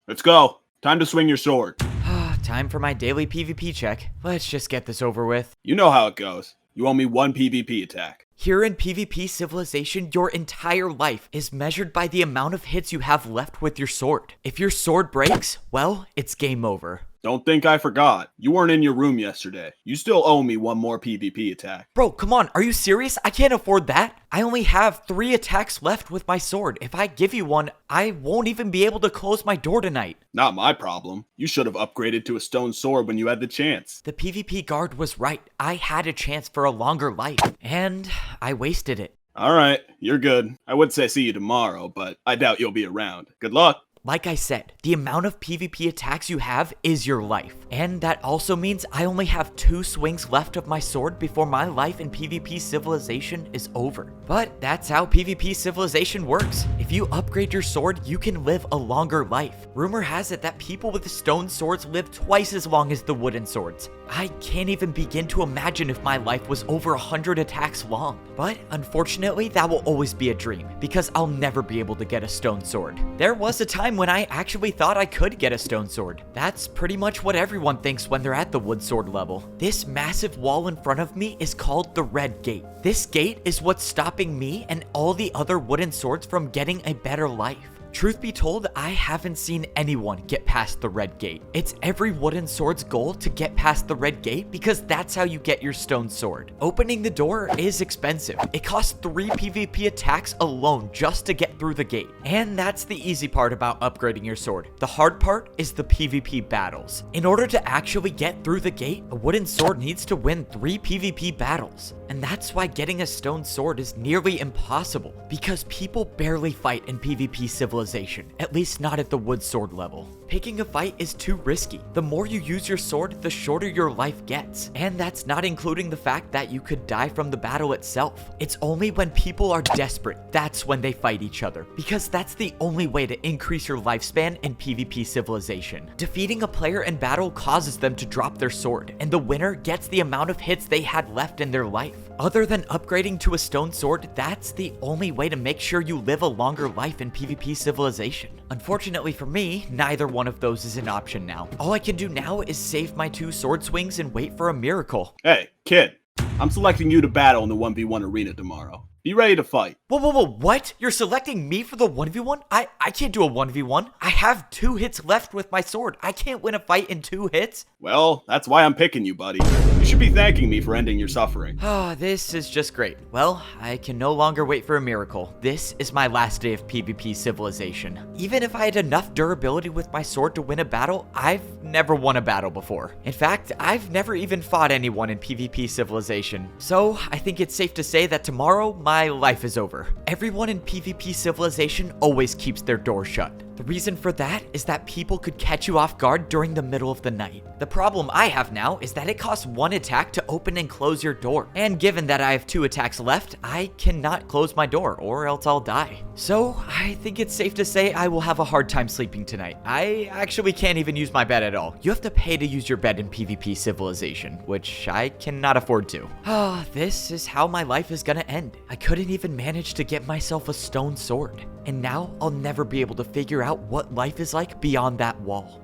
Let's go. Time to swing your sword. Time for my daily PvP check. Let's just get this over with. You know how it goes. You owe me one PvP attack. Here in PvP Civilization, your entire life is measured by the amount of hits you have left with your sword. If your sword breaks, well, it's game over. Don't think I forgot. You weren't in your room yesterday. You still owe me one more PvP attack. Bro, come on, are you serious? I can't afford that. I only have 3 attacks left with my sword. If I give you one, I won't even be able to close my door tonight. Not my problem. You should have upgraded to a stone sword when you had the chance. The PvP guard was right. I had a chance for a longer life, and I wasted it. Alright, you're good. I would say see you tomorrow, but I doubt you'll be around. Good luck. Like I said, the amount of PvP attacks you have is your life. And that also means I only have 2 swings left of my sword before my life in PvP Civilization is over. But that's how PvP Civilization works. If you upgrade your sword, you can live a longer life. Rumor has it that people with stone swords live twice as long as the wooden swords. I can't even begin to imagine if my life was over 100 attacks long. But unfortunately, that will always be a dream, because I'll never be able to get a stone sword. There was a time when I actually thought I could get a stone sword. That's pretty much what everyone thinks when they're at the wood sword level. This massive wall in front of me is called the Red Gate. This gate is what's stopping me and all the other wooden swords from getting a better life. Truth be told, I haven't seen anyone get past the Red Gate. It's every wooden sword's goal to get past the Red Gate because that's how you get your stone sword. Opening the door is expensive. It costs 3 PvP attacks alone just to get through the gate. And that's the easy part about upgrading your sword. The hard part is the PvP battles. In order to actually get through the gate, a wooden sword needs to win 3 PvP battles. And that's why getting a stone sword is nearly impossible, because people barely fight in PvP Civilization, at least not at the wood sword level. Picking a fight is too risky. The more you use your sword, the shorter your life gets. And that's not including the fact that you could die from the battle itself. It's only when people are desperate, that's when they fight each other, because that's the only way to increase your lifespan in PvP Civilization. Defeating a player in battle causes them to drop their sword, and the winner gets the amount of hits they had left in their life. Other than upgrading to a stone sword, that's the only way to make sure you live a longer life in PvP Civilization. Unfortunately for me, neither one of those is an option now. All I can do now is save my 2 sword swings and wait for a miracle. Hey, kid. I'm selecting you to battle in the 1v1 arena tomorrow. Be ready to fight. Whoa, what? You're selecting me for the 1v1? I can't do a 1v1. I have 2 hits left with my sword. I can't win a fight in 2 hits. Well, that's why I'm picking you, buddy. You should be thanking me for ending your suffering. This is just great. Well, I can no longer wait for a miracle. This is my last day of PvP Civilization. Even if I had enough durability with my sword to win a battle, I've never won a battle before. In fact, I've never even fought anyone in PvP Civilization. So, I think it's safe to say that tomorrow, my life is over. Everyone in PvP Civilization always keeps their door shut. The reason for that is that people could catch you off guard during the middle of the night. The problem I have now is that it costs 1 attack to open and close your door. And given that I have 2 attacks left, I cannot close my door or else I'll die. So I think it's safe to say I will have a hard time sleeping tonight. I actually can't even use my bed at all. You have to pay to use your bed in PvP Civilization, which I cannot afford to. This is how my life is gonna end. I couldn't even manage to get myself a stone sword. And now I'll never be able to figure out what life is like beyond that wall.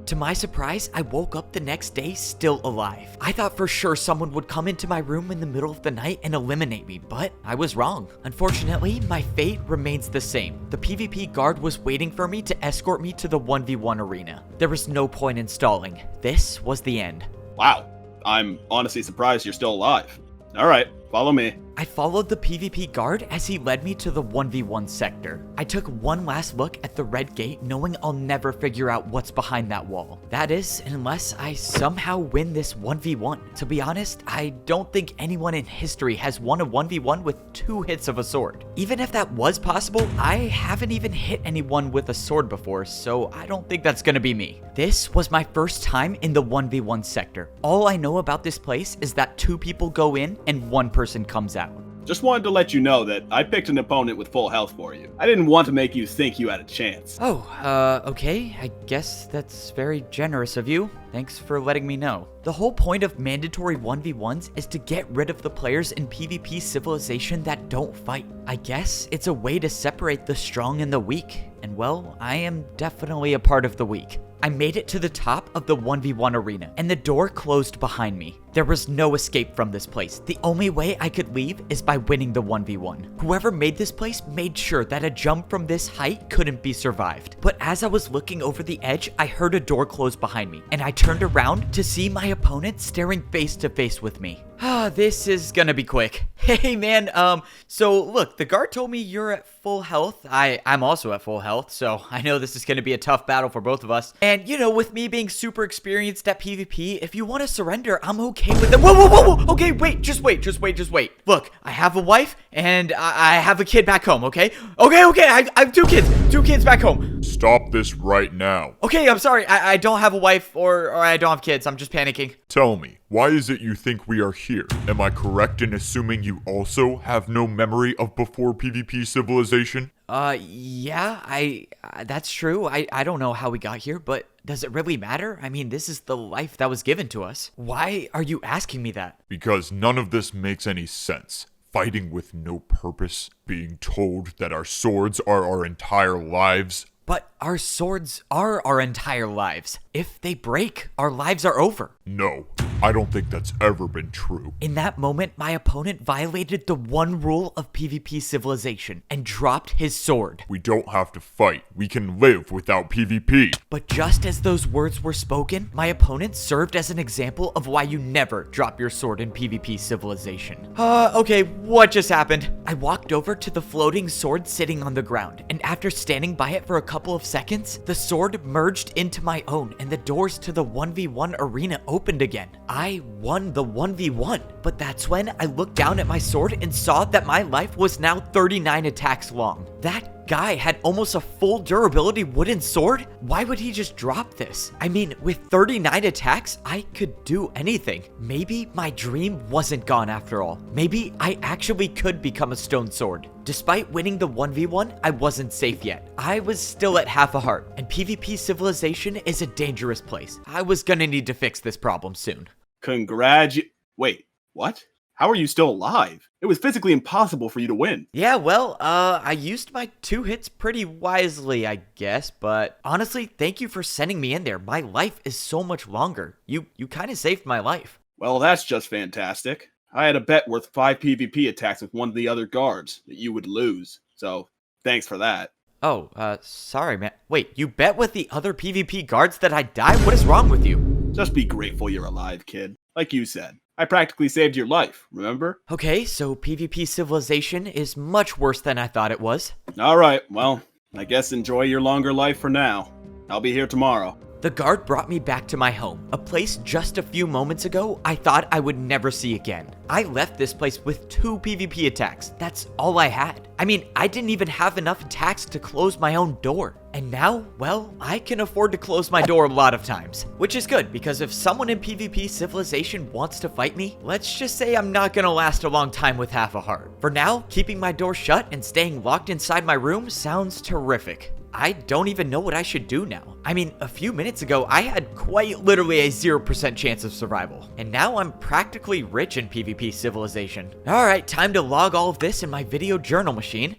To my surprise, I woke up the next day still alive. I thought for sure someone would come into my room in the middle of the night and eliminate me, but I was wrong. Unfortunately, my fate remains the same. The PvP guard was waiting for me to escort me to the 1v1 arena. There was no point in stalling. This was the end. Wow, I'm honestly surprised you're still alive. Alright, follow me. I followed the PvP guard as he led me to the 1v1 sector. I took one last look at the Red Gate, knowing I'll never figure out what's behind that wall. That is, unless I somehow win this 1v1. To be honest, I don't think anyone in history has won a 1v1 with 2 hits of a sword. Even if that was possible, I haven't even hit anyone with a sword before, so I don't think that's gonna be me. This was my first time in the 1v1 sector. All I know about this place is that 2 people go in and 1 person comes out. Just wanted to let you know that I picked an opponent with full health for you. I didn't want to make you think you had a chance. Okay. I guess that's very generous of you. Thanks for letting me know. The whole point of mandatory 1v1s is to get rid of the players in PvP Civilization that don't fight. I guess it's a way to separate the strong and the weak. and well, I am definitely a part of the week. I made it to the top of the 1v1 arena, and the door closed behind me. There was no escape from this place. The only way I could leave is by winning the 1v1. Whoever made this place made sure that a jump from this height couldn't be survived. But as I was looking over the edge, I heard a door close behind me, and I turned around to see my opponent staring face to face with me. This is gonna be quick. Hey man, so look, the guard told me you're at full health. I'm also at full health, so I know this is gonna be a tough battle for both of us. And you know, with me being super experienced at PvP, if you want to surrender, I'm okay with it. Whoa. Okay, just wait. Look, I have a wife and I have a kid back home, okay? Okay, I have two kids back home. Stop this right now. Okay, I'm sorry, I don't have a wife or I don't have kids. I'm just panicking. Tell me, why is it you think we are here? Am I correct in assuming you also have no memory of before PvP civilization? Yeah, that's true. I don't know how we got here, but does it really matter? I mean, this is the life that was given to us. Why are you asking me that? Because none of this makes any sense. Fighting with no purpose, being told that our swords are our entire lives. But our swords are our entire lives. If they break, our lives are over. No, I don't think that's ever been true. In that moment, my opponent violated the one rule of PvP civilization and dropped his sword. We don't have to fight. We can live without PvP. But just as those words were spoken, my opponent served as an example of why you never drop your sword in PvP civilization. Okay, what just happened? I walked over to the floating sword sitting on the ground, and after standing by it for a couple of seconds, the sword merged into my own and the doors to the 1v1 arena opened again. I won the 1v1, but that's when I looked down at my sword and saw that my life was now 39 attacks long. That guy had almost a full durability wooden sword? Why would he just drop this? I mean, with 39 attacks, I could do anything. Maybe my dream wasn't gone after all. Maybe I actually could become a stone sword. Despite winning the 1v1, I wasn't safe yet. I was still at half a heart, and PvP civilization is a dangerous place. I was gonna need to fix this problem soon. Wait, what? How are you still alive? It was physically impossible for you to win. Yeah, well, I used my 2 hits pretty wisely, I guess, but honestly, thank you for sending me in there. My life is so much longer. You kind of saved my life. Well, that's just fantastic. I had a bet worth 5 PvP attacks with one of the other guards that you would lose, so thanks for that. Oh, sorry, man. Wait, you bet with the other PvP guards that I'd die? What is wrong with you? Just be grateful you're alive, kid. Like you said, I practically saved your life, remember? Okay, so PvP civilization is much worse than I thought it was. Alright, well, I guess enjoy your longer life for now. I'll be here tomorrow. The guard brought me back to my home, a place just a few moments ago I thought I would never see again. I left this place with 2 PvP attacks. That's all I had. I mean, I didn't even have enough attacks to close my own door. And now, well, I can afford to close my door a lot of times. Which is good, because if someone in PvP civilization wants to fight me, let's just say I'm not gonna last a long time with half a heart. For now, keeping my door shut and staying locked inside my room sounds terrific. I don't even know what I should do now. I mean, a few minutes ago, I had quite literally a 0% chance of survival. And now I'm practically rich in PvP civilization. Alright, time to log all of this in my video journal machine.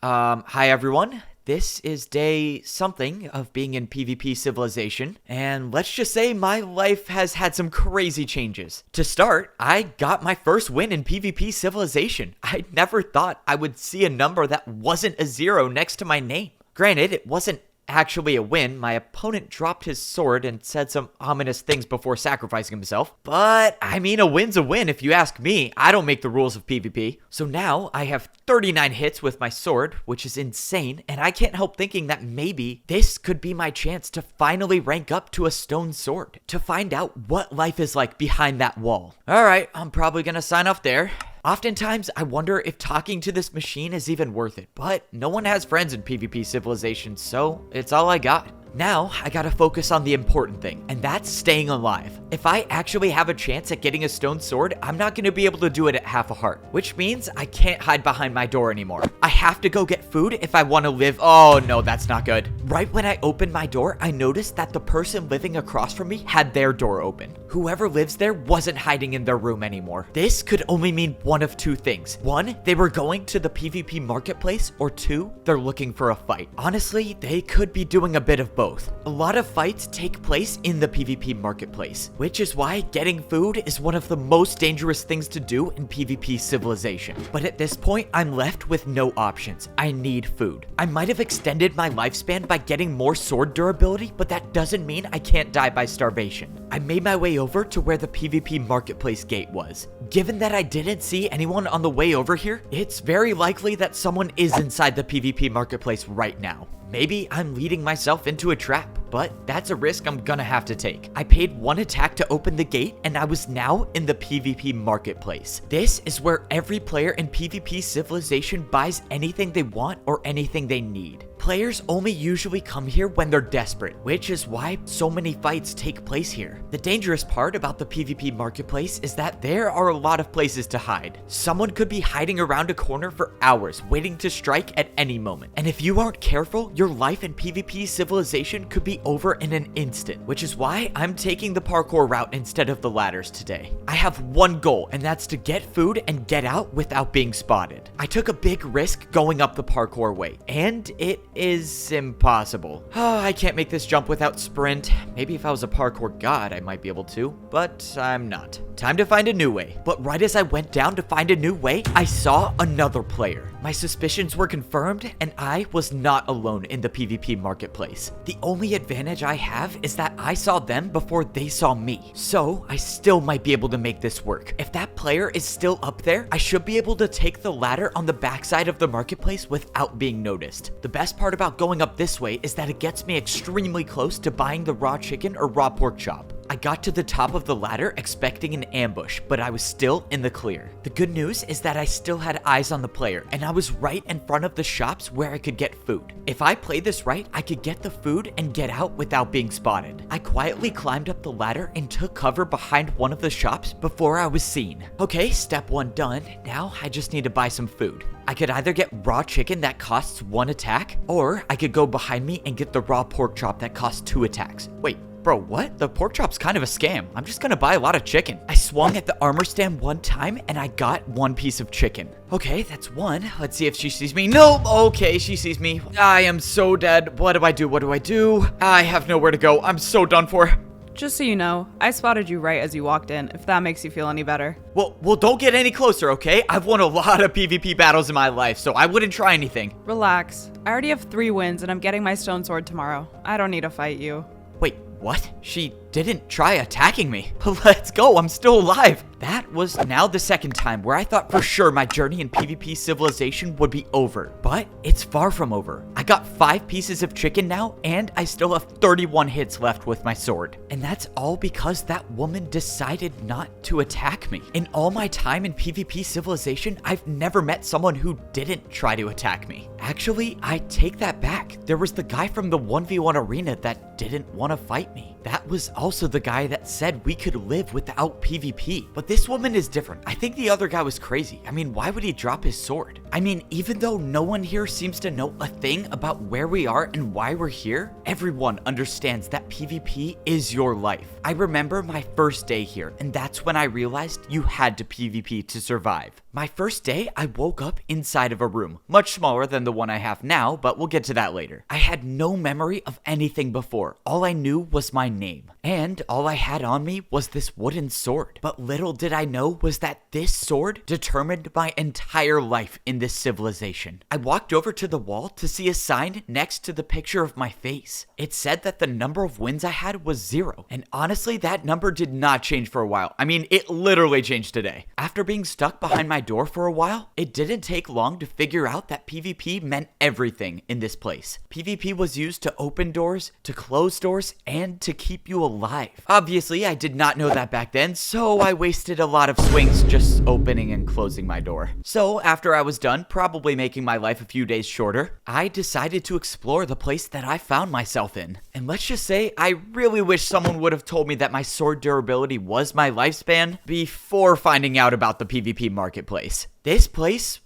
Hi everyone. This is day something of being in PvP civilization, and let's just say my life has had some crazy changes. To start, I got my first win in PvP civilization. I never thought I would see a number that wasn't a 0 next to my name. Granted, it wasn't actually a win. My opponent dropped his sword and said some ominous things before sacrificing himself. But, I mean, a win's a win if you ask me. I don't make the rules of PvP. So now I have 39 hits with my sword, which is insane, and I can't help thinking that maybe this could be my chance to finally rank up to a stone sword, to find out what life is like behind that wall. Alright, I'm probably gonna sign off there. Oftentimes, I wonder if talking to this machine is even worth it, but no one has friends in PvP civilization, so it's all I got. Now, I gotta focus on the important thing, and that's staying alive. If I actually have a chance at getting a stone sword, I'm not gonna be able to do it at half a heart, which means I can't hide behind my door anymore. I have to go get food if I want to live. Oh no, that's not good. Right when I opened my door, I noticed that the person living across from me had their door open. Whoever lives there wasn't hiding in their room anymore. This could only mean one of two things. One, they were going to the PvP marketplace, or two, they're looking for a fight. Honestly, they could be doing a bit of both. A lot of fights take place in the PvP marketplace, which is why getting food is one of the most dangerous things to do in PvP Civilization. But at this point, I'm left with no options. I need food. I might have extended my lifespan by getting more sword durability, but that doesn't mean I can't die by starvation. I made my way over to where the PvP marketplace gate was. Given that I didn't see anyone on the way over here, it's very likely that someone is inside the PvP marketplace right now. Maybe I'm leading myself into a trap, but that's a risk I'm gonna have to take. I paid 1 attack to open the gate, and I was now in the PvP marketplace. This is where every player in PvP Civilization buys anything they want or anything they need. Players only usually come here when they're desperate, which is why so many fights take place here. The dangerous part about the PvP marketplace is that there are a lot of places to hide. Someone could be hiding around a corner for hours, waiting to strike at any moment. And if you aren't careful, your life in PvP Civilization could be over in an instant, which is why I'm taking the parkour route instead of the ladders today. I have one goal, and that's to get food and get out without being spotted. I took a big risk going up the parkour way, and it is impossible. Oh, I can't make this jump without sprint. Maybe if I was a parkour god, I might be able to, but I'm not. Time to find a new way. But right as I went down to find a new way, I saw another player. My suspicions were confirmed, and I was not alone in the PvP marketplace. The only advantage I have is that I saw them before they saw me, so I still might be able to make this work. If that player is still up there, I should be able to take the ladder on the backside of the marketplace without being noticed. The best part about going up this way is that it gets me extremely close to buying the raw chicken or raw pork chop. I got to the top of the ladder expecting an ambush, but I was still in the clear. The good news is that I still had eyes on the player, and I was right in front of the shops where I could get food. If I played this right, I could get the food and get out without being spotted. I quietly climbed up the ladder and took cover behind one of the shops before I was seen. Okay, step 1 done. Now I just need to buy some food. I could either get raw chicken that costs 1 attack, or I could go behind me and get the raw pork chop that costs 2 attacks. Wait. Bro, what? The pork chop's kind of a scam. I'm just gonna buy a lot of chicken. I swung at the armor stand 1 time and I got 1 piece of chicken. Okay, that's 1. Let's see if she sees me. No! Okay, she sees me. I am so dead. What do I do? What do I do? I have nowhere to go. I'm so done for. Just so you know, I spotted you right as you walked in, if that makes you feel any better. Well, don't get any closer, okay? I've won a lot of PvP battles in my life, so I wouldn't try anything. Relax. I already have 3 wins and I'm getting my stone sword tomorrow. I don't need to fight you. Wait, what? She didn't try attacking me. Let's go, I'm still alive. That was now the second time where I thought for sure my journey in PvP Civilization would be over, but it's far from over. I got 5 pieces of chicken now, and I still have 31 hits left with my sword. And that's all because that woman decided not to attack me. In all my time in PvP Civilization, I've never met someone who didn't try to attack me. Actually, I take that back. There was the guy from the 1v1 arena that didn't want to fight me. That was also the guy that said we could live without PvP. But this woman is different. I think the other guy was crazy. I mean, why would he drop his sword? I mean, even though no one here seems to know a thing about where we are and why we're here, everyone understands that PvP is your life. I remember my first day here, and that's when I realized you had to PvP to survive. My first day, I woke up inside of a room, much smaller than the one I have now, but we'll get to that later. I had no memory of anything before. All I knew was my name, and all I had on me was this wooden sword. But little did I know was that this sword determined my entire life in this civilization. I walked over to the wall to see a sign next to the picture of my face. It said that the number of wins I had was 0, and honestly, that number did not change for a while. I mean, it literally changed today. After being stuck behind my door for a while, it didn't take long to figure out that PvP meant everything in this place. PvP was used to open doors, to close doors, and to keep you alive. Obviously, I did not know that back then, so I wasted wasted a lot of swings just opening and closing my door. So after I was done, probably making my life a few days shorter, I decided to explore the place that I found myself in. And let's just say, I really wish someone would have told me that my sword durability was my lifespan before finding out about the PvP marketplace. This place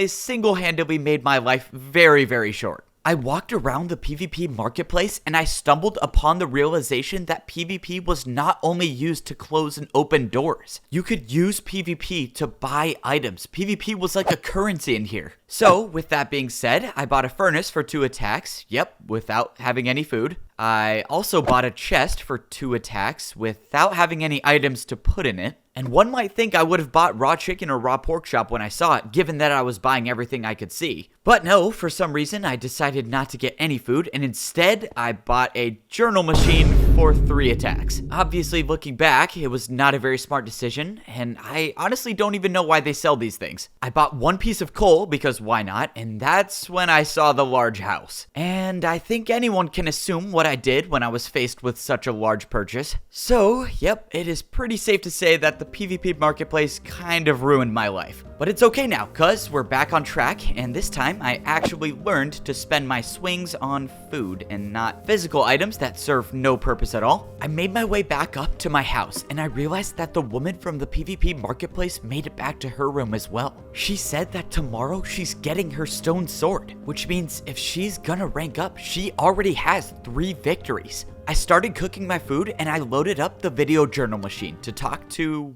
single-handedly made my life very, very short. I walked around the PvP marketplace and I stumbled upon the realization that PvP was not only used to close and open doors. You could use PvP to buy items. PvP was like a currency in here. So, with that being said, I bought a furnace for 2 attacks, without having any food. I also bought a chest for 2 attacks without having any items to put in it. And one might think I would have bought raw chicken or raw pork chop when I saw it, given that I was buying everything I could see. But no, for some reason I decided not to get any food, and instead I bought a journal machine for 3 attacks. Obviously, looking back, it was not a very smart decision, and I honestly don't even know why they sell these things. I bought 1 piece of coal, because why not, and that's when I saw the large house. And I think anyone can assume what I did when I was faced with such a large purchase. So, it is pretty safe to say that the PvP marketplace kind of ruined my life. But it's okay now, cause we're back on track, and this time I actually learned to spend my swings on food and not physical items that serve no purpose at all. I made my way back up to my house, and I realized that the woman from the PvP marketplace made it back to her room as well. She said that tomorrow she's getting her stone sword, which means if she's gonna rank up, she already has 3 victories. I started cooking my food and I loaded up the video journal machine to talk to,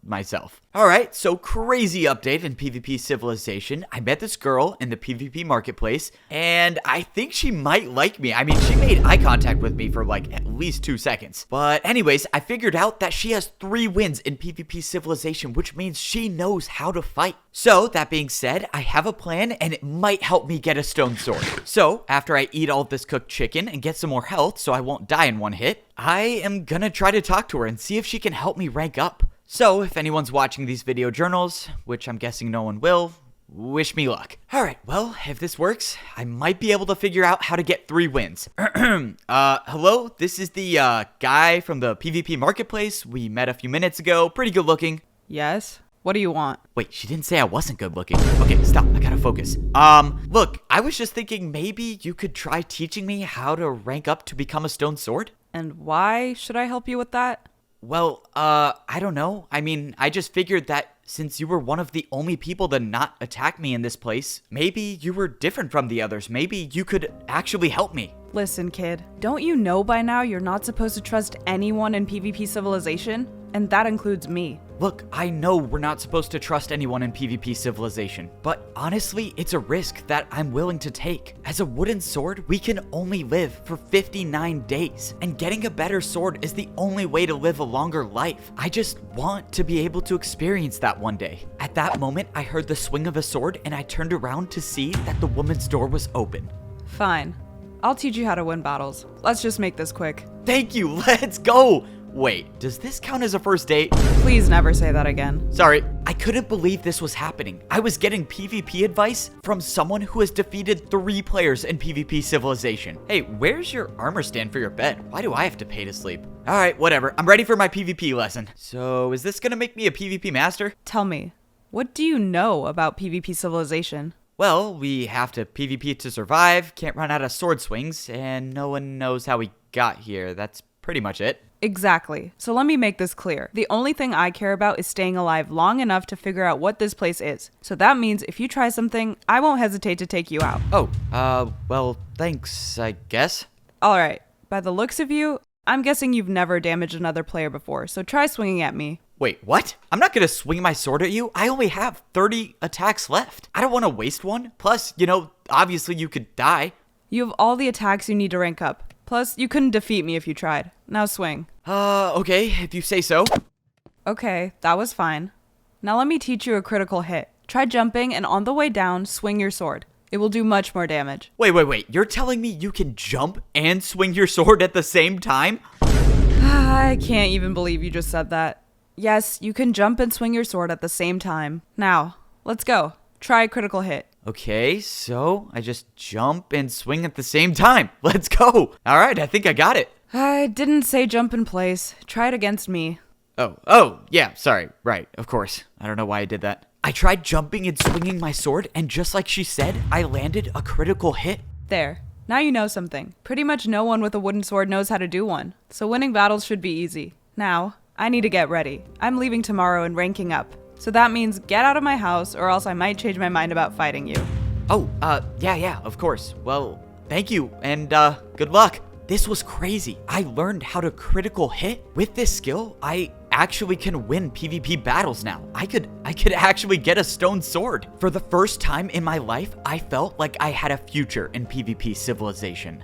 myself. Alright, so crazy update in PvP Civilization. I met this girl in the PvP marketplace, and I think she might like me. I mean, she made eye contact with me for at least 2 seconds. But anyways, I figured out that she has 3 wins in PvP Civilization, which means she knows how to fight. So, that being said, I have a plan, and it might help me get a stone sword. So, after I eat all of this cooked chicken and get some more health so I won't die in one hit, I am gonna try to talk to her and see if she can help me rank up. So, if anyone's watching these video journals, which I'm guessing no one will, wish me luck. Alright, well, if this works, I might be able to figure out how to get 3 wins. Hello? This is the, guy from the PvP marketplace we met a few minutes ago. Pretty good looking. Yes? What do you want? Wait, she didn't say I wasn't good looking. Okay, stop. I gotta focus. Look, I was just thinking maybe you could try teaching me how to rank up to become a stone sword? And why should I help you with that? Well, I don't know. I mean, I just figured that since you were one of the only people to not attack me in this place, maybe you were different from the others. Maybe you could actually help me. Listen, kid, don't you know by now you're not supposed to trust anyone in PvP Civilization? And that includes me. Look, I know we're not supposed to trust anyone in PvP Civilization, but honestly, it's a risk that I'm willing to take. As a wooden sword, we can only live for 59 days, and getting a better sword is the only way to live a longer life. I just want to be able to experience that one day. At that moment, I heard the swing of a sword, and I turned around to see that the woman's door was open. Fine. I'll teach you how to win battles. Let's just make this quick. Thank you, let's go! Wait, does this count as a first date? Please never say that again. Sorry, I couldn't believe this was happening. I was getting PvP advice from someone who has defeated 3 players in PvP Civilization. Hey, where's your armor stand for your bed? Why do I have to pay to sleep? Alright, whatever. I'm ready for my PvP lesson. So, is this gonna make me a PvP master? Tell me, what do you know about PvP Civilization? Well, we have to PvP to survive, can't run out of sword swings, and no one knows how we got here. That's pretty much it. Exactly. So let me make this clear. The only thing I care about is staying alive long enough to figure out what this place is. So that means if you try something, I won't hesitate to take you out. Oh, well, thanks, I guess. Alright, by the looks of you, I'm guessing you've never damaged another player before, so try swinging at me. Wait, what? I'm not gonna swing my sword at you. I only have 30 attacks left. I don't want to waste one. Plus, obviously you could die. You have all the attacks you need to rank up. Plus, you couldn't defeat me if you tried. Now swing. Okay, if you say so. Okay, that was fine. Now let me teach you a critical hit. Try jumping and on the way down, swing your sword. It will do much more damage. Wait. You're telling me you can jump and swing your sword at the same time? I can't even believe you just said that. Yes, you can jump and swing your sword at the same time. Now, let's go. Try a critical hit. Okay, so I just jump and swing at the same time. Let's go. All right, I think I got it. I didn't say jump in place. Try it against me. Oh, yeah, sorry. Right, of course. I don't know why I did that. I tried jumping and swinging my sword, and just like she said, I landed a critical hit. There. Now you know something. Pretty much no one with a wooden sword knows how to do one, so winning battles should be easy. Now, I need to get ready. I'm leaving tomorrow and ranking up. So that means get out of my house, or else I might change my mind about fighting you. Oh, yeah, of course. Well, thank you, and, good luck. This was crazy. I learned how to critical hit. With this skill, I actually can win PvP battles now. I could actually get a stone sword. For the first time in my life, I felt like I had a future in PvP Civilization.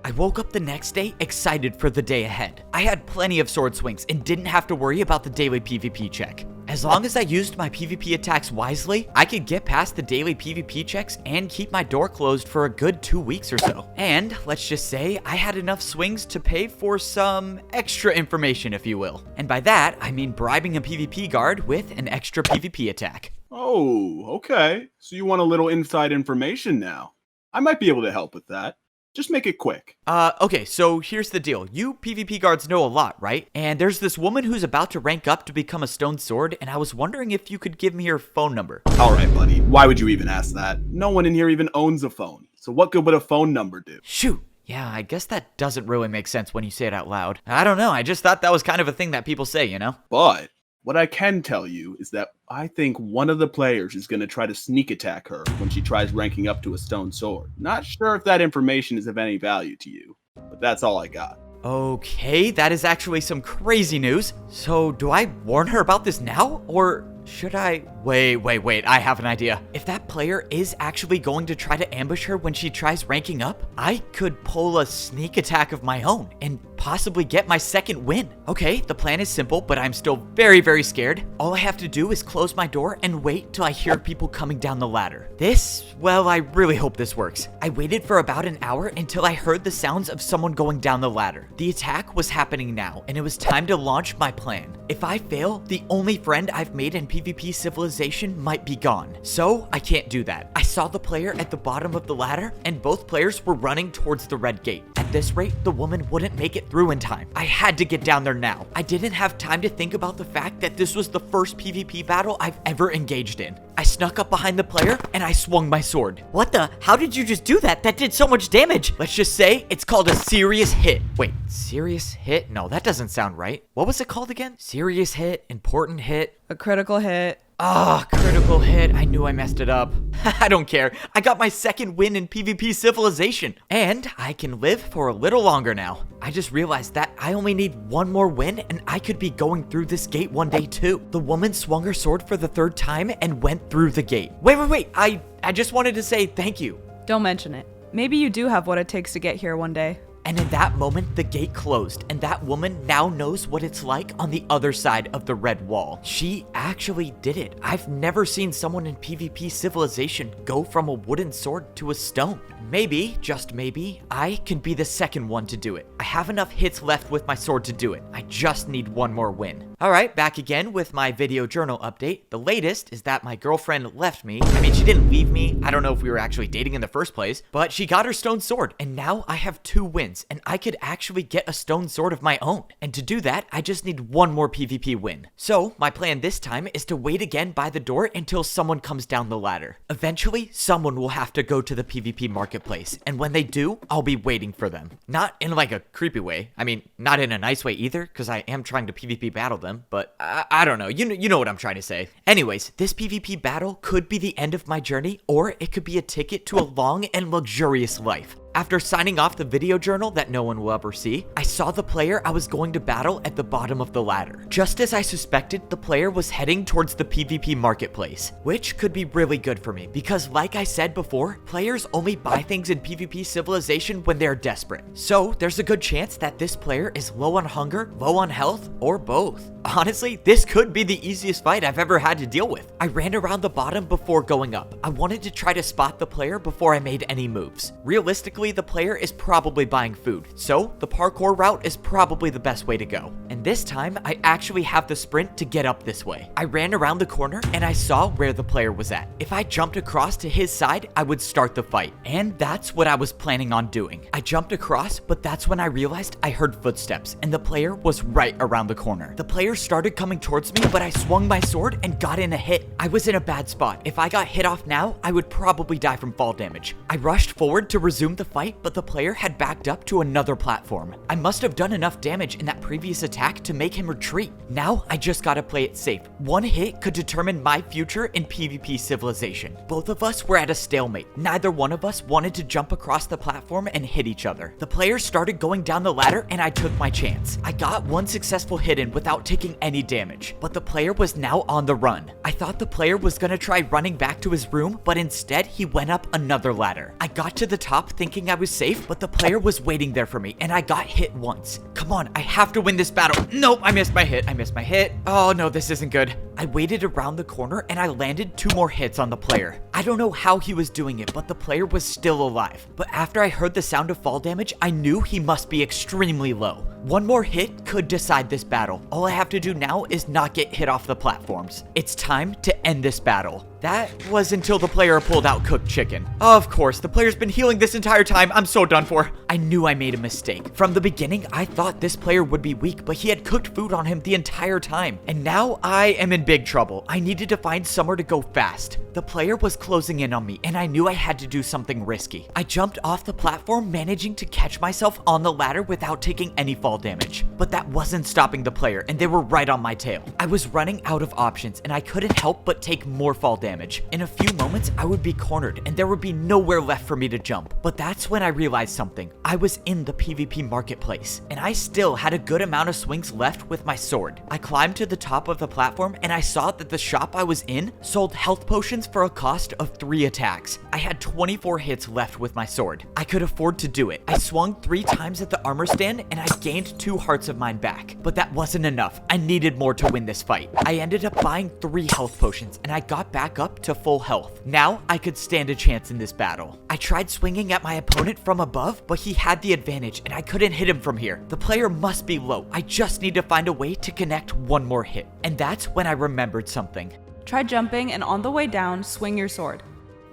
I woke up the next day excited for the day ahead. I had plenty of sword swings and didn't have to worry about the daily PvP check. As long as I used my PvP attacks wisely, I could get past the daily PvP checks and keep my door closed for a good 2 weeks or so. And let's just say I had enough swings to pay for some extra information, if you will. And by that, I mean bribing a PvP guard with an extra PvP attack. Oh, okay. So you want a little inside information now. I might be able to help with that. Just make it quick. Okay, so here's the deal. You PvP guards know a lot, right? And there's this woman who's about to rank up to become a stone sword, and I was wondering if you could give me her phone number. Alright, buddy. Why would you even ask that? No one in here even owns a phone. So what good would a phone number do? Shoot. Yeah, I guess that doesn't really make sense when you say it out loud. I don't know, I just thought that was kind of a thing that people say, you know? But what I can tell you is that I think one of the players is going to try to sneak attack her when she tries ranking up to a stone sword. Not sure if that information is of any value to you, but that's all I got. Okay, that is actually some crazy news. So do I warn her about this now? Or should I? Wait, I have an idea. If that player is actually going to try to ambush her when she tries ranking up, I could pull a sneak attack of my own and possibly get my second win. Okay, the plan is simple, but I'm still very, very scared. All I have to do is close my door and wait till I hear people coming down the ladder. Well, I really hope this works. I waited for about an hour until I heard the sounds of someone going down the ladder. The attack was happening now, and it was time to launch my plan. If I fail, the only friend I've made in PvP Civilization might be gone. So I can't do that. I saw the player at the bottom of the ladder, and both players were running towards the red gate. At this rate, the woman wouldn't make it through in time. I had to get down there now. I didn't have time to think about the fact that this was the first PvP battle I've ever engaged in. I snuck up behind the player and I swung my sword. What the? How did you just do that? That did so much damage. Let's just say it's called a serious hit. Wait, serious hit? No, that doesn't sound right. What was it called again? Serious hit, important hit. A critical hit. Ah, critical hit. I knew I messed it up. I don't care. I got my second win in PvP Civilization. And I can live for a little longer now. I just realized that I only need one more win and I could be going through this gate one day too. The woman swung her sword for the third time and went through the gate. Wait. I just wanted to say thank you. Don't mention it. Maybe you do have what it takes to get here one day. And in that moment, the gate closed, and that woman now knows what it's like on the other side of the red wall. She actually did it. I've never seen someone in PvP Civilization go from a wooden sword to a stone. Maybe, just maybe, I can be the second one to do it. I have enough hits left with my sword to do it. I just need one more win. Alright, back again with my video journal update. The latest is that my girlfriend left me. I mean, she didn't leave me. I don't know if we were actually dating in the first place, but she got her stone sword, and now I have 2 wins, and I could actually get a stone sword of my own. And to do that, I just need one more PvP win. So, my plan this time is to wait again by the door until someone comes down the ladder. Eventually, someone will have to go to the PvP marketplace, and when they do, I'll be waiting for them. Not in like a creepy way. I mean, not in a nice way either, because I am trying to PvP battle them, but I don't know. You know what I'm trying to say. Anyways, this PvP battle could be the end of my journey, or it could be a ticket to a long and luxurious life. After signing off the video journal that no one will ever see, I saw the player I was going to battle at the bottom of the ladder. Just as I suspected, the player was heading towards the PvP marketplace, which could be really good for me because like I said before, players only buy things in PvP Civilization when they're desperate. So there's a good chance that this player is low on hunger, low on health, or both. Honestly, this could be the easiest fight I've ever had to deal with. I ran around the bottom before going up. I wanted to try to spot the player before I made any moves. Realistically, Luckily, the player is probably buying food, so the parkour route is probably the best way to go. And this time, I actually have the sprint to get up this way. I ran around the corner and I saw where the player was at. If I jumped across to his side, I would start the fight. And that's what I was planning on doing. I jumped across, but that's when I realized I heard footsteps and the player was right around the corner. The player started coming towards me, but I swung my sword and got in a hit. I was in a bad spot. If I got hit off now, I would probably die from fall damage. I rushed forward to resume the fight, but the player had backed up to another platform. I must have done enough damage in that previous attack to make him retreat. Now I just gotta play it safe. One hit could determine my future in PvP Civilization. Both of us were at a stalemate. Neither one of us wanted to jump across the platform and hit each other. The player started going down the ladder and I took my chance. I got one successful hit in without taking any damage, but the player was now on the run. I thought the player was gonna try running back to his room, but instead he went up another ladder. I got to the top thinking I was safe, but the player was waiting there for me and I got hit once. Come on, I have to win this battle. Nope, I missed my hit. Oh no, this isn't good. I waited around the corner and I landed 2 more hits on the player. I don't know how he was doing it, but the player was still alive. But after I heard the sound of fall damage, I knew he must be extremely low. One more hit could decide this battle. All I have to do now is not get hit off the platforms. It's time to end this battle. That was until the player pulled out cooked chicken. Of course, the player's been healing this entire time. I'm so done for. I knew I made a mistake. From the beginning, I thought this player would be weak, but he had cooked food on him the entire time. And now I am in big trouble. I needed to find somewhere to go fast. The player was closing in on me, and I knew I had to do something risky. I jumped off the platform, managing to catch myself on the ladder without taking any fall damage. But that wasn't stopping the player, and they were right on my tail. I was running out of options, and I couldn't help but take more fall damage. In a few moments, I would be cornered, and there would be nowhere left for me to jump. But that's when I realized something. I was in the PvP marketplace, and I still had a good amount of swings left with my sword. I climbed to the top of the platform, and I saw that the shop I was in sold health potions for a cost of 3 attacks. I had 24 hits left with my sword. I could afford to do it. I swung 3 times at the armor stand, and I gained 2 hearts of mine back. But that wasn't enough. I needed more to win this fight. I ended up buying 3 health potions, and I got back up to full health. Now I could stand a chance in this battle. I tried swinging at my opponent from above, but he had the advantage, and I couldn't hit him from here. The player must be low. I just need to find a way to connect one more hit. And that's when I remembered something. Try jumping and on the way down, swing your sword.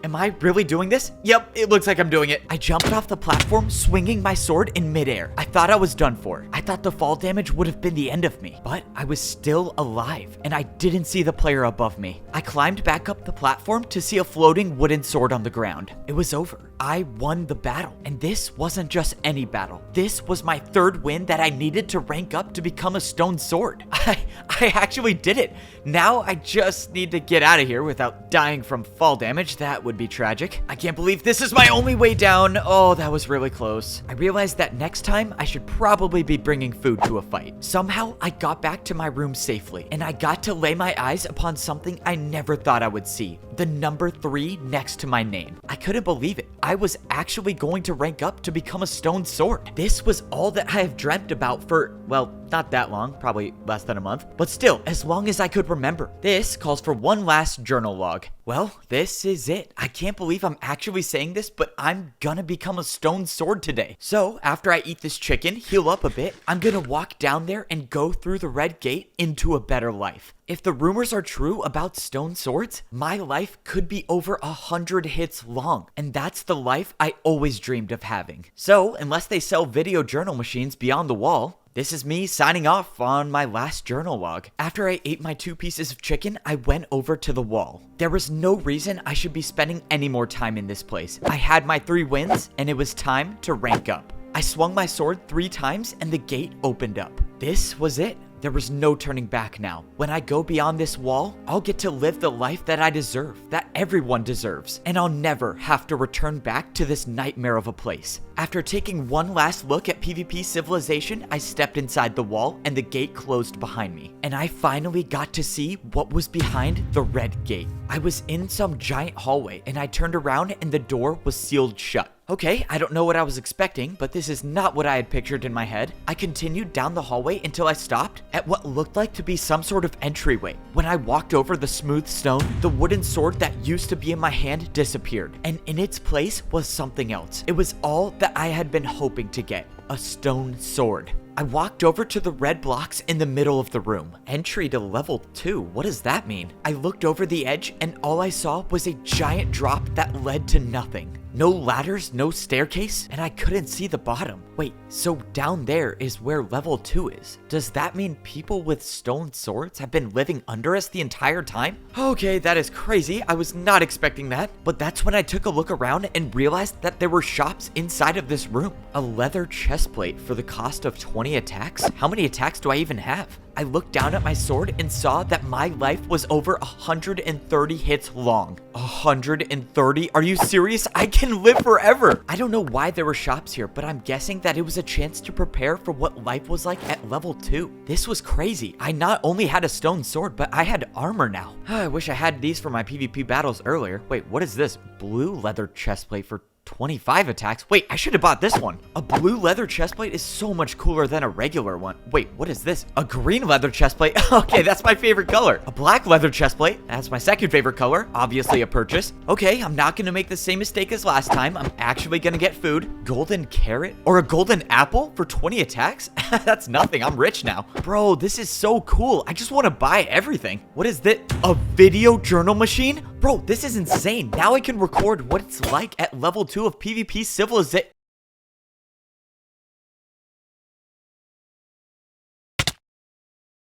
Am I really doing this? Yep, it looks like I'm doing it. I jumped off the platform, swinging my sword in midair. I thought I was done for. I thought the fall damage would have been the end of me, but I was still alive, and I didn't see the player above me. I climbed back up the platform to see a floating wooden sword on the ground. It was over. I won the battle, and this wasn't just any battle. This was my 3rd win that I needed to rank up to become a stone sword. I actually did it. Now I just need to get out of here without dying from fall damage. That would be tragic. I can't believe this is my only way down. Oh, that was really close. I realized that next time I should probably be bringing food to a fight. Somehow I got back to my room safely, and I got to lay my eyes upon something I never thought I would see. The number 3 next to my name. I couldn't believe it. I was actually going to rank up to become a stone sword. This was all that I have dreamt about for, well, not that long, probably less than a month, but still, as long as I could remember. This calls for one last journal log. Well, this is it. I can't believe I'm actually saying this, but I'm gonna become a stone sword today. So, after I eat this chicken, heal up a bit, I'm gonna walk down there and go through the red gate into a better life. If the rumors are true about stone swords, my life could be over 100 hits long, and that's the life I always dreamed of having. So, unless they sell video journal machines beyond the wall, this is me signing off on my last journal log. After I ate my 2 pieces of chicken, I went over to the wall. There was no reason I should be spending any more time in this place. I had my 3 wins, and it was time to rank up. I swung my sword 3 times, and the gate opened up. This was it. There was no turning back now. When I go beyond this wall, I'll get to live the life that I deserve, that everyone deserves, and I'll never have to return back to this nightmare of a place. After taking one last look at PvP Civilization, I stepped inside the wall and the gate closed behind me, and I finally got to see what was behind the red gate. I was in some giant hallway and I turned around and the door was sealed shut. Okay, I don't know what I was expecting, but this is not what I had pictured in my head. I continued down the hallway until I stopped at what looked like to be some sort of entryway. When I walked over the smooth stone, the wooden sword that used to be in my hand disappeared, and in its place was something else. It was all that I had been hoping to get, a stone sword. I walked over to the red blocks in the middle of the room. Entry to level 2, what does that mean? I looked over the edge and all I saw was a giant drop that led to nothing. No ladders, no staircase, and I couldn't see the bottom. Wait, so down there is where level 2 is. Does that mean people with stone swords have been living under us the entire time? Okay, that is crazy. I was not expecting that. But that's when I took a look around and realized that there were shops inside of this room. A leather chest plate for the cost of 20 attacks? How many attacks do I even have? I looked down at my sword and saw that my life was over 130 hits long. 130? Are you serious? I can live forever. I don't know why there were shops here, but I'm guessing that it was a chance to prepare for what life was like at level 2. This was crazy. I not only had a stone sword, but I had armor now. I wish I had these for my PvP battles earlier. Wait, what is this? Blue leather chestplate for 25 attacks. Wait, I should have bought this one. A blue leather chestplate is so much cooler than a regular one. Wait, what is this? A green leather chestplate? Okay, that's my favorite color. A black leather chestplate? That's my second favorite color. Obviously a purchase. Okay, I'm not gonna make the same mistake as last time. I'm actually gonna get food. Golden carrot? Or a golden apple for 20 attacks? That's nothing. I'm rich now. Bro, this is so cool. I just want to buy everything. What is this? A video journal machine? Bro, this is insane. Now I can record what it's like at level 2 of PvP Civilization.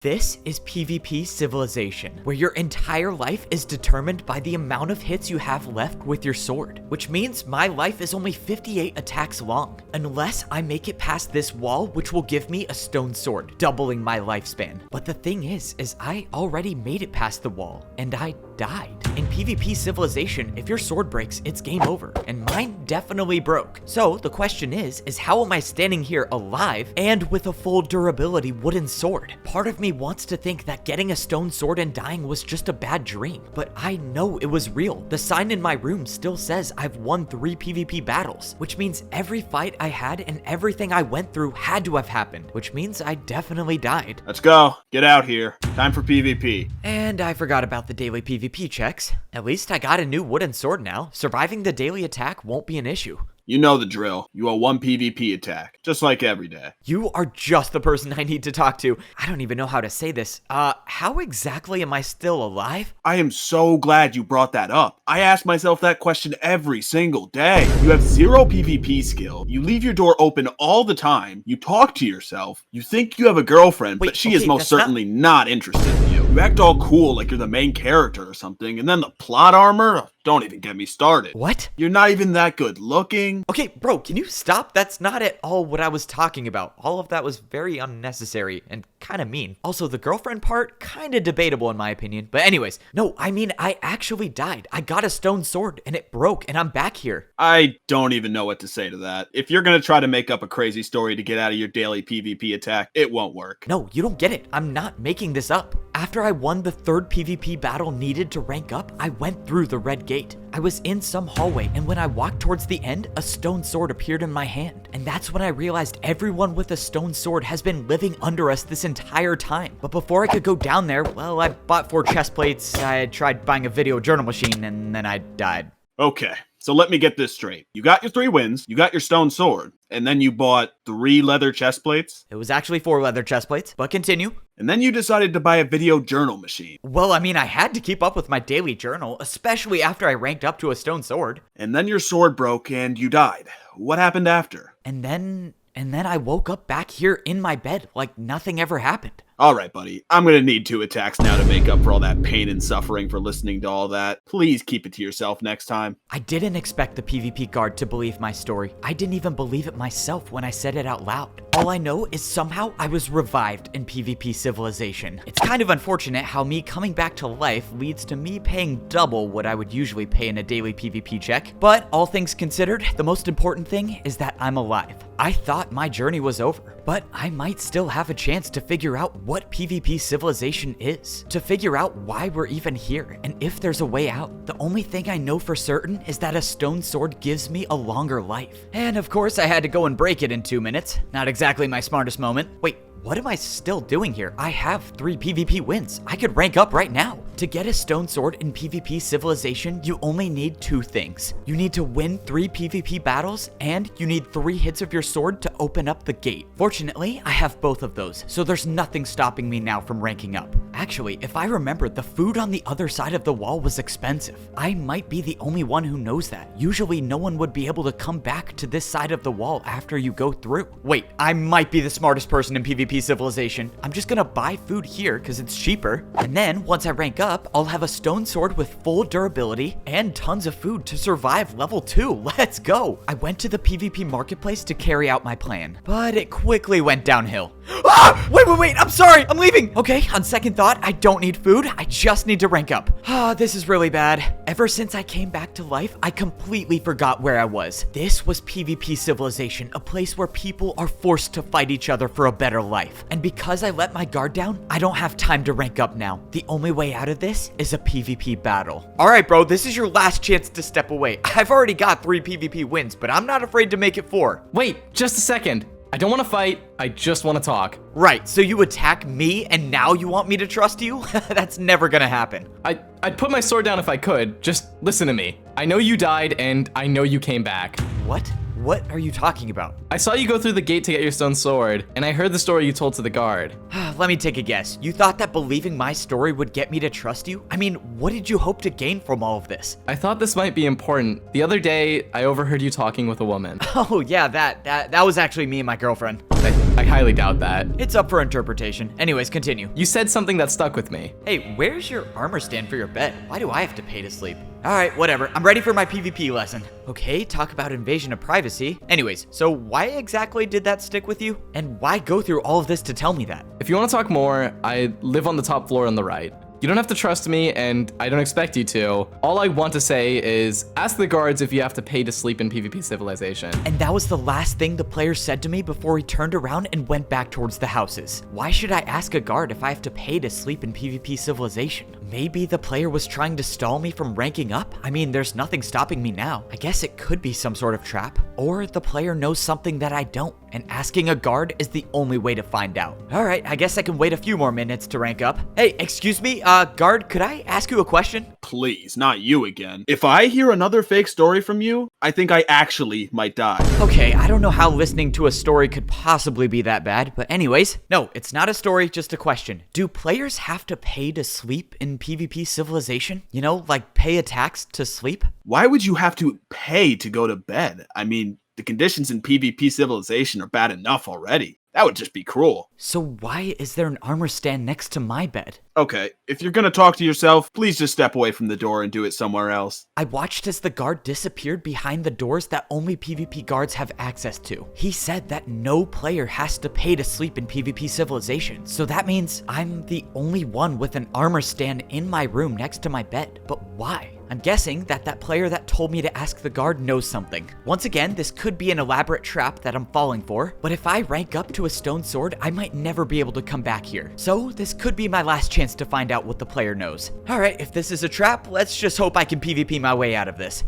This is PvP Civilization, where your entire life is determined by the amount of hits you have left with your sword, which means my life is only 58 attacks long, unless I make it past this wall, which will give me a stone sword, doubling my lifespan. But the thing is I already made it past the wall, and I died. In PvP Civilization, if your sword breaks, it's game over, and mine definitely broke. So the question is how am I standing here alive and with a full durability wooden sword? Part of me wants to think that getting a stone sword and dying was just a bad dream, but I know it was real. The sign in my room still says I've won 3 PvP battles, which means every fight I had and everything I went through had to have happened, which means I definitely died. Let's go. Get out here. Time for PvP. And I forgot about the daily PvP checks. At least I got a new wooden sword now. Surviving the daily attack won't be an issue. You know the drill. You owe 1 PvP attack, just like every day. You are just the person I need to talk to. I don't even know how to say this. How exactly am I still alive? I am so glad you brought that up. I ask myself that question every single day. You have 0 PvP skill. You leave your door open all the time. You talk to yourself. You think you have a girlfriend, Wait, but she okay, is most certainly not interested in you. You act all cool like you're the main character or something, and then the plot armor? Don't even get me started. What? You're not even that good looking. Okay, bro, can you stop? That's not at all what I was talking about. All of that was very unnecessary and kind of mean. Also, the girlfriend part, kind of debatable in my opinion. But anyways, no, I mean, I actually died. I got a stone sword and it broke and I'm back here. I don't even know what to say to that. If you're gonna try to make up a crazy story to get out of your daily PvP attack, it won't work. No, you don't get it. I'm not making this up. After I won the 3rd PvP battle needed to rank up, I went through the red gate. I was in some hallway, and when I walked towards the end, a stone sword appeared in my hand. And that's when I realized everyone with a stone sword has been living under us this entire time. But before I could go down there, well, I bought 4 chest plates, I tried buying a video journal machine, and then I died. Okay, so let me get this straight. You got your 3 wins, you got your stone sword, and then you bought 3 leather chest plates? It was actually 4 leather chest plates, but continue. And then you decided to buy a video journal machine. Well, I mean, I had to keep up with my daily journal, especially after I ranked up to a stone sword. And then your sword broke and you died. What happened after? And then I woke up back here in my bed like nothing ever happened. Alright, buddy. I'm gonna need 2 attacks now to make up for all that pain and suffering for listening to all that. Please keep it to yourself next time. I didn't expect the PvP guard to believe my story. I didn't even believe it myself when I said it out loud. All I know is somehow I was revived in PvP Civilization. It's kind of unfortunate how me coming back to life leads to me paying double what I would usually pay in a daily PvP check, but all things considered, the most important thing is that I'm alive. I thought my journey was over, but I might still have a chance to figure out what PvP Civilization is, to figure out why we're even here, and if there's a way out. The only thing I know for certain is that a stone sword gives me a longer life. And of course I had to go and break it in 2 minutes. Not exactly my smartest moment. Wait, what am I still doing here? I have 3 PvP wins. I could rank up right now. To get a stone sword in PvP Civilization, you only need 2 things. You need to win 3 PvP battles, and you need 3 hits of your sword to open up the gate. Fortunately, I have both of those, so there's nothing stopping me now from ranking up. Actually, if I remember, the food on the other side of the wall was expensive. I might be the only one who knows that. Usually, no one would be able to come back to this side of the wall after you go through. Wait, I might be the smartest person in PvP Civilization. I'm just gonna buy food here because it's cheaper, and then once I rank up, I'll have a stone sword with full durability and tons of food to survive level 2. Let's go! I went to the PvP marketplace to carry out my plan, but it quickly went downhill. Ah! Wait, I'm sorry, I'm leaving! Okay, on second thought, I don't need food, I just need to rank up. Ah, this is really bad. Ever since I came back to life, I completely forgot where I was. This was PvP Civilization, a place where people are forced to fight each other for a better life. And because I let my guard down, I don't have time to rank up now. The only way out of this is a PvP battle. Alright bro, this is your last chance to step away. I've already got 3 PvP wins, but I'm not afraid to make it 4. Wait, just a second. I don't want to fight, I just want to talk. Right, so you attack me and now you want me to trust you? That's never gonna happen. I'd put my sword down if I could. Just listen to me. I know you died and I know you came back. What? What are you talking about? I saw you go through the gate to get your stone sword, and I heard the story you told to the guard. Let me take a guess. You thought that believing my story would get me to trust you? I mean, what did you hope to gain from all of this? I thought this might be important. The other day, I overheard you talking with a woman. Oh yeah, that was actually me and my girlfriend. I highly doubt that. It's up for interpretation. Anyways, continue. You said something that stuck with me. Hey, where's your armor stand for your bed? Why do I have to pay to sleep? Alright, whatever. I'm ready for my PvP lesson. Okay, talk about invasion of privacy. Anyways, so why exactly did that stick with you? And why go through all of this to tell me that? If you want to talk more, I live on the top floor on the right. You don't have to trust me, and I don't expect you to. All I want to say is, ask the guards if you have to pay to sleep in PvP Civilization. And that was the last thing the player said to me before he turned around and went back towards the houses. Why should I ask a guard if I have to pay to sleep in PvP Civilization? Maybe the player was trying to stall me from ranking up? I mean, there's nothing stopping me now. I guess it could be some sort of trap. Or the player knows something that I don't, and asking a guard is the only way to find out. Alright, I guess I can wait a few more minutes to rank up. Hey, excuse me, guard, could I ask you a question? Please, not you again. If I hear another fake story from you, I think I actually might die. Okay, I don't know how listening to a story could possibly be that bad, but anyways, no, it's not a story, just a question. Do players have to pay to sleep in PvP Civilization? You know, like pay a tax to sleep? Why would you have to pay to go to bed? I mean, the conditions in PvP Civilization are bad enough already. That would just be cruel. So why is there an armor stand next to my bed? Okay, if you're gonna talk to yourself, please just step away from the door and do it somewhere else. I watched as the guard disappeared behind the doors that only PvP guards have access to. He said that no player has to pay to sleep in PvP Civilization. So that means I'm the only one with an armor stand in my room next to my bed. But why? I'm guessing that that player that told me to ask the guard knows something. Once again, this could be an elaborate trap that I'm falling for, but if I rank up to a stone sword, I might never be able to come back here. So this could be my last chance to find out what the player knows. Alright, if this is a trap, let's just hope I can PvP my way out of this.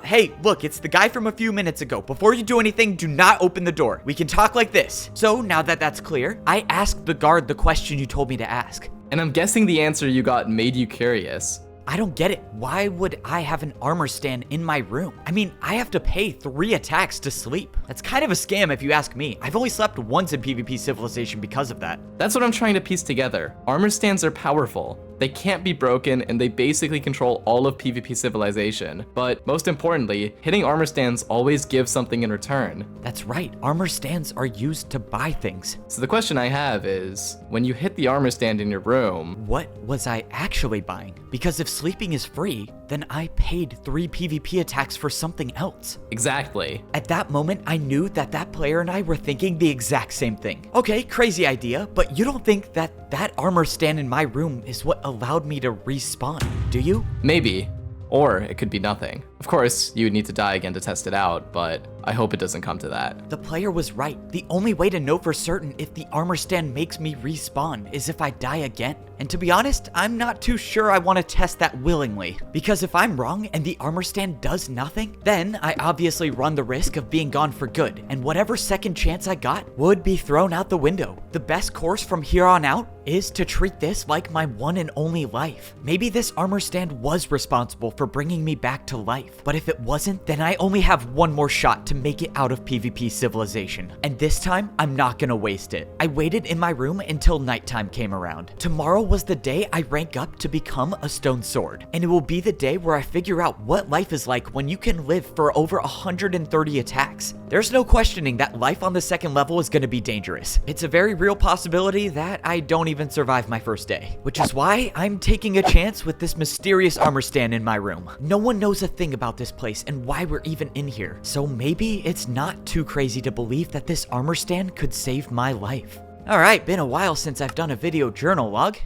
Hey, look, it's the guy from a few minutes ago. Before you do anything, do not open the door. We can talk like this. So now that that's clear, I asked the guard the question you told me to ask. And I'm guessing the answer you got made you curious. I don't get it. Why would I have an armor stand in my room? I mean, I have to pay 3 attacks to sleep. That's kind of a scam if you ask me. I've only slept once in PvP Civilization because of that. That's what I'm trying to piece together. Armor stands are powerful. They can't be broken, and they basically control all of PvP Civilization. But most importantly, hitting armor stands always gives something in return. That's right, armor stands are used to buy things. So the question I have is, when you hit the armor stand in your room, What was I actually buying? Because if sleeping is free, then I paid 3 PvP attacks for something else. exactly. At that moment, I knew that that player and I were thinking the exact same thing. Okay, crazy idea, but you don't think that that armor stand in my room is what allowed me to respawn, do you? Maybe. Or it could be nothing. Of course, you would need to die again to test it out, but I hope it doesn't come to that. The player was right. The only way to know for certain if the armor stand makes me respawn is if I die again. And to be honest, I'm not too sure I want to test that willingly. Because if I'm wrong and the armor stand does nothing, then I obviously run the risk of being gone for good, and whatever second chance I got would be thrown out the window. The best course from here on out is to treat this like my one and only life. Maybe this armor stand was responsible for bringing me back to life. But if it wasn't, then I only have one more shot to make it out of PvP Civilization. And this time, I'm not gonna waste it. I waited in my room until nighttime came around. Tomorrow was the day I rank up to become a stone sword. And it will be the day where I figure out what life is like when you can live for over 130 attacks. There's no questioning that life on the second level is gonna be dangerous. It's a very real possibility that I don't even survive my first day. Which is why I'm taking a chance with this mysterious armor stand in my room. No one knows a thing about this place and why we're even in here. So maybe it's not too crazy to believe that this armor stand could save my life. Alright, been a while since I've done a video journal log.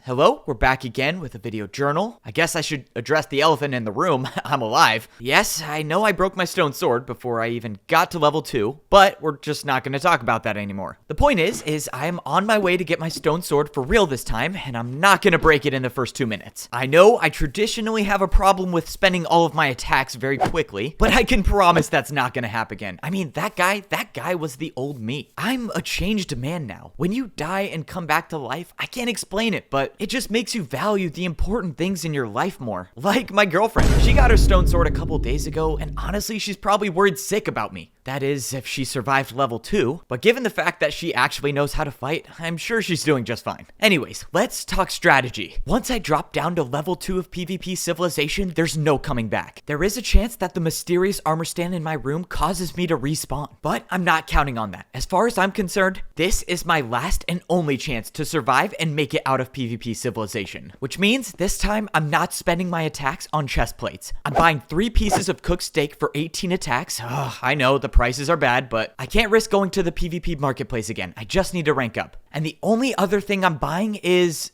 Hello, we're back again with a video journal. I guess I should address the elephant in the room. I'm alive. Yes, I know I broke my stone sword before I even got to level 2, but we're just not going to talk about that anymore. The point is I'm on my way to get my stone sword for real this time, and I'm not going to break it in the first 2 minutes. I know I traditionally have a problem with spending all of my attacks very quickly, but I can promise that's not going to happen again. I mean, that guy was the old me. I'm a changed man now. When you die and come back to life, I can't explain it, but it just makes you value the important things in your life more. Like my girlfriend. She got her stone sword a couple days ago, and honestly, she's probably worried sick about me. That is, if she survived level 2. But given the fact that she actually knows how to fight, I'm sure she's doing just fine. Anyways, let's talk strategy. Once I drop down to level 2 of PvP Civilization, there's no coming back. There is a chance that the mysterious armor stand in my room causes me to respawn, but I'm not counting on that. As far as I'm concerned, this is my last and only chance to survive and make it out of PvP Civilization. Which means this time I'm not spending my attacks on chest plates. I'm buying 3 pieces of cooked steak for 18 attacks. I know, the prices are bad, but I can't risk going to the PvP marketplace again. I just need to rank up. And the only other thing I'm buying is,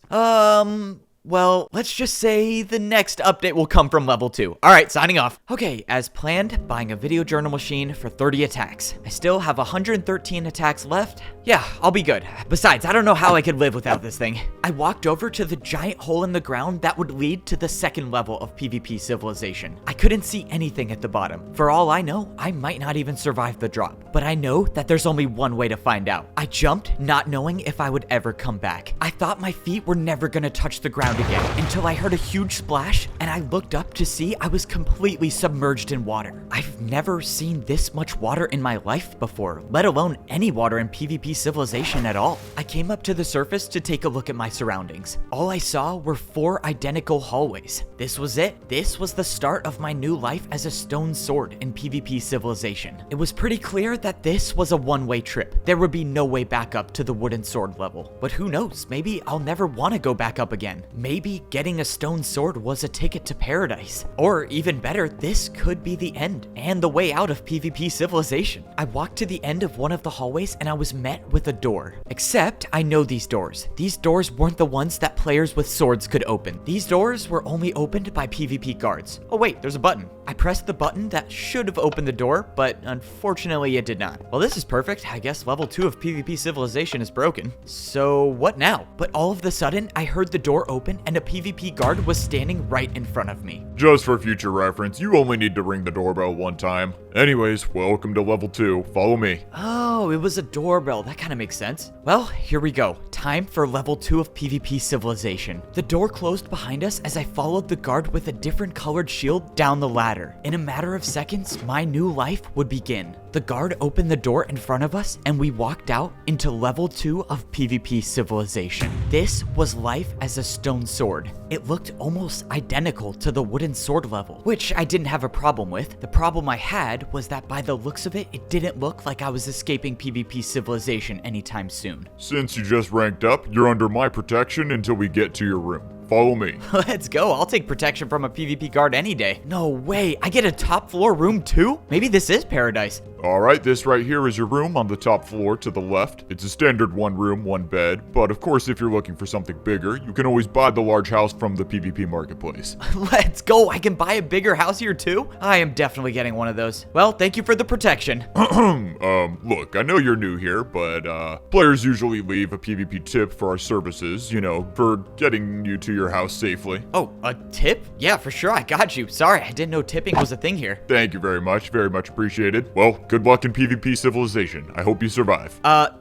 well, let's just say the next update will come from level 2. Alright, signing off. Okay, as planned, buying a video journal machine for 30 attacks. I still have 113 attacks left. Yeah, I'll be good. Besides, I don't know how I could live without this thing. I walked over to the giant hole in the ground that would lead to the second level of PvP Civilization. I couldn't see anything at the bottom. For all I know, I might not even survive the drop. But I know that there's only one way to find out. I jumped, not knowing if I would ever come back. I thought my feet were never gonna touch the ground again until I heard a huge splash, and I looked up to see I was completely submerged in water. I've never seen this much water in my life before, let alone any water in PvP Civilization at all. I came up to the surface to take a look at my surroundings. All I saw were 4 identical hallways. This was it. This was the start of my new life as a stone sword in PvP Civilization. It was pretty clear that this was a one-way trip. There would be no way back up to the wooden sword level. But who knows, maybe I'll never want to go back up again. Maybe getting a stone sword was a ticket to paradise. Or even better, this could be the end and the way out of PvP Civilization. I walked to the end of one of the hallways and I was met with a door. Except I know these doors. These doors weren't the ones that players with swords could open. These doors were only opened by PvP guards. Oh wait, there's a button. I pressed the button that should have opened the door, but unfortunately it did not. Well, this is perfect. I guess level 2 of PvP Civilization is broken. So what now? But all of a sudden, I heard the door open and a PvP guard was standing right in front of me. Just for future reference, you only need to ring the doorbell one time. Anyways, welcome to level 2. Follow me. Oh, Oh, it was a doorbell. That kind of makes sense. Well, here we go. Time for level 2 of PvP Civilization. The door closed behind us as I followed the guard with a different colored shield down the ladder. In a matter of seconds, my new life would begin. The guard opened the door in front of us and we walked out into level 2 of PvP Civilization. This was life as a stone sword. It looked almost identical to the wooden sword level, which I didn't have a problem with. The problem I had was that by the looks of it, it didn't look like I was escaping PvP Civilization anytime soon. Since you just ranked up, you're under my protection until we get to your room. Follow me. Let's go. I'll take protection from a PvP guard any day. No way. I get a top floor room too? Maybe this is paradise. Alright, this right here is your room on the top floor to the left. It's a standard 1 room, 1 bed, but of course if you're looking for something bigger, you can always buy the large house from the PvP marketplace. Let's go. I can buy a bigger house here too? I am definitely getting one of those. Well, thank you for the protection. Look, I know you're new here, but players usually leave a PvP tip for our services, you know, for getting you to your house safely. Oh, a tip? Yeah, for sure. I got you. Sorry, I didn't know tipping was a thing here. Thank you very much appreciated. Well, good luck in PvP Civilization. I hope you survive.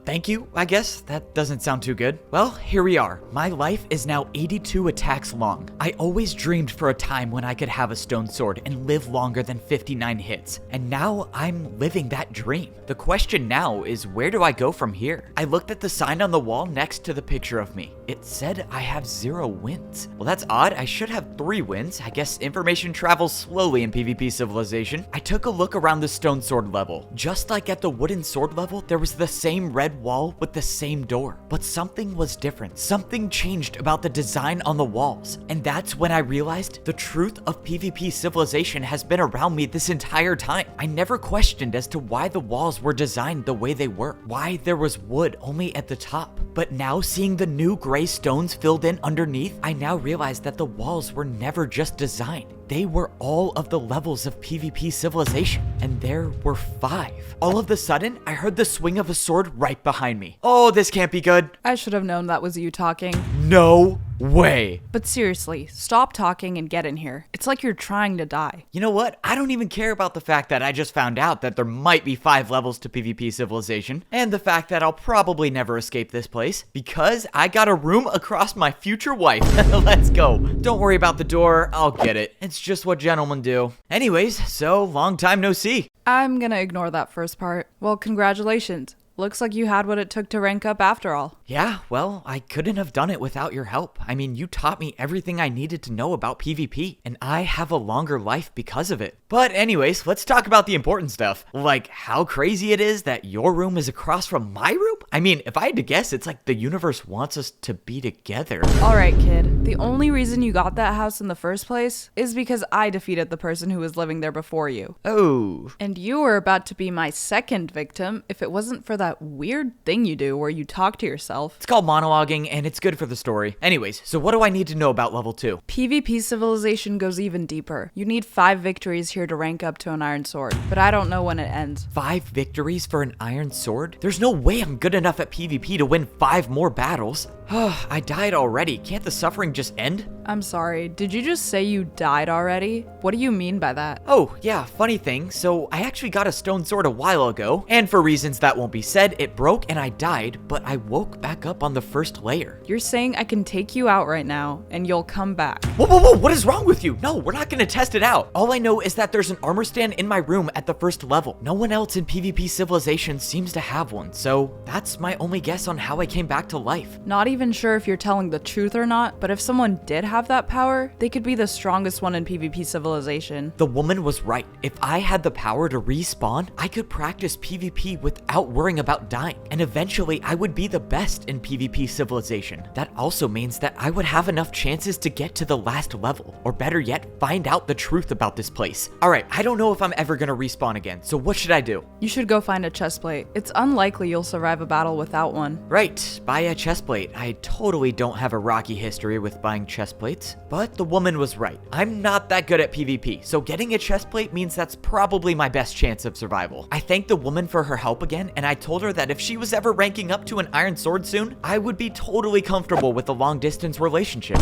Thank you, I guess. That doesn't sound too good. Well, here we are. My life is now 82 attacks long. I always dreamed for a time when I could have a stone sword and live longer than 59 hits. And now I'm living that dream. The question now is, where do I go from here? I looked at the sign on the wall next to the picture of me. It said I have 0 wins. Well, that's odd. I should have 3 wins. I guess information travels slowly in PvP Civilization. I took a look around the stone sword level. Just like at the wooden sword level, there was the same red wall with the same door. But something was different. Something changed about the design on the walls. And that's when I realized the truth of PvP Civilization has been around me this entire time. I never questioned as to why the walls were designed the way they were. Why there was wood only at the top. But now seeing the new gray stones filled in underneath, I now realize that the walls were never just designed. They were all of the levels of PvP Civilization, and there were 5. All of a sudden, I heard the swing of a sword right behind me. Oh, this can't be good. I should have known that was you talking. No way. But seriously, stop talking and get in here. It's like you're trying to die. You know what? I don't even care about the fact that I just found out that there might be 5 levels to PvP Civilization, and the fact that I'll probably never escape this place, because I got a room across my future wife. Let's go. Don't worry about the door. I'll get it. It's just what gentlemen do. Anyways, so long time no see. I'm gonna ignore that first part. Well, congratulations. Looks like you had what it took to rank up after all. Yeah, well, I couldn't have done it without your help. I mean, you taught me everything I needed to know about PvP, and I have a longer life because of it. But anyways, let's talk about the important stuff. Like how crazy it is that your room is across from my room? I mean, if I had to guess, it's like the universe wants us to be together. Alright, kid. The only reason you got that house in the first place is because I defeated the person who was living there before you. Oh. And you were about to be my second victim if it wasn't for that weird thing you do where you talk to yourself. It's called monologuing, and it's good for the story. Anyways, so what do I need to know about level 2? PvP Civilization goes even deeper. You need 5 victories here to rank up to an iron sword, but I don't know when it ends. 5 victories for an iron sword? There's no way I'm good enough at PvP to win 5 more battles. I died already. Can't the suffering just end? I'm sorry, did you just say you died already? What do you mean by that? Oh, yeah, funny thing. So I actually got a stone sword a while ago, and for reasons that won't be said, it broke and I died, but I woke back up on the first layer. You're saying I can take you out right now, and you'll come back. Whoa, whoa, whoa, what is wrong with you? No, we're not gonna test it out. All I know is that there's an armor stand in my room at the first level. No one else in PvP Civilization seems to have one, so that's my only guess on how I came back to life. Not even sure if you're telling the truth or not, but if someone did have that power, they could be the strongest one in PvP Civilization. The woman was right. If I had the power to respawn, I could practice PvP without worrying about dying, and eventually I would be the best in PvP Civilization. That also means that I would have enough chances to get to the last level, or better yet, find out the truth about this place. Alright, I don't know if I'm ever gonna respawn again, so what should I do? You should go find a chestplate. It's unlikely you'll survive a battle without one. Right, buy a chestplate. I totally don't have a rocky history with buying chestplates plates, but the woman was right. I'm not that good at PvP, so getting a chest plate means that's probably my best chance of survival. I thanked the woman for her help again, and I told her that if she was ever ranking up to an iron sword soon, I would be totally comfortable with a long distance relationship.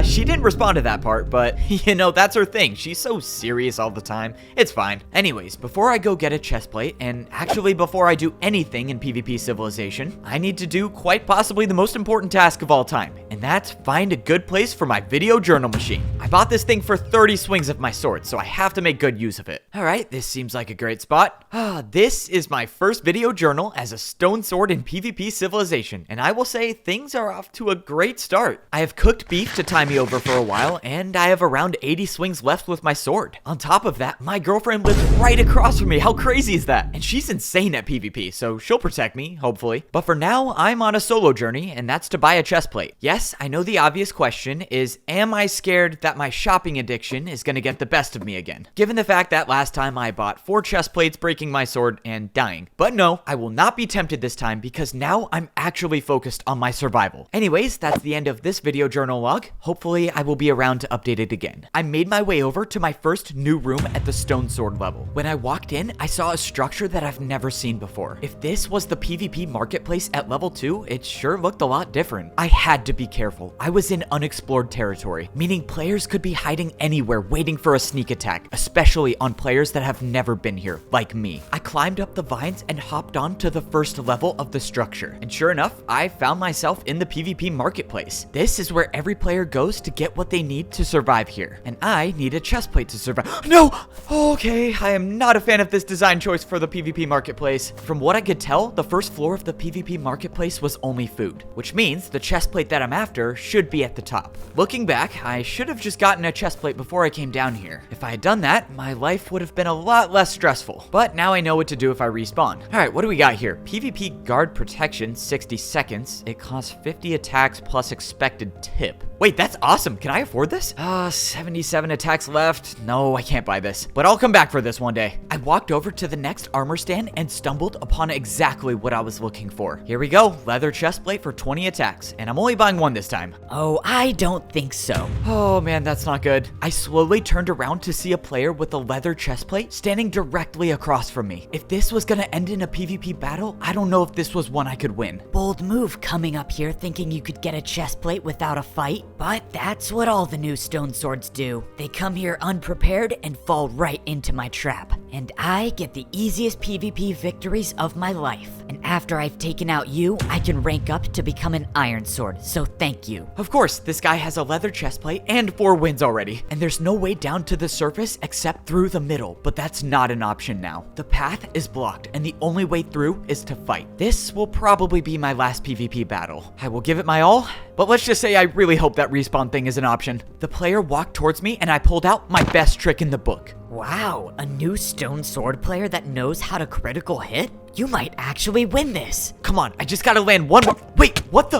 She didn't respond to that part, but you know, that's her thing. She's so serious all the time. It's fine. Anyways, before I go get a chest plate, and actually before I do anything in PvP Civilization, I need to do quite possibly the most important task of all time, and that's find a good place for my video journal machine. I bought this thing for 30 swings of my sword, so I have to make good use of it. Alright, this seems like a great spot. This is my first video journal as a stone sword in PvP Civilization, and I will say things are off to a great start. I have cooked beef to tie me over for a while, and I have around 80 swings left with my sword. On top of that, my girlfriend lives right across from me. How crazy is that? And she's insane at PvP, so she'll protect me, hopefully. But for now, I'm on a solo journey, and that's to buy a chest plate. Yes, I know the obvious question is, am I scared that my shopping addiction is gonna get the best of me again? Given the fact that last time I bought 4 chest plates, breaking my sword and dying. But no, I will not be tempted this time because now I'm actually focused on my survival. Anyways, that's the end of this video journal log. Hopefully I will be around to update it again. I made my way over to my first new room at the stone sword level. When I walked in, I saw a structure that I've never seen before. If this was the PvP marketplace at level 2, it sure looked a lot different. I had to be careful. I was in unexplored territory, meaning players could be hiding anywhere waiting for a sneak attack, especially on players that have never been here, like me. I climbed up the vines and hopped on to the first level of the structure, and sure enough, I found myself in the PvP marketplace. This is where every player goes to get what they need to survive here, and I need a chest plate to survive. No! Okay, I am not a fan of this design choice for the PvP marketplace. From what I could tell, the first floor of the PvP marketplace was only food, which means the chest plate that I'm after should be at the top. Looking back, I should have just gotten a chest plate before I came down here. If I had done that, my life would have been a lot less stressful, but now I know what to do if I respawn. Alright, what do we got here? PvP guard protection, 60 seconds. It costs 50 attacks plus expected tip. Wait, that's awesome. Can I afford this? 77 attacks left. No, I can't buy this, but I'll come back for this one day. I walked over to the next armor stand and stumbled upon exactly what I was looking for. Here we go, leather chest plate for 20 attacks, and I'm only buying one this time. Oh, I don't think so. Oh man, that's not good. I slowly turned around to see a player with a leather chest plate standing directly across from me. If this was gonna end in a PvP battle, I don't know if this was one I could win. Bold move coming up here thinking you could get a chest plate without a fight, but that's what all the new stone swords do. They come here unprepared and fall right into my trap. And I get the easiest PvP victories of my life. And after I've taken out you, I can rank up to become an iron sword, so thank you. Of course, this guy has a leather chest plate and 4 wins already, and there's no way down to the surface except through the middle, but that's not an option now. The path is blocked, and the only way through is to fight. This will probably be my last PvP battle. I will give it my all, but let's just say I really hope that respawn thing is an option. The player walked towards me, and I pulled out my best trick in the book. Wow, a new stone sword player that knows how to critical hit? You might actually win this. Come on, I just gotta land one more. Wait, what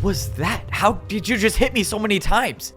was that? How did you just hit me so many times?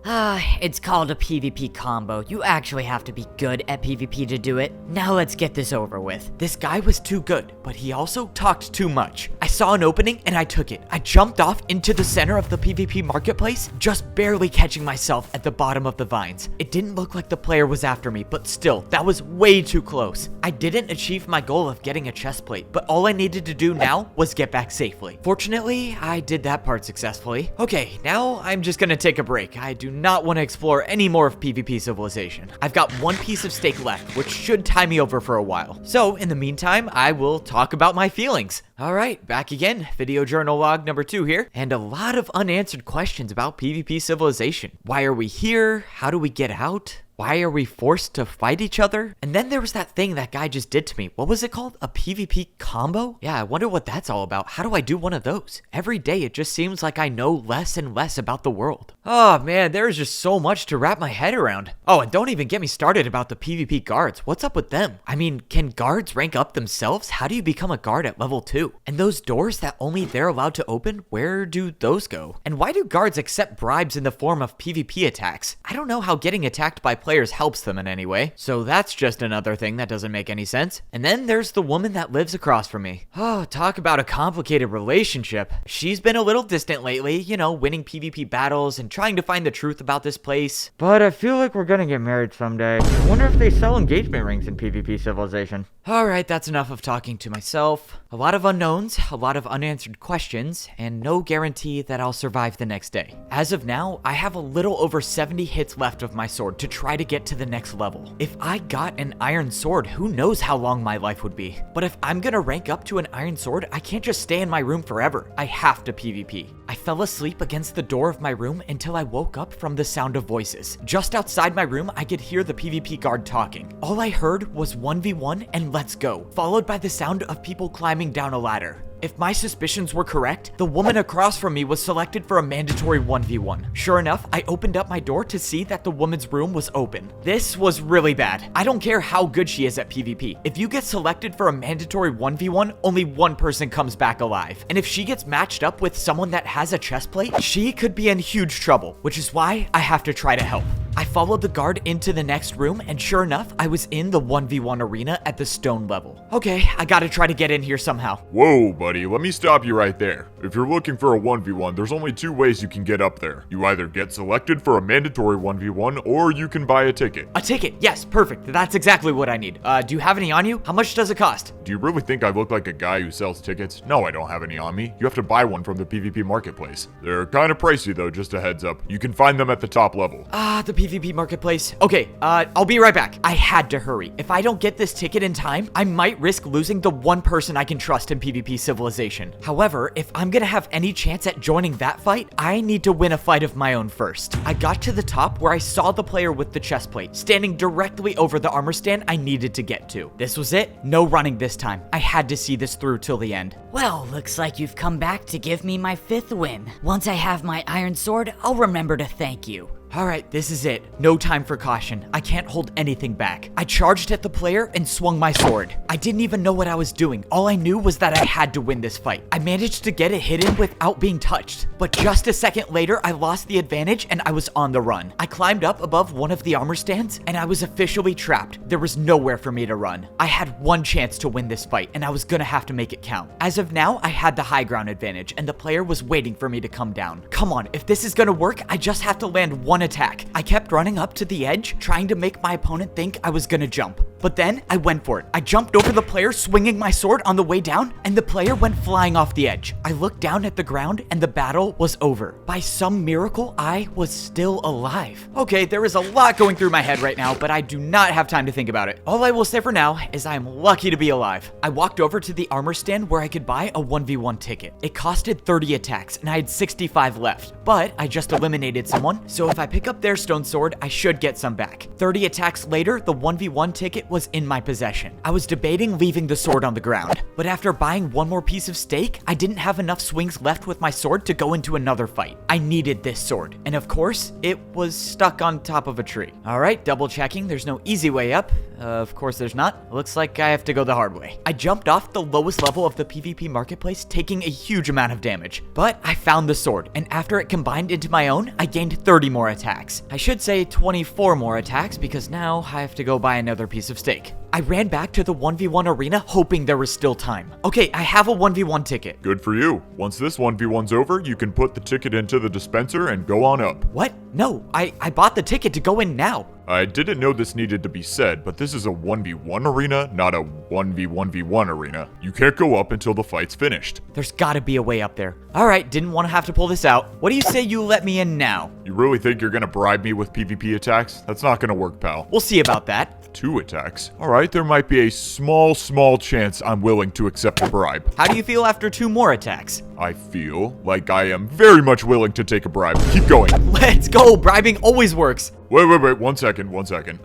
It's called a PvP combo. You actually have to be good at PvP to do it. Now let's get this over with. This guy was too good, but he also talked too much. I saw an opening and I took it. I jumped off into the center of the PvP marketplace, just barely catching myself at the bottom of the vines. It didn't look like the player was after me, but still, that was way too close. I didn't achieve my goal of getting a chest plate, but all I needed to do now was get back safely. Fortunately, I did that part successfully. Okay, now I'm just gonna take a break. I do not want to explore any more of PvP Civilization. I've got one piece of steak left, which should tie me over for a while. So, in the meantime, I will talk about my feelings. Alright, back again. Video journal log number 2 here, and a lot of unanswered questions about PvP Civilization. Why are we here? How do we get out? Why are we forced to fight each other? And then there was that thing that guy just did to me. What was it called? A PvP combo? Yeah, I wonder what that's all about. How do I do one of those? Every day it just seems like I know less and less about the world. Oh man, there is just so much to wrap my head around. Oh, and don't even get me started about the PvP guards. What's up with them? I mean, can guards rank up themselves? How do you become a guard at level 2? And those doors that only they're allowed to open, where do those go? And why do guards accept bribes in the form of PvP attacks? I don't know how getting attacked by players helps them in any way. So that's just another thing that doesn't make any sense. And then there's the woman that lives across from me. Oh, talk about a complicated relationship. She's been a little distant lately, you know, winning PvP battles and trying to find the truth about this place. But I feel like we're gonna get married someday. I wonder if they sell engagement rings in PvP Civilization. Alright, that's enough of talking to myself. A lot of unknowns, a lot of unanswered questions, and no guarantee that I'll survive the next day. As of now, I have a little over 70 hits left of my sword to try to get to the next level. If I got an iron sword, who knows how long my life would be. But if I'm gonna rank up to an iron sword, I can't just stay in my room forever. I have to PvP. I fell asleep against the door of my room until I woke up from the sound of voices. Just outside my room, I could hear the PvP guard talking. All I heard was 1v1 and let's go, followed by the sound of people climbing down a ladder. If my suspicions were correct, the woman across from me was selected for a mandatory 1v1. Sure enough, I opened up my door to see that the woman's room was open. This was really bad. I don't care how good she is at PvP. If you get selected for a mandatory 1v1, only one person comes back alive. And if she gets matched up with someone that has a chest plate, she could be in huge trouble, which is why I have to try to help. I followed the guard into the next room, and sure enough, I was in the 1v1 arena at the stone level. Okay, I gotta try to get in here somehow. Whoa, buddy, let me stop you right there. If you're looking for a 1v1, there's only two ways you can get up there. You either get selected for a mandatory 1v1, or you can buy a ticket. A ticket, yes, perfect. That's exactly what I need. Do you have any on you? How much does it cost? Do you really think I look like a guy who sells tickets? No, I don't have any on me. You have to buy one from the PvP marketplace. They're kind of pricey though, just a heads up. You can find them at the top level. The PvP marketplace. Okay, I'll be right back. I had to hurry. If I don't get this ticket in time, I might risk losing the one person I can trust in PvP Civilization. However, if I'm gonna have any chance at joining that fight, I need to win a fight of my own first. I got to the top where I saw the player with the chest plate standing directly over the armor stand I needed to get to. This was it. No running this time. I had to see this through till the end. Well, looks like you've come back to give me my 5th win. Once I have my iron sword, I'll remember to thank you. Alright, this is it. No time for caution. I can't hold anything back. I charged at the player and swung my sword. I didn't even know what I was doing. All I knew was that I had to win this fight. I managed to get it hidden without being touched. But just a second later, I lost the advantage and I was on the run. I climbed up above one of the armor stands and I was officially trapped. There was nowhere for me to run. I had one chance to win this fight and I was gonna have to make it count. As of now, I had the high ground advantage and the player was waiting for me to come down. Come on, if this is gonna work, I just have to land one attack. I kept running up to the edge, trying to make my opponent think I was gonna jump. But then I went for it. I jumped over the player, swinging my sword on the way down, and the player went flying off the edge. I looked down at the ground and the battle was over. By some miracle, I was still alive. Okay, there is a lot going through my head right now, but I do not have time to think about it. All I will say for now is I am lucky to be alive. I walked over to the armor stand where I could buy a 1v1 ticket. It costed 30 attacks and I had 65 left, but I just eliminated someone, so if I pick up their stone sword, I should get some back. 30 attacks later, the 1v1 ticket was in my possession. I was debating leaving the sword on the ground, but after buying one more piece of steak, I didn't have enough swings left with my sword to go into another fight. I needed this sword, and of course, it was stuck on top of a tree. Alright, double checking, there's no easy way up. Of course there's not. Looks like I have to go the hard way. I jumped off the lowest level of the PvP marketplace, taking a huge amount of damage. But I found the sword, and after it combined into my own, I gained 30 more attacks. I should say 24 more attacks because now I have to go buy another piece of steak. I ran back to the 1v1 arena hoping there was still time. Okay, I have a 1v1 ticket. Good for you. Once this 1v1's over, you can put the ticket into the dispenser and go on up. What? No, I bought the ticket to go in now. I didn't know this needed to be said, but this is a 1v1 arena, not a 1v1v1 arena. You can't go up until the fight's finished. There's gotta be a way up there. Alright, didn't want to have to pull this out. What do you say you let me in now? You really think you're gonna bribe me with PvP attacks? That's not gonna work, pal. We'll see about that. 2 attacks? Alright, there might be a small chance I'm willing to accept a bribe. How do you feel after 2 more attacks? I feel like I am very much willing to take a bribe. Keep going. Let's go! Bribing always works! Wait, 1 second.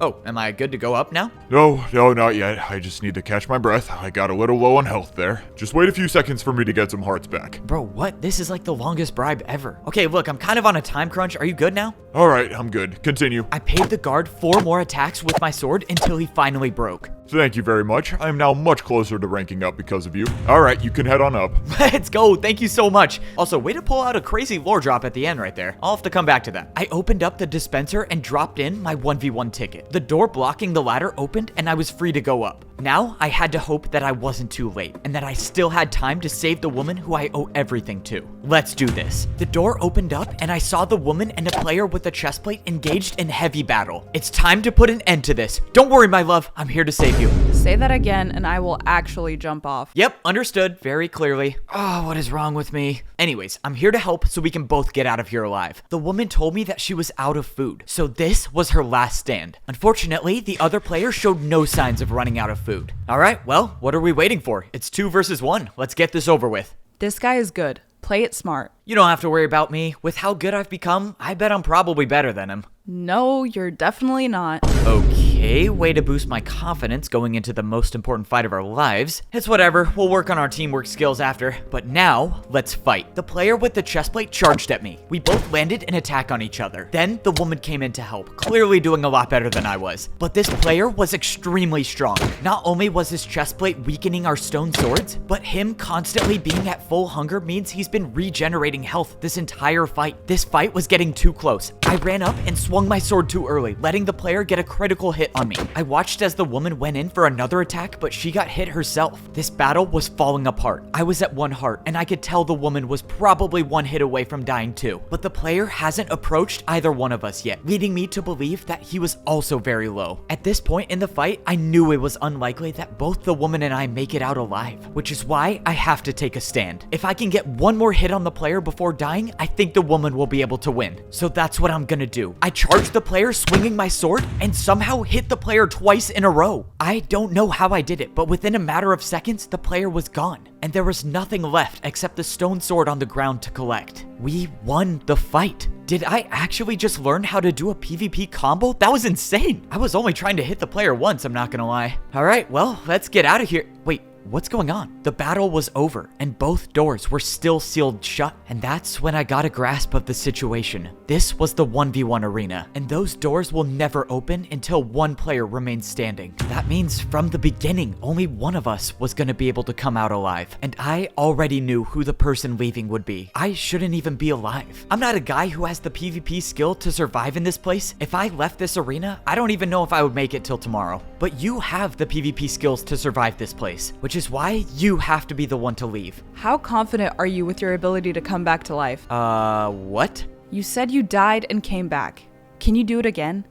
Oh, am I good to go up now? No, not yet. I just need to catch my breath. I got a little low on health there. Just wait a few seconds for me to get some hearts back. Bro, what? This is like the longest bribe ever. Okay, look, I'm kind of on a time crunch. Are you good now? Alright, I'm good. Continue. I paid the guard 4 more attacks with my sword until he finally broke. Thank you very much. I am now much closer to ranking up because of you. Alright, you can head on up. Let's go. Thank you so much. Also, way to pull out a crazy lore drop at the end right there. I'll have to come back to that. I opened up the dispenser and dropped in my 1v1 ticket. The door blocking the ladder opened and I was free to go up. Now, I had to hope that I wasn't too late and that I still had time to save the woman who I owe everything to. Let's do this. The door opened up and I saw the woman and a player with a chestplate engaged in heavy battle. It's time to put an end to this. Don't worry, my love. I'm here to save you. Say that again and I will actually jump off. Yep, understood very clearly. Oh, what is wrong with me? Anyways, I'm here to help so we can both get out of here alive. The woman told me that she was out of food, so this was her last stand. Unfortunately, the other player showed no signs of running out of food. Alright, well, what are we waiting for? It's 2 versus 1. Let's get this over with. This guy is good. Play it smart. You don't have to worry about me. With how good I've become, I bet I'm probably better than him. No, you're definitely not. Okay, way to boost my confidence going into the most important fight of our lives. It's whatever, we'll work on our teamwork skills after. But now, let's fight. The player with the chestplate charged at me. We both landed an attack on each other. Then, the woman came in to help, clearly doing a lot better than I was. But this player was extremely strong. Not only was his chestplate weakening our stone swords, but him constantly being at full hunger means he's been regenerating health this entire fight. This fight was getting too close. I ran up and swung my sword too early, letting the player get a critical hit on me. I watched as the woman went in for another attack, but she got hit herself. This battle was falling apart. I was at 1 heart, and I could tell the woman was probably 1 hit away from dying too. But the player hasn't approached either one of us yet, leading me to believe that he was also very low. At this point in the fight, I knew it was unlikely that both the woman and I make it out alive, which is why I have to take a stand. If I can get 1 more hit on the player before dying, I think the woman will be able to win. So that's what I'm gonna do. I charged the player swinging my sword and somehow hit the player twice in a row. I don't know how I did it, but within a matter of seconds, the player was gone. And there was nothing left except the stone sword on the ground to collect. We won the fight. Did I actually just learn how to do a PvP combo? That was insane. I was only trying to hit the player once, I'm not gonna lie. All right, well, let's get out of here. Wait. What's going on? The battle was over, and both doors were still sealed shut, and that's when I got a grasp of the situation. This was the 1v1 arena, and those doors will never open until 1 player remains standing. That means from the beginning, only one of us was gonna be able to come out alive, and I already knew who the person leaving would be. I shouldn't even be alive. I'm not a guy who has the PvP skill to survive in this place. If I left this arena, I don't even know if I would make it till tomorrow. But you have the PvP skills to survive this place, which is why you have to be the one to leave. How confident are you with your ability to come back to life? What? You said you died and came back. Can you do it again?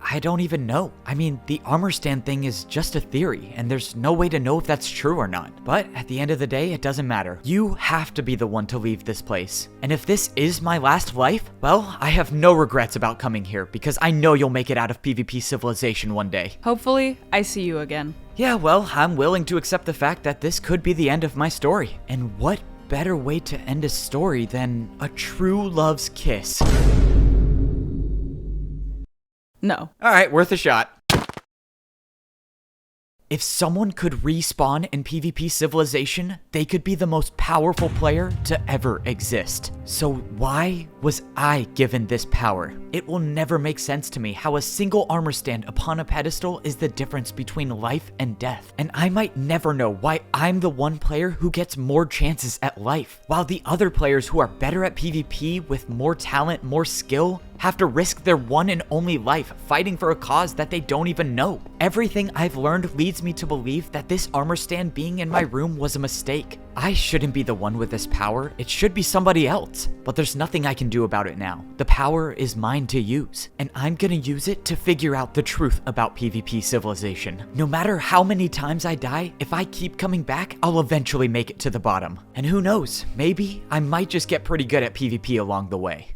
I don't even know. I mean, the armor stand thing is just a theory, and there's no way to know if that's true or not. But at the end of the day, it doesn't matter. You have to be the one to leave this place. And if this is my last life, well, I have no regrets about coming here, because I know you'll make it out of PvP Civilization one day. Hopefully, I see you again. Yeah, well, I'm willing to accept the fact that this could be the end of my story. And what better way to end a story than a true love's kiss? No. Alright, worth a shot. If someone could respawn in PvP Civilization, they could be the most powerful player to ever exist. So why was I given this power? It will never make sense to me how a single armor stand upon a pedestal is the difference between life and death. And I might never know why I'm the one player who gets more chances at life, while the other players who are better at PvP with more talent, more skill, have to risk their one and only life fighting for a cause that they don't even know. Everything I've learned leads me to believe that this armor stand being in my room was a mistake. I shouldn't be the one with this power, it should be somebody else. But there's nothing I can do about it now. The power is mine to use, and I'm gonna use it to figure out the truth about PvP Civilization. No matter how many times I die, if I keep coming back, I'll eventually make it to the bottom. And who knows, maybe I might just get pretty good at PvP along the way.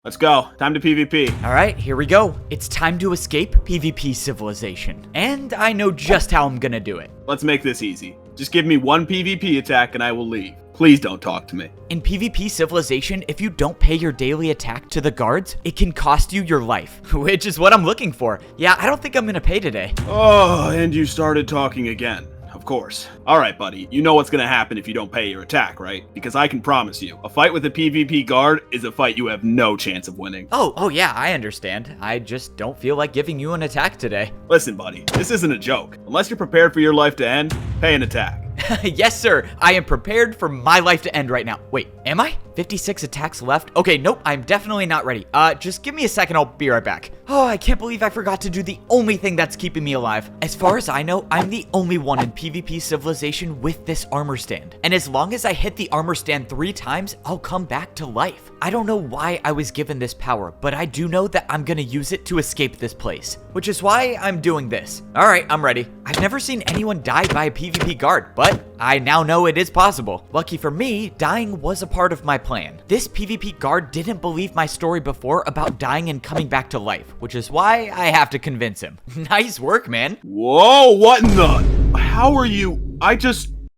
Let's go. Time to PvP. Alright, here we go. It's time to escape PvP Civilization. And I know just how I'm gonna do it. Let's make this easy. Just give me 1 PvP attack and I will leave. Please don't talk to me. In PvP Civilization, if you don't pay your daily attack to the guards, it can cost you your life, which is what I'm looking for. Yeah, I don't think I'm gonna pay today. Oh, and you started talking again. of course. Alright, buddy, you know what's gonna happen if you don't pay your attack, right? Because I can promise you, a fight with a PvP guard is a fight you have no chance of winning. Oh yeah, I understand. I just don't feel like giving you an attack today. Listen, buddy, this isn't a joke. Unless you're prepared for your life to end, pay an attack. Yes, sir. I am prepared for my life to end right now. Wait, am I? 56 attacks left? Okay, nope, I'm definitely not ready. Just give me a second, I'll be right back. Oh, I can't believe I forgot to do the only thing that's keeping me alive. As far as I know, I'm the only one in PvP Civilization with this armor stand. And as long as I hit the armor stand 3 times, I'll come back to life. I don't know why I was given this power, but I do know that I'm gonna use it to escape this place. Which is why I'm doing this. Alright, I'm ready. I've never seen anyone die by a PvP guard, but I now know it is possible. Lucky for me, dying was a part of my plan. This PvP guard didn't believe my story before about dying and coming back to life, which is why I have to convince him. Nice work, man. Whoa, what in the... How are you...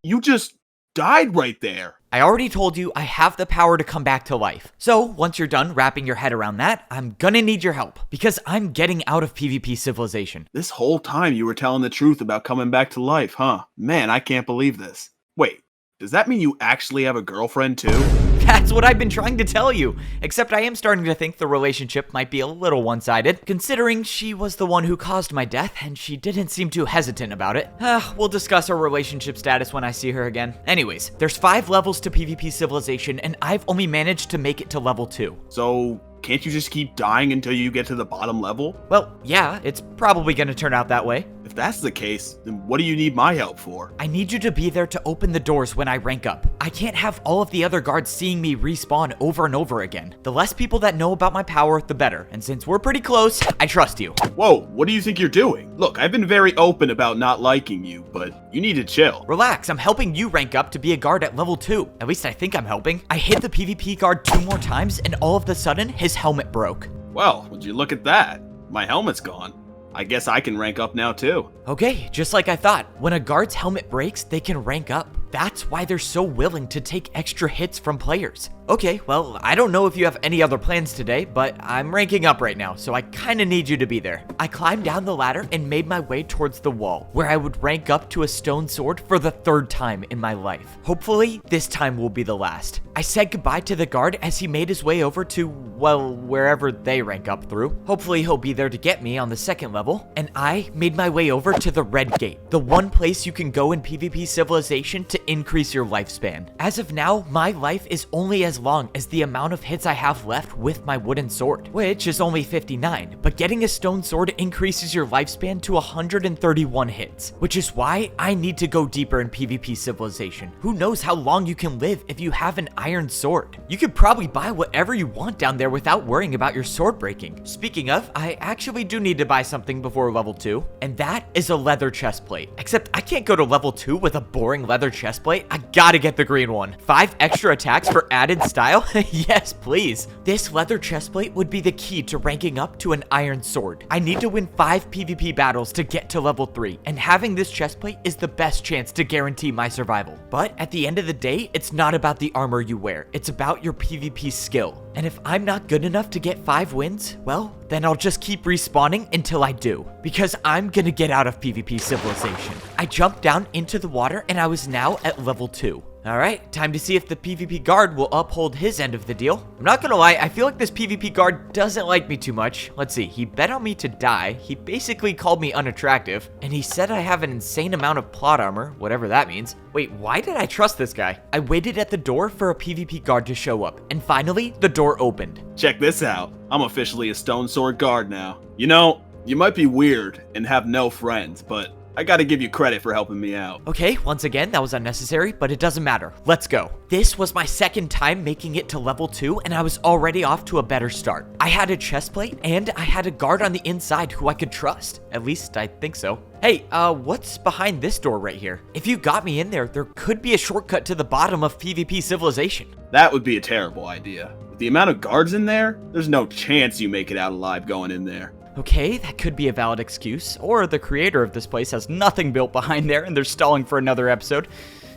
You just died right there. I already told you I have the power to come back to life. So once you're done wrapping your head around that, I'm gonna need your help because I'm getting out of PvP Civilization. This whole time you were telling the truth about coming back to life, huh? Man, I can't believe this. Wait, does that mean you actually have a girlfriend too? That's what I've been trying to tell you, except I am starting to think the relationship might be a little one-sided, considering she was the one who caused my death and she didn't seem too hesitant about it. We'll discuss our relationship status when I see her again. Anyways, there's 5 levels to PvP Civilization and I've only managed to make it to level 2. So, can't you just keep dying until you get to the bottom level? Well, yeah, it's probably gonna turn out that way. If that's the case, then what do you need my help for? I need you to be there to open the doors when I rank up. I can't have all of the other guards seeing me respawn over and over again. The less people that know about my power, the better. And since we're pretty close, I trust you. Whoa, what do you think you're doing? Look, I've been very open about not liking you, but you need to chill. Relax, I'm helping you rank up to be a guard at level 2. At least I think I'm helping. I hit the PvP guard 2 more times and all of a sudden, his helmet broke. Well, would you look at that? My helmet's gone. I guess I can rank up now too. Okay, just like I thought. When a guard's helmet breaks, they can rank up. That's why they're so willing to take extra hits from players. Okay, well, I don't know if you have any other plans today, but I'm ranking up right now, so I kinda need you to be there. I climbed down the ladder and made my way towards the wall, where I would rank up to a stone sword for the 3rd time in my life. Hopefully, this time will be the last. I said goodbye to the guard as he made his way over to, well, wherever they rank up through. Hopefully, he'll be there to get me on the 2nd level, and I made my way over to the Red Gate, the one place you can go in PvP Civilization to increase your lifespan. As of now, my life is only as long as the amount of hits I have left with my wooden sword, which is only 59, but getting a stone sword increases your lifespan to 131 hits, which is why I need to go deeper in PvP Civilization. Who knows how long you can live if you have an iron sword? You could probably buy whatever you want down there without worrying about your sword breaking. Speaking of, I actually do need to buy something before level 2, and that is a leather chest plate. Except I can't go to level 2 with a boring leather chest plate. I gotta get the green one. 5 extra attacks for added style? Yes, please. This leather chest plate would be the key to ranking up to an iron sword. I need to win 5 PvP battles to get to level 3, and having this chest plate is the best chance to guarantee my survival. But at the end of the day, it's not about the armor you wear. It's about your PvP skill. And if I'm not good enough to get 5 wins, well, then I'll just keep respawning until I do. Because I'm gonna get out of PvP Civilization. I jumped down into the water and I was now at level 2. Alright, time to see if the PvP guard will uphold his end of the deal. I'm not gonna lie, I feel like this PvP guard doesn't like me too much. Let's see, he bet on me to die, he basically called me unattractive, and he said I have an insane amount of plot armor, whatever that means. Wait, why did I trust this guy? I waited at the door for a PvP guard to show up, and finally, the door opened. Check this out. I'm officially a stone sword guard now. You know, you might be weird and have no friends, but I gotta give you credit for helping me out. Okay, once again, that was unnecessary, but it doesn't matter. Let's go. This was my 2nd time making it to level 2, and I was already off to a better start. I had a chest plate, and I had a guard on the inside who I could trust. At least, I think so. Hey, what's behind this door right here? If you got me in there, there could be a shortcut to the bottom of PvP Civilization. That would be a terrible idea. With the amount of guards in there, there's no chance you make it out alive going in there. Okay, that could be a valid excuse, or the creator of this place has nothing built behind there and they're stalling for another episode.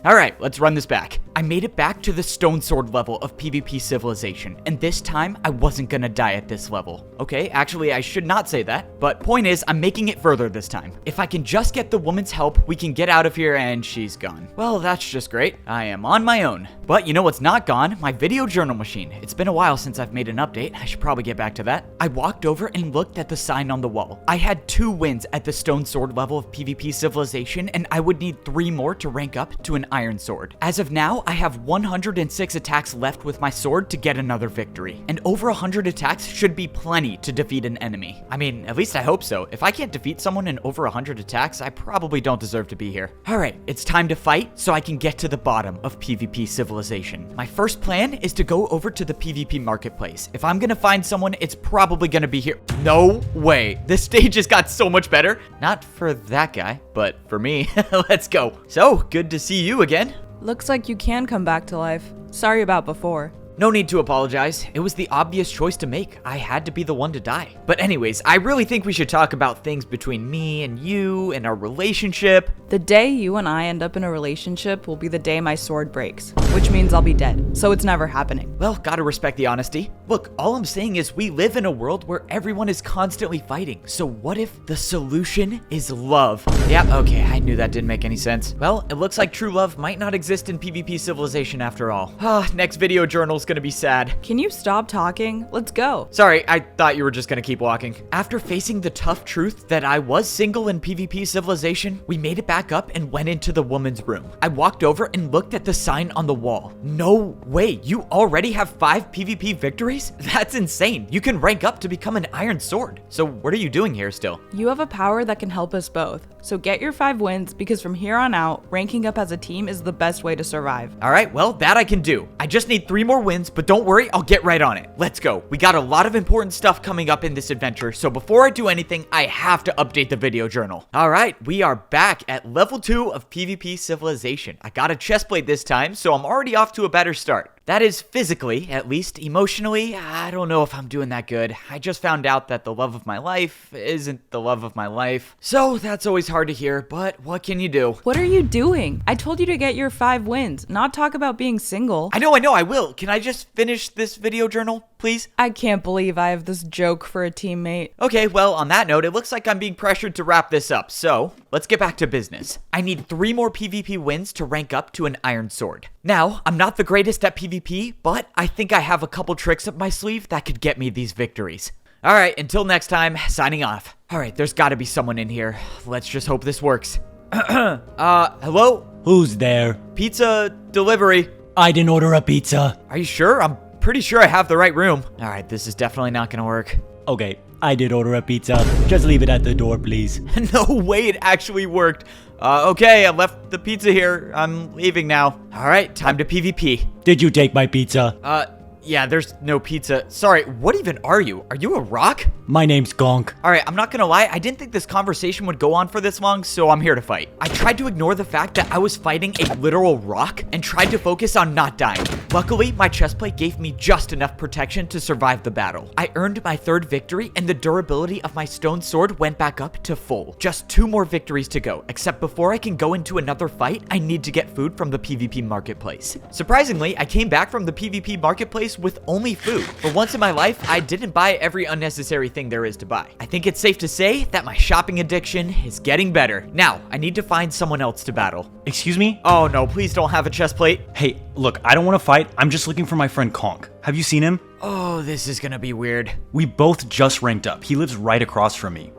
Alright, let's run this back. I made it back to the Stone Sword level of PvP Civilization, and this time I wasn't gonna die at this level. Okay, actually I should not say that, but point is I'm making it further this time. If I can just get the woman's help, we can get out of here and she's gone. Well, that's just great. I am on my own. But you know what's not gone? My video journal machine. It's been a while since I've made an update. I should probably get back to that. I walked over and looked at the sign on the wall. I had 2 wins at the Stone Sword level of PvP Civilization, and I would need 3 more to rank up to an Iron Sword. As of now, I have 106 attacks left with my sword to get another victory, and over 100 attacks should be plenty to defeat an enemy. I mean, at least I hope so. If I can't defeat someone in over 100 attacks, I probably don't deserve to be here. Alright, it's time to fight so I can get to the bottom of PvP Civilization. My first plan is to go over to the PvP marketplace. If I'm gonna find someone, it's probably gonna be here. No way. This stage just got so much better. Not for that guy, but for me. Let's go. So, good to see you again. Looks like you can come back to life. Sorry about before. No need to apologize. It was the obvious choice to make. I had to be the one to die. But anyways, I really think we should talk about things between me and you and our relationship. The day you and I end up in a relationship will be the day my sword breaks, which means I'll be dead, so it's never happening. Well, gotta respect the honesty. Look, all I'm saying is we live in a world where everyone is constantly fighting. So what if the solution is love? Yeah, okay, I knew that didn't make any sense. Well, it looks like true love might not exist in PvP Civilization after all. Next video journal's gonna be sad. Can you stop talking? Let's go. Sorry, I thought you were just gonna keep walking. After facing the tough truth that I was single in PvP Civilization, we made it back up and went into the woman's room. I walked over and looked at the sign on the wall. No way, you already have 5 PvP victories? That's insane. You can rank up to become an Iron Sword. So what are you doing here still? You have a power that can help us both. So get your 5 wins, because from here on out, ranking up as a team is the best way to survive. All right, well, that I can do. I just need 3 more wins, but don't worry, I'll get right on it. Let's go. We got a lot of important stuff coming up in this adventure, so before I do anything, I have to update the video journal. All right, we are back at level 2 of PvP Civilization. I got a chestplate this time, so I'm already off to a better start. That is physically, at least. Emotionally, I don't know if I'm doing that good. I just found out that the love of my life isn't the love of my life. So that's always hard to hear, but what can you do? What are you doing? I told you to get your 5 wins, not talk about being single. I know, I will. Can I just finish this video journal, please? I can't believe I have this joke for a teammate. Okay, well, on that note, it looks like I'm being pressured to wrap this up, so let's get back to business. I need 3 more PvP wins to rank up to an Iron Sword. Now, I'm not the greatest at PvP, but I think I have a couple tricks up my sleeve that could get me these victories. Alright, until next time, signing off. Alright, there's gotta be someone in here. Let's just hope this works. Hello? Who's there? Pizza delivery. I didn't order a pizza. Are you sure? I'm pretty sure I have the right room. Alright, this is definitely not gonna work. Okay, I did order a pizza. Just leave it at the door, please. No way, it actually worked. Okay, I left the pizza here. I'm leaving now. Alright, time to PvP. Did you take my pizza? Yeah, there's no pizza. Sorry, what even are you? Are you a rock? My name's Gonk. Alright, I'm not gonna lie, I didn't think this conversation would go on for this long, so I'm here to fight. I tried to ignore the fact that I was fighting a literal rock and tried to focus on not dying. Luckily, my chestplate gave me just enough protection to survive the battle. I earned my 3rd victory, and the durability of my stone sword went back up to full. Just 2 more victories to go, except before I can go into another fight, I need to get food from the PvP marketplace. Surprisingly, I came back from the PvP marketplace with only food. For once in my life, I didn't buy every unnecessary thing there is to buy. I think it's safe to say that my shopping addiction is getting better. Now, I need to find someone else to battle. Excuse me? Oh no, please don't have a chestplate. Hey, look, I don't want to fight. I'm just looking for my friend Conk. Have you seen him? Oh, this is gonna be weird. We both just ranked up. He lives right across from me.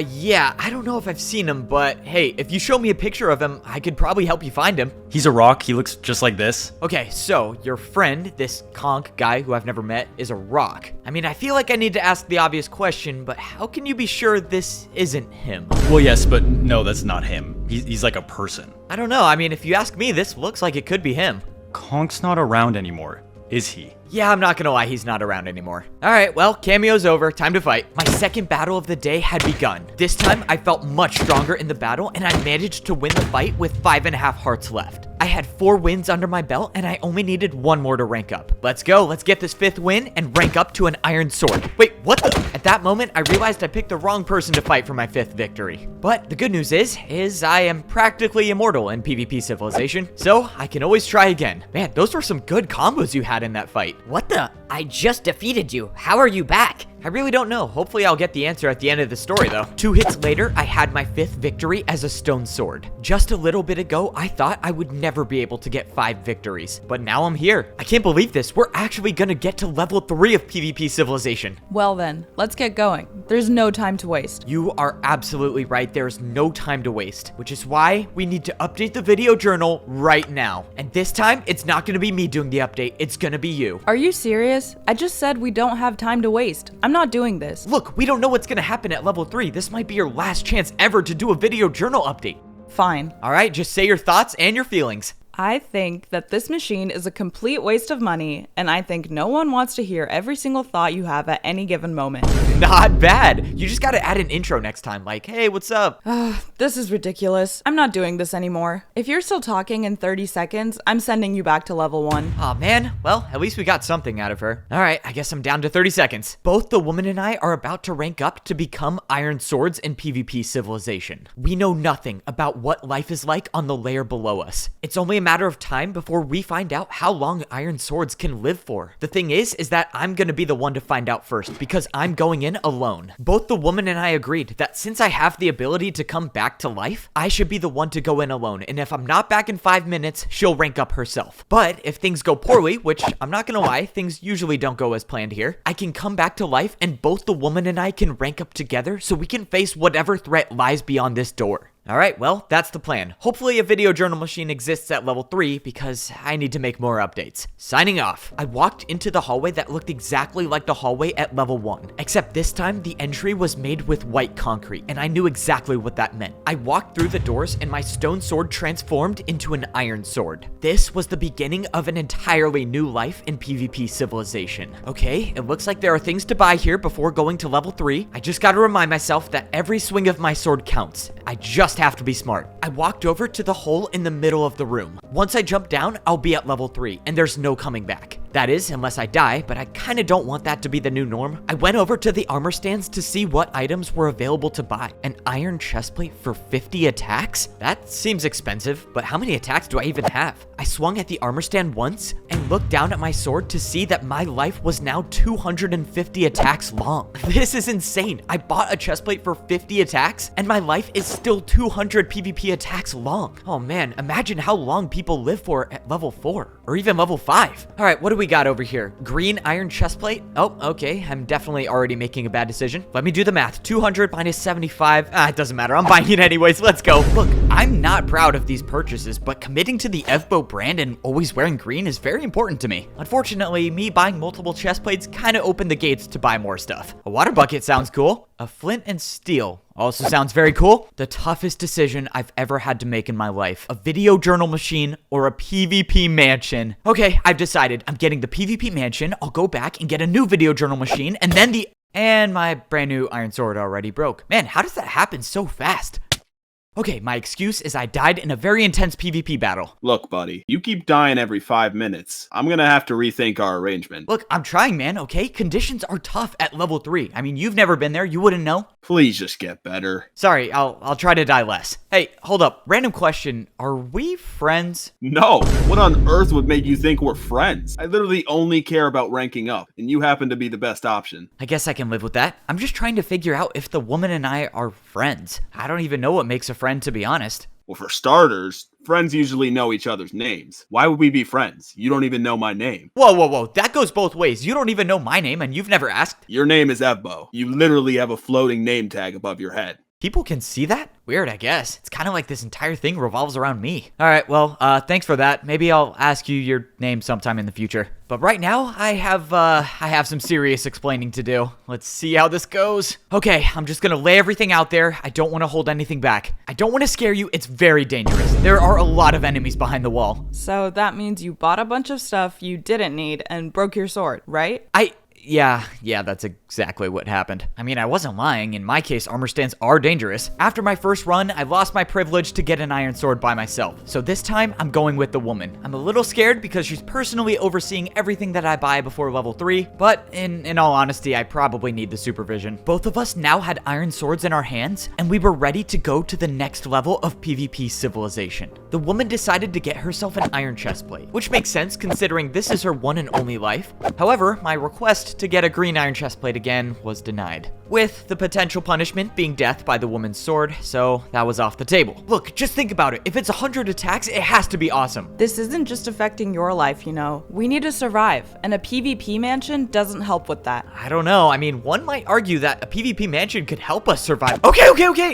Yeah, I don't know if I've seen him, but hey, if you show me a picture of him, I could probably help you find him. He's a rock. He looks just like this. Okay, so your friend, this Conk guy who I've never met, is a rock. I mean, I feel like I need to ask the obvious question, but how can you be sure this isn't him? Well, yes, but no, that's not him. He's like a person. I don't know. I mean, if you ask me, this looks like it could be him. Conk's not around anymore, is he? Yeah, I'm not gonna lie, he's not around anymore. Alright, well, cameo's over, time to fight. My second battle of the day had begun. This time, I felt much stronger in the battle, and I managed to win the fight with 5.5 hearts left. I had 4 wins under my belt, and I only needed 1 more to rank up. Let's go, let's get this 5th win and rank up to an Iron Sword. Wait, what the? At at that moment, I realized I picked the wrong person to fight for my 5th victory. But the good news is I am practically immortal in PvP Civilization, so I can always try again. Man, those were some good combos you had in that fight. What the? I just defeated you. How are you back? I really don't know. Hopefully I'll get the answer at the end of the story though. 2 hits later, I had my 5th victory as a stone sword. Just a little bit ago, I thought I would never be able to get 5 victories, but now I'm here. I can't believe this. We're actually gonna get to level 3 of PvP Civilization. Well then, let's get going. There's no time to waste. You are absolutely right. There's no time to waste, which is why we need to update the video journal right now. And this time, it's not gonna be me doing the update. It's gonna be you. Are you serious? I just said we don't have time to waste. I'm not doing this. Look, we don't know what's gonna happen at level 3. This might be your last chance ever to do a video journal update. Fine. All right, just say your thoughts and your feelings. I think that this machine is a complete waste of money, and I think no one wants to hear every single thought you have at any given moment. Not bad. You just gotta add an intro next time, like, hey, what's up? This is ridiculous. I'm not doing this anymore. If you're still talking in 30 seconds, I'm sending you back to level 1. Aw, man. Well, at least we got something out of her. All right, I guess I'm down to 30 seconds. Both the woman and I are about to rank up to become Iron Swords in PvP Civilization. We know nothing about what life is like on the layer below us. It's only a matter of time before we find out how long Iron Swords can live for. The thing is that I'm gonna be the one to find out first because I'm going in alone. Both the woman and I agreed that since I have the ability to come back to life, I should be the one to go in alone, and if I'm not back in 5 minutes, she'll rank up herself. But if things go poorly, which I'm not gonna lie, things usually don't go as planned here, I can come back to life and both the woman and I can rank up together so we can face whatever threat lies beyond this door. Alright, well, that's the plan. Hopefully a video journal machine exists at level 3 because I need to make more updates. Signing off. I walked into the hallway that looked exactly like the hallway at level 1, except this time the entry was made with white concrete, and I knew exactly what that meant. I walked through the doors and my stone sword transformed into an iron sword. This was the beginning of an entirely new life in PvP Civilization. Okay, it looks like there are things to buy here before going to level 3. I just gotta remind myself that every swing of my sword counts. I just have to be smart. I walked over to the hole in the middle of the room. Once I jump down, I'll be at level 3, and there's no coming back. That is, unless I die, but I kinda don't want that to be the new norm. I went over to the armor stands to see what items were available to buy. An iron chestplate for 50 attacks? That seems expensive, but how many attacks do I even have? I swung at the armor stand once and looked down at my sword to see that my life was now 250 attacks long. This is insane. I bought a chestplate for 50 attacks, and my life is still 200 PvP attacks long. Oh man, imagine how long people live for at level 4, or even level 5. All right, what do we got over here? Green iron chestplate? Oh, okay, I'm definitely already making a bad decision. Let me do the math. 200 minus 75. It doesn't matter. I'm buying it anyways. Let's go. Look, I'm not proud of these purchases, but committing to the Evbo brand and always wearing green is very important to me. Unfortunately, me buying multiple chestplates kind of opened the gates to buy more stuff. A water bucket sounds cool. A flint and steel also sounds very cool. The toughest decision I've ever had to make in my life. A video journal machine or a PvP mansion. Okay, I've decided. I'm getting the PvP mansion. I'll go back and get a new video journal machine and then and my brand new iron sword already broke. Man, how does that happen so fast? Okay, my excuse is I died in a very intense PvP battle. Look, buddy, you keep dying every 5 minutes. I'm gonna have to rethink our arrangement. Look, I'm trying, man, okay? Conditions are tough at level 3. I mean, you've never been there. You wouldn't know. Please just get better. Sorry, I'll try to die less. Hey, hold up. Random question. Are we friends? No. What on earth would make you think we're friends? I literally only care about ranking up, and you happen to be the best option. I guess I can live with that. I'm just trying to figure out if the woman and I are friends. I don't even know what makes a friend, to be honest. Well, for starters, friends usually know each other's names. Why would we be friends? You don't even know my name. Whoa. That goes both ways. You don't even know my name, and you've never asked. Your name is Evbo. You literally have a floating name tag above your head. People can see that? Weird, I guess. It's kind of like this entire thing revolves around me. All right, well, thanks for that. Maybe I'll ask you your name sometime in the future. But right now, I have some serious explaining to do. Let's see how this goes. Okay, I'm just gonna lay everything out there. I don't want to hold anything back. I don't want to scare you. It's very dangerous. There are a lot of enemies behind the wall. So that means you bought a bunch of stuff you didn't need and broke your sword, right? Yeah, that's exactly what happened. I mean, I wasn't lying. In my case, armor stands are dangerous. After my first run, I lost my privilege to get an iron sword by myself. So this time, I'm going with the woman. I'm a little scared because she's personally overseeing everything that I buy before level 3, but in all honesty, I probably need the supervision. Both of us now had iron swords in our hands, and we were ready to go to the next level of PvP civilization. The woman decided to get herself an iron chestplate, which makes sense considering this is her one and only life. However, my request to get a green iron chestplate again was denied, with the potential punishment being death by the woman's sword, so that was off the table. Look, just think about it. If it's 100 attacks, it has to be awesome. This isn't just affecting your life, you know. We need to survive, and a PvP mansion doesn't help with that. I don't know. I mean, one might argue that a PvP mansion could help us survive. Okay.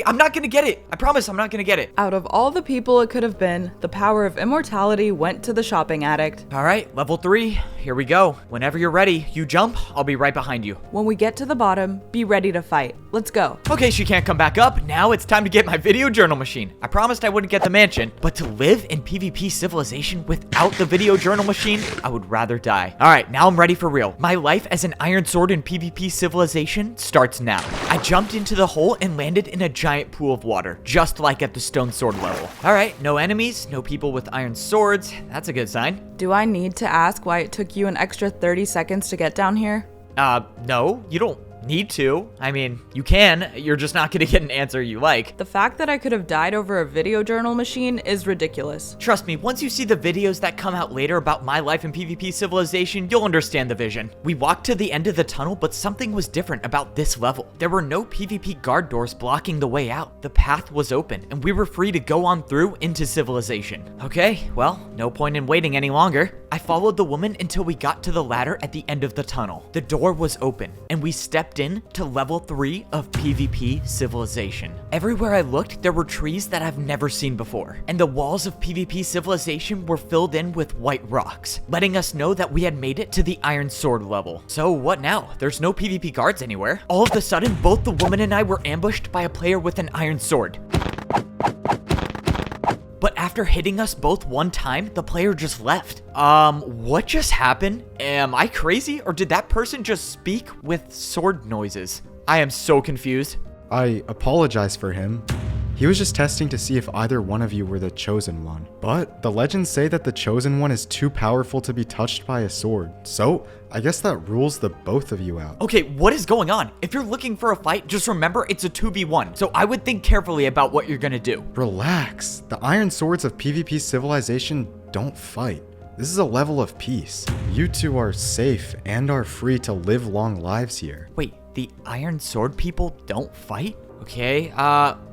I'm not gonna get it. I promise I'm not gonna get it. Out of all the people it could have been, the power of immortality went to the shopping addict. All right, level 3. Here we go. Whenever you're ready, you jump. I'll be right behind you. When we get to the bottom, be ready to fight. Let's go. Okay, she can't come back up. Now it's time to get my video journal machine. I promised I wouldn't get the mansion, but to live in PvP civilization without the video journal machine, I would rather die. All right, now I'm ready for real. My life as an iron sword in PvP civilization starts now. I jumped into the hole and landed in a giant pool of water, just like at the stone sword level. All right, no enemies, no people with iron swords. That's a good sign. Do I need to ask why it took you an extra 30 seconds to get down here? No, you don't need to. I mean, you can. You're just not gonna get an answer you like. The fact that I could have died over a video journal machine is ridiculous. Trust me, once you see the videos that come out later about my life in PvP civilization, you'll understand the vision. We walked to the end of the tunnel, but something was different about this level. There were no PvP guard doors blocking the way out. The path was open, and we were free to go on through into civilization. Okay, well, no point in waiting any longer. I followed the woman until we got to the ladder at the end of the tunnel. The door was open, and we stepped in to level 3 of PvP civilization. Everywhere I looked, there were trees that I've never seen before, and the walls of PvP civilization were filled in with white rocks, letting us know that we had made it to the iron sword level. So what now? There's no PvP guards anywhere. All of a sudden, both the woman and I were ambushed by a player with an iron sword. But after hitting us both one time, the player just left. What just happened? Am I crazy, or did that person just speak with sword noises? I am so confused. I apologize for him. He was just testing to see if either one of you were the chosen one. But the legends say that the chosen one is too powerful to be touched by a sword. So I guess that rules the both of you out. Okay, what is going on? If you're looking for a fight, just remember it's a 2v1. So I would think carefully about what you're gonna do. Relax. The iron swords of PvP civilization don't fight. This is a level of peace. You two are safe and are free to live long lives here. Wait, the iron sword people don't fight? Okay,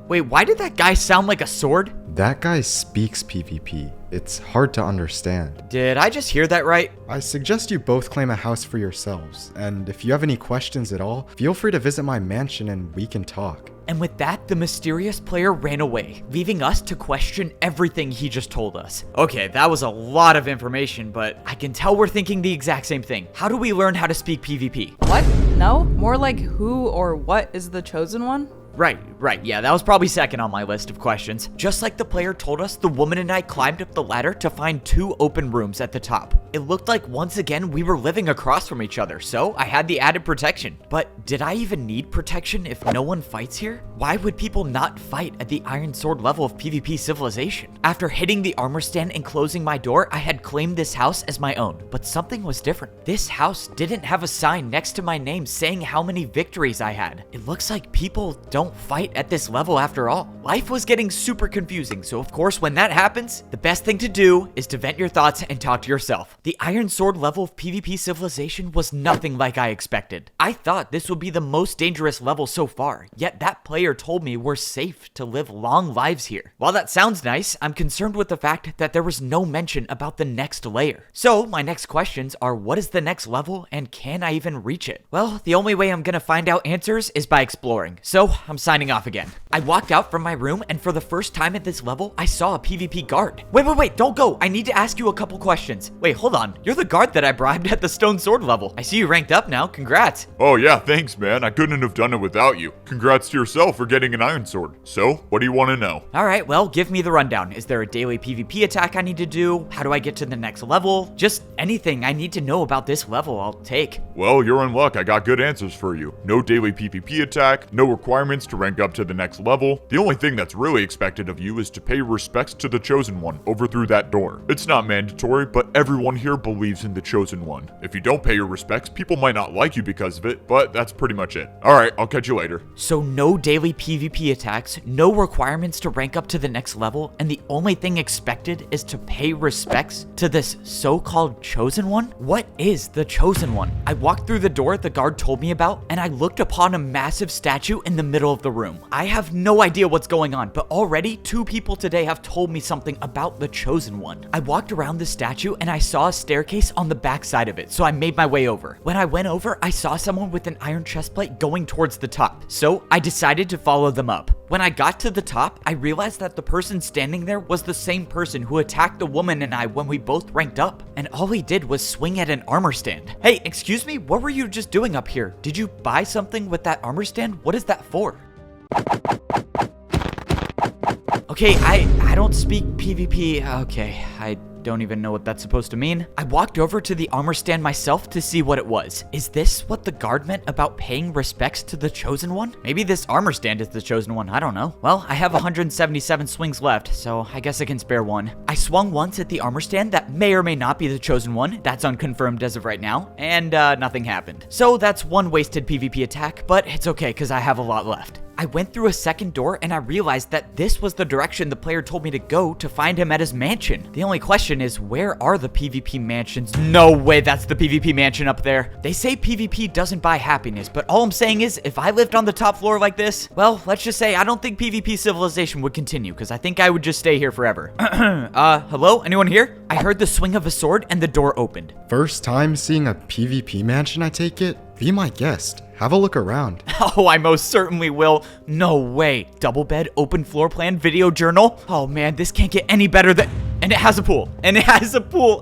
wait, why did that guy sound like a sword? That guy speaks PvP. It's hard to understand. Did I just hear that right? I suggest you both claim a house for yourselves, and if you have any questions at all, feel free to visit my mansion and we can talk. And with that, the mysterious player ran away, leaving us to question everything he just told us. Okay, that was a lot of information, but I can tell we're thinking the exact same thing. How do we learn how to speak PvP? What? No? More like who or what is the chosen one? Right, yeah, that was probably second on my list of questions. Just like the player told us, the woman and I climbed up the ladder to find 2 open rooms at the top. It looked like once again we were living across from each other, so I had the added protection. But did I even need protection if no one fights here? Why would people not fight at the iron sword level of PvP civilization? After hitting the armor stand and closing my door, I had claimed this house as my own, but something was different. This house didn't have a sign next to my name saying how many victories I had. It looks like people don't fight at this level after all. Life was getting super confusing, so of course when that happens, the best thing to do is to vent your thoughts and talk to yourself. The iron sword level of PvP civilization was nothing like I expected. I thought this would be the most dangerous level so far, yet that player told me we're safe to live long lives here. While that sounds nice, I'm concerned with the fact that there was no mention about the next layer. So my next questions are, what is the next level and can I even reach it? Well, the only way I'm gonna find out answers is by exploring, so I'm I'm signing off again. I walked out from my room, and for the first time at this level, I saw a PvP guard. Wait, don't go. I need to ask you a couple questions. Wait, hold on. You're the guard that I bribed at the stone sword level. I see you ranked up now. Congrats. Oh yeah, thanks man. I couldn't have done it without you. Congrats to yourself for getting an iron sword. So, what do you want to know? All right, well, give me the rundown. Is there a daily PvP attack I need to do? How do I get to the next level? Just anything I need to know about this level, I'll take. Well, you're in luck. I got good answers for you. No daily PvP attack, no requirements to rank up to the next level. The only thing that's really expected of you is to pay respects to the Chosen One over through that door. It's not mandatory, but everyone here believes in the Chosen One. If you don't pay your respects, people might not like you because of it, but that's pretty much it. Alright, I'll catch you later. So no daily PvP attacks, no requirements to rank up to the next level, and the only thing expected is to pay respects to this so-called Chosen One? What is the Chosen One? I walked through the door the guard told me about, and I looked upon a massive statue in the middle of the room. I have no idea what's going on, but already 2 people today have told me something about the Chosen One. I walked around the statue and I saw a staircase on the back side of it, so I made my way over. When I went over, I saw someone with an iron chestplate going towards the top, so I decided to follow them up. When I got to the top, I realized that the person standing there was the same person who attacked the woman and I when we both ranked up, and all he did was swing at an armor stand. Hey, excuse me, what were you just doing up here? Did you buy something with that armor stand? What is that for? Okay, I don't speak PvP. Okay, I don't even know what that's supposed to mean. I walked over to the armor stand myself to see what it was. Is this what the guard meant about paying respects to the Chosen One? Maybe this armor stand is the Chosen One, I don't know. Well, I have 177 swings left, so I guess I can spare one. I swung once at the armor stand that may or may not be the Chosen One. That's unconfirmed as of right now, and nothing happened. So that's one wasted PvP attack, but it's okay because I have a lot left. I went through a second door and I realized that this was the direction the player told me to go to find him at his mansion. The only question is, where are the PvP mansions? No way that's the PvP mansion up there. They say PvP doesn't buy happiness, but all I'm saying is, if I lived on the top floor like this, well, let's just say I don't think PvP civilization would continue, because I think I would just stay here forever. Hello? Anyone here? I heard the swing of a sword and the door opened. First time seeing a PvP mansion, I take it? Be my guest. Have a look around. Oh, I most certainly will. No way. Double bed, open floor plan, video journal. Oh man, this can't get any better than... And it has a pool.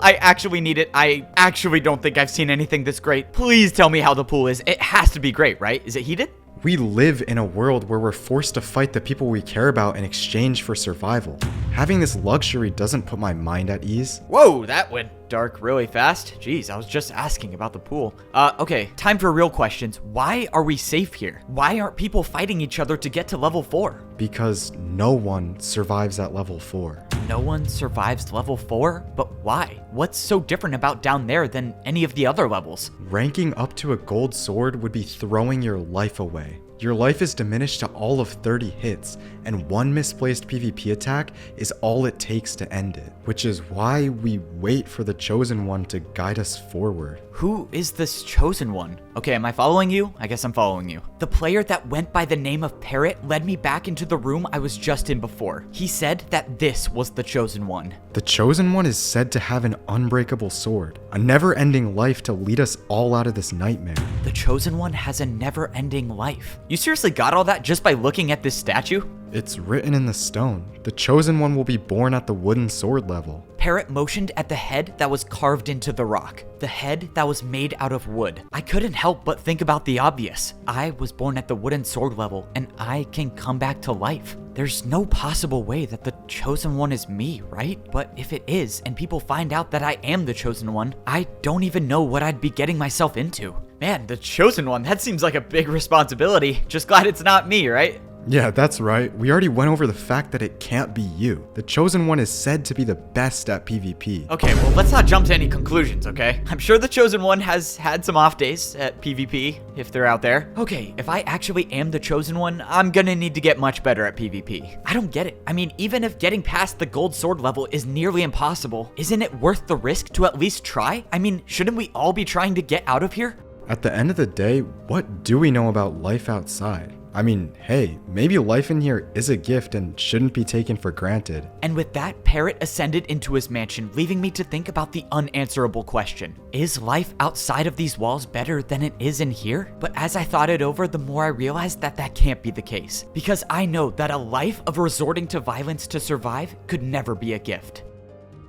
I actually need it. I actually don't think I've seen anything this great. Please tell me how the pool is. It has to be great, right? Is it heated? We live in a world where we're forced to fight the people we care about in exchange for survival. Having this luxury doesn't put my mind at ease. Whoa, that went dark really fast. Jeez, I was just asking about the pool. Okay, time for real questions. Why are we safe here? Why aren't people fighting each other to get to level 4? Because no one survives at level 4. No one survives level 4? But why? What's so different about down there than any of the other levels? Ranking up to a gold sword would be throwing your life away. Your life is diminished to all of 30 hits, and one misplaced PvP attack is all it takes to end it, which is why we wait for the Chosen One to guide us forward. Who is this Chosen One? Okay, am I following you? I guess I'm following you. The player that went by the name of Parrot led me back into the room I was just in before. He said that this was the Chosen One. The Chosen One is said to have an unbreakable sword, a never-ending life to lead us all out of this nightmare. The Chosen One has a never-ending life. You seriously got all that just by looking at this statue? It's written in the stone. The Chosen One will be born at the wooden sword level. Parrot motioned at the head that was carved into the rock. The head that was made out of wood. I couldn't help but think about the obvious. I was born at the wooden sword level, and I can come back to life. There's no possible way that the Chosen One is me, right? But if it is, and people find out that I am the Chosen One, I don't even know what I'd be getting myself into. Man, the Chosen One, that seems like a big responsibility. Just glad it's not me, right? Yeah, that's right. We already went over the fact that it can't be you. The Chosen One is said to be the best at PvP. Okay, well, let's not jump to any conclusions, okay? I'm sure the Chosen One has had some off days at PvP, if they're out there. Okay, if I actually am the Chosen One, I'm gonna need to get much better at PvP. I don't get it. I mean, even if getting past the gold sword level is nearly impossible, isn't it worth the risk to at least try? I mean, shouldn't we all be trying to get out of here? At the end of the day, what do we know about life outside? I mean, hey, maybe life in here is a gift and shouldn't be taken for granted. And with that, Parrot ascended into his mansion, leaving me to think about the unanswerable question. Is life outside of these walls better than it is in here? But as I thought it over, the more I realized that that can't be the case. Because I know that a life of resorting to violence to survive could never be a gift.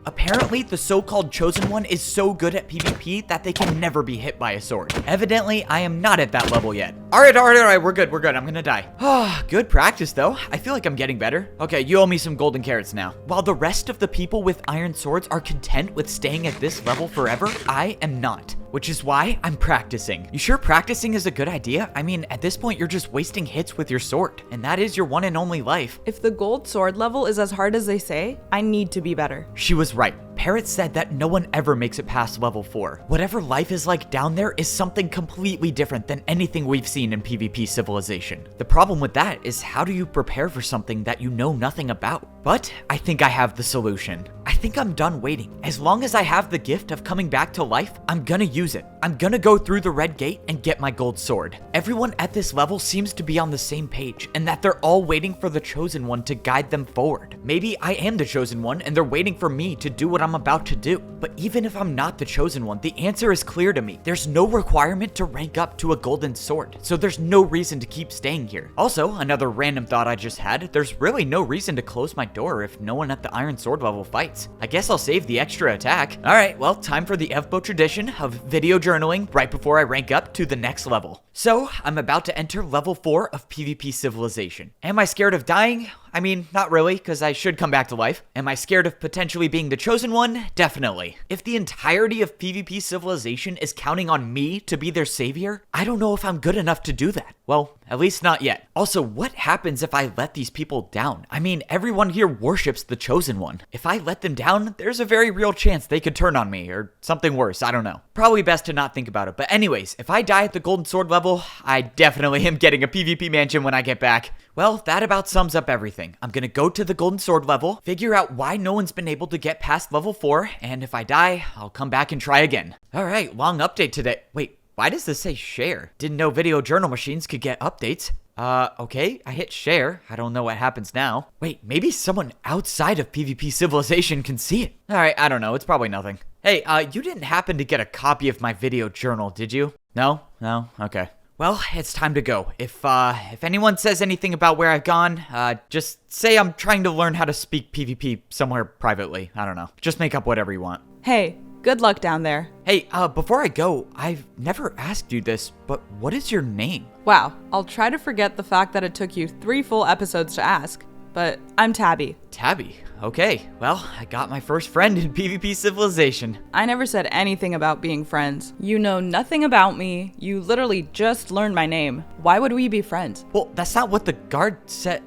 Apparently, the so-called Chosen One is so good at PvP that they can never be hit by a sword. Evidently, I am not at that level yet. All right, we're good, I'm gonna die. Good practice, though. I feel like I'm getting better. Okay, you owe me some golden carrots now. While the rest of the people with iron swords are content with staying at this level forever, I am not. Which is why I'm practicing. You sure practicing is a good idea? I mean, at this point, you're just wasting hits with your sword, and that is your one and only life. If the gold sword level is as hard as they say, I need to be better. She was right. Parrot said that no one ever makes it past level 4. Whatever life is like down there is something completely different than anything we've seen in PvP Civilization. The problem with that is, how do you prepare for something that you know nothing about? But I think I have the solution. I think I'm done waiting. As long as I have the gift of coming back to life, I'm gonna use it. I'm gonna go through the red gate and get my gold sword. Everyone at this level seems to be on the same page, and that they're all waiting for the Chosen One to guide them forward. Maybe I am the Chosen One and they're waiting for me to do what I'm about to do. But even if I'm not the Chosen One, the answer is clear to me. There's no requirement to rank up to a golden sword, so there's no reason to keep staying here. Also, another random thought I just had, there's really no reason to close my door if no one at the iron sword level fights. I guess I'll save the extra attack. Alright, well, time for the Evbo tradition of video journaling right before I rank up to the next level. So, I'm about to enter level 4 of PvP Civilization. Am I scared of dying? I mean, not really, because I should come back to life. Am I scared of potentially being the Chosen One? Definitely. If the entirety of PvP Civilization is counting on me to be their savior, I don't know if I'm good enough to do that. Well, at least not yet. Also, what happens if I let these people down? I mean, everyone here worships the Chosen One. If I let them down, there's a very real chance they could turn on me, or something worse, I don't know. Probably best to not think about it. But anyways, if I die at the Golden Sword level, I definitely am getting a PvP mansion when I get back. Well, that about sums up everything. I'm gonna go to the Golden Sword level, figure out why no one's been able to get past level 4, and if I die, I'll come back and try again. Alright, long update today. Wait, why does this say share? Didn't know video journal machines could get updates. Okay, I hit share. I don't know what happens now. Wait, maybe someone outside of PvP Civilization can see it. Alright, I don't know, it's probably nothing. Hey, you didn't happen to get a copy of my video journal, did you? No? No? Okay. Well, it's time to go. If anyone says anything about where I've gone, just say I'm trying to learn how to speak PvP somewhere privately. I don't know. Just make up whatever you want. Hey, good luck down there. Hey, before I go, I've never asked you this, but what is your name? Wow, I'll try to forget the fact that it took you 3 full episodes to ask, but I'm Tabby. Tabby? Okay, well, I got my first friend in PvP Civilization. I never said anything about being friends. You know nothing about me. You literally just learned my name. Why would we be friends? Well, that's not what the guard said.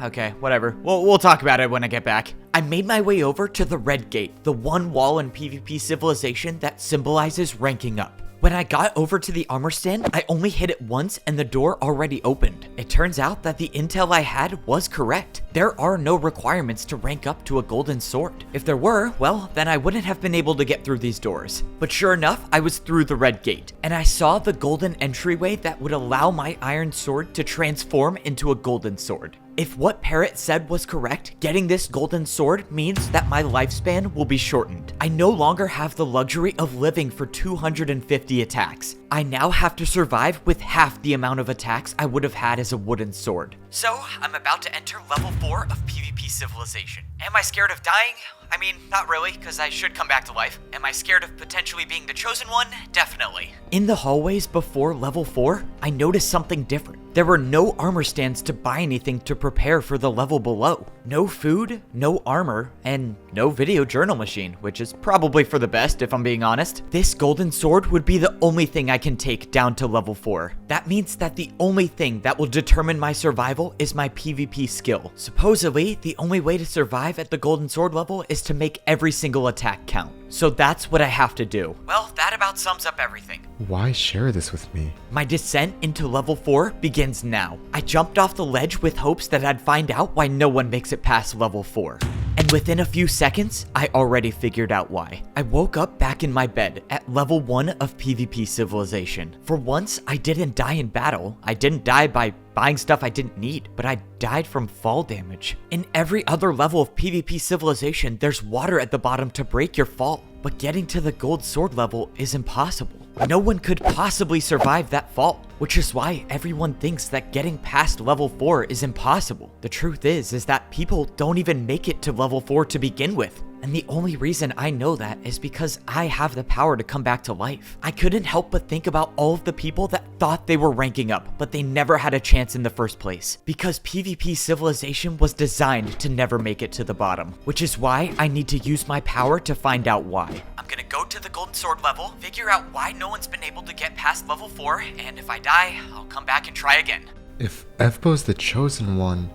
Okay, whatever. We'll talk about it when I get back. I made my way over to the Red Gate, the one wall in PvP Civilization that symbolizes ranking up. When I got over to the armor stand, I only hit it once and the door already opened. It turns out that the intel I had was correct. There are no requirements to rank up to a golden sword. If there were, well, then I wouldn't have been able to get through these doors. But sure enough, I was through the Red Gate, and I saw the golden entryway that would allow my iron sword to transform into a golden sword. If what Parrot said was correct, getting this golden sword means that my lifespan will be shortened. I no longer have the luxury of living for 250 attacks. I now have to survive with half the amount of attacks I would have had as a wooden sword. So, I'm about to enter level 4 of PvP Civilization. Am I scared of dying? I mean, not really, because I should come back to life. Am I scared of potentially being the Chosen One? Definitely. In the hallways before level 4, I noticed something different. There were no armor stands to buy anything to prepare for the level below. No food, no armor, and no video journal machine, which is probably for the best if I'm being honest. This golden sword would be the only thing I can take down to level 4. That means that the only thing that will determine my survival is my PvP skill. Supposedly, the only way to survive at the golden sword level is to make every single attack count. So that's what I have to do. Well, that about sums up everything. Why share this with me? My descent into level 4 begins now. I jumped off the ledge with hopes that I'd find out why no one makes it past level 4. And within a few seconds, I already figured out why. I woke up back in my bed at level 1 of PvP Civilization. For once, I didn't die in battle. I didn't die by buying stuff I didn't need, but I died from fall damage. In every other level of PvP Civilization, there's water at the bottom to break your fall, but getting to the gold sword level is impossible. No one could possibly survive that fall, which is why everyone thinks that getting past level 4 is impossible. The truth is that people don't even make it to level 4 to begin with. And the only reason I know that is because I have the power to come back to life. I couldn't help but think about all of the people that thought they were ranking up, but they never had a chance in the first place. Because PvP Civilization was designed to never make it to the bottom, which is why I need to use my power to find out why. I'm gonna go to the golden sword level, figure out why no one's been able to get past level 4, and if I die, I'll come back and try again. If Evbo's the chosen one,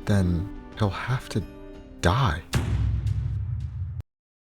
then he'll have to die.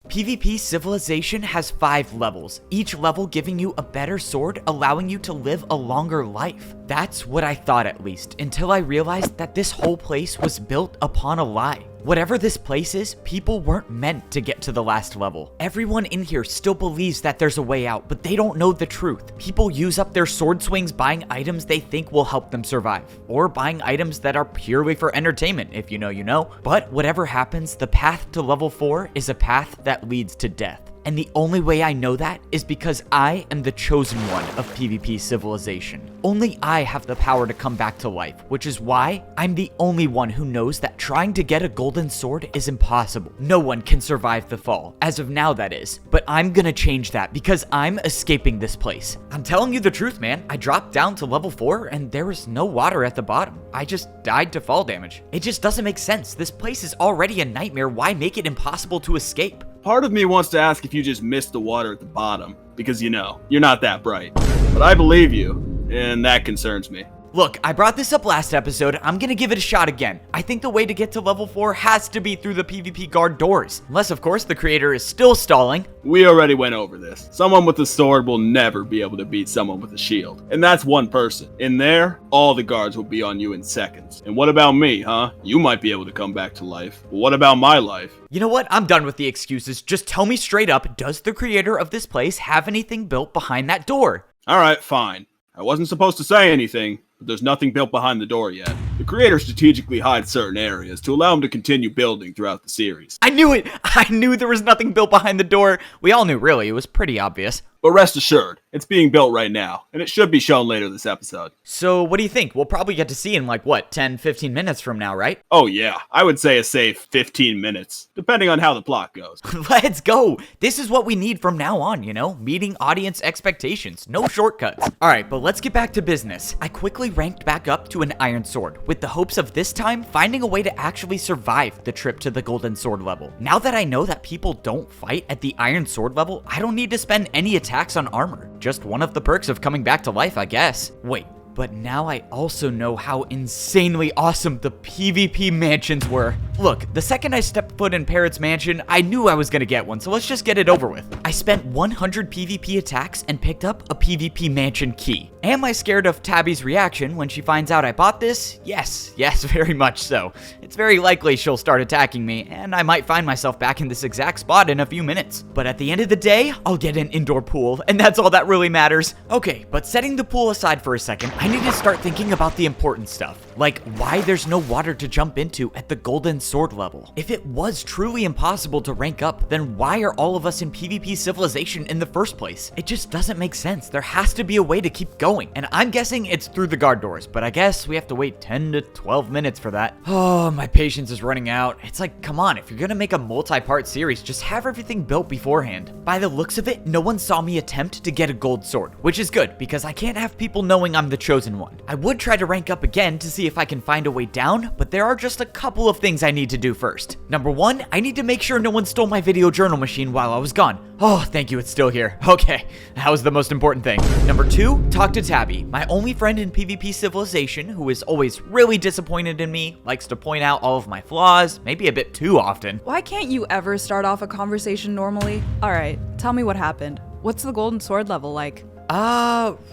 PvP Civilization has 5 levels, each level giving you a better sword, allowing you to live a longer life. That's what I thought at least, until I realized that this whole place was built upon a lie. Whatever this place is, people weren't meant to get to the last level. Everyone in here still believes that there's a way out, but they don't know the truth. People use up their sword swings buying items they think will help them survive, or buying items that are purely for entertainment, if you know, you know. But whatever happens, the path to level 4 is a path that leads to death. And the only way I know that is because I am the chosen one of PvP Civilization. Only I have the power to come back to life, which is why I'm the only one who knows that trying to get a golden sword is impossible. No one can survive the fall, as of now that is. But I'm gonna change that because I'm escaping this place. I'm telling you the truth, man. I dropped down to level 4 and there was no water at the bottom. I just died to fall damage. It just doesn't make sense. This place is already a nightmare. Why make it impossible to escape? Part of me wants to ask if you just missed the water at the bottom, because you know, you're not that bright. But I believe you, and that concerns me. Look, I brought this up last episode. I'm gonna give it a shot again. I think the way to get to level 4 has to be through the PvP guard doors. Unless, of course, the creator is still stalling. We already went over this. Someone with a sword will never be able to beat someone with a shield. And that's one person. In there, all the guards will be on you in seconds. And what about me, huh? You might be able to come back to life. But what about my life? You know what? I'm done with the excuses. Just tell me straight up, does the creator of this place have anything built behind that door? Alright, fine. I wasn't supposed to say anything, but there's nothing built behind the door yet. The creator strategically hides certain areas to allow him to continue building throughout the series. I knew it! I knew there was nothing built behind the door. We all knew, really. It was pretty obvious. But rest assured, it's being built right now, and it should be shown later this episode. So what do you think? We'll probably get to see in like, what, 10, 15 minutes from now, right? Oh yeah, I would say a safe 15 minutes, depending on how the plot goes. Let's go! This is what we need from now on, you know? Meeting audience expectations, no shortcuts. Alright, but let's get back to business. I quickly ranked back up to an iron sword, with the hopes of this time finding a way to actually survive the trip to the golden sword level. Now that I know that people don't fight at the iron sword level, I don't need to spend any attacks on armor. Just one of the perks of coming back to life, I guess. Wait, but now I also know how insanely awesome the PvP mansions were. Look, the second I stepped foot in Parrot's mansion, I knew I was gonna get one, so let's just get it over with. I spent 100 PvP attacks and picked up a PvP mansion key. Am I scared of Tabby's reaction when she finds out I bought this? Yes, very much so. It's very likely she'll start attacking me, and I might find myself back in this exact spot in a few minutes. But at the end of the day, I'll get an indoor pool, and that's all that really matters. Okay, but setting the pool aside for a second, I need to start thinking about the important stuff. Like, why there's no water to jump into at the golden sword level. If it was truly impossible to rank up, then why are all of us in PvP Civilization in the first place? It just doesn't make sense. There has to be a way to keep going. And I'm guessing it's through the guard doors, but I guess we have to wait 10 to 12 minutes for that. Oh, my patience is running out. It's like, come on, if you're gonna make a multi-part series, just have everything built beforehand. By the looks of it, no one saw me attempt to get a gold sword, which is good because I can't have people knowing I'm the chosen one. I would try to rank up again to see if I can find a way down, but there are just a couple of things I need to do first. Number 1, I need to make sure no one stole my video journal machine while I was gone. Oh, thank you, it's still here. Okay, that was the most important thing. Number 2, talk to Tabby, my only friend in PvP Civilization, who is always really disappointed in me, likes to point out all of my flaws, maybe a bit too often. Why can't you ever start off a conversation normally? Alright, tell me what happened. What's the golden sword level like?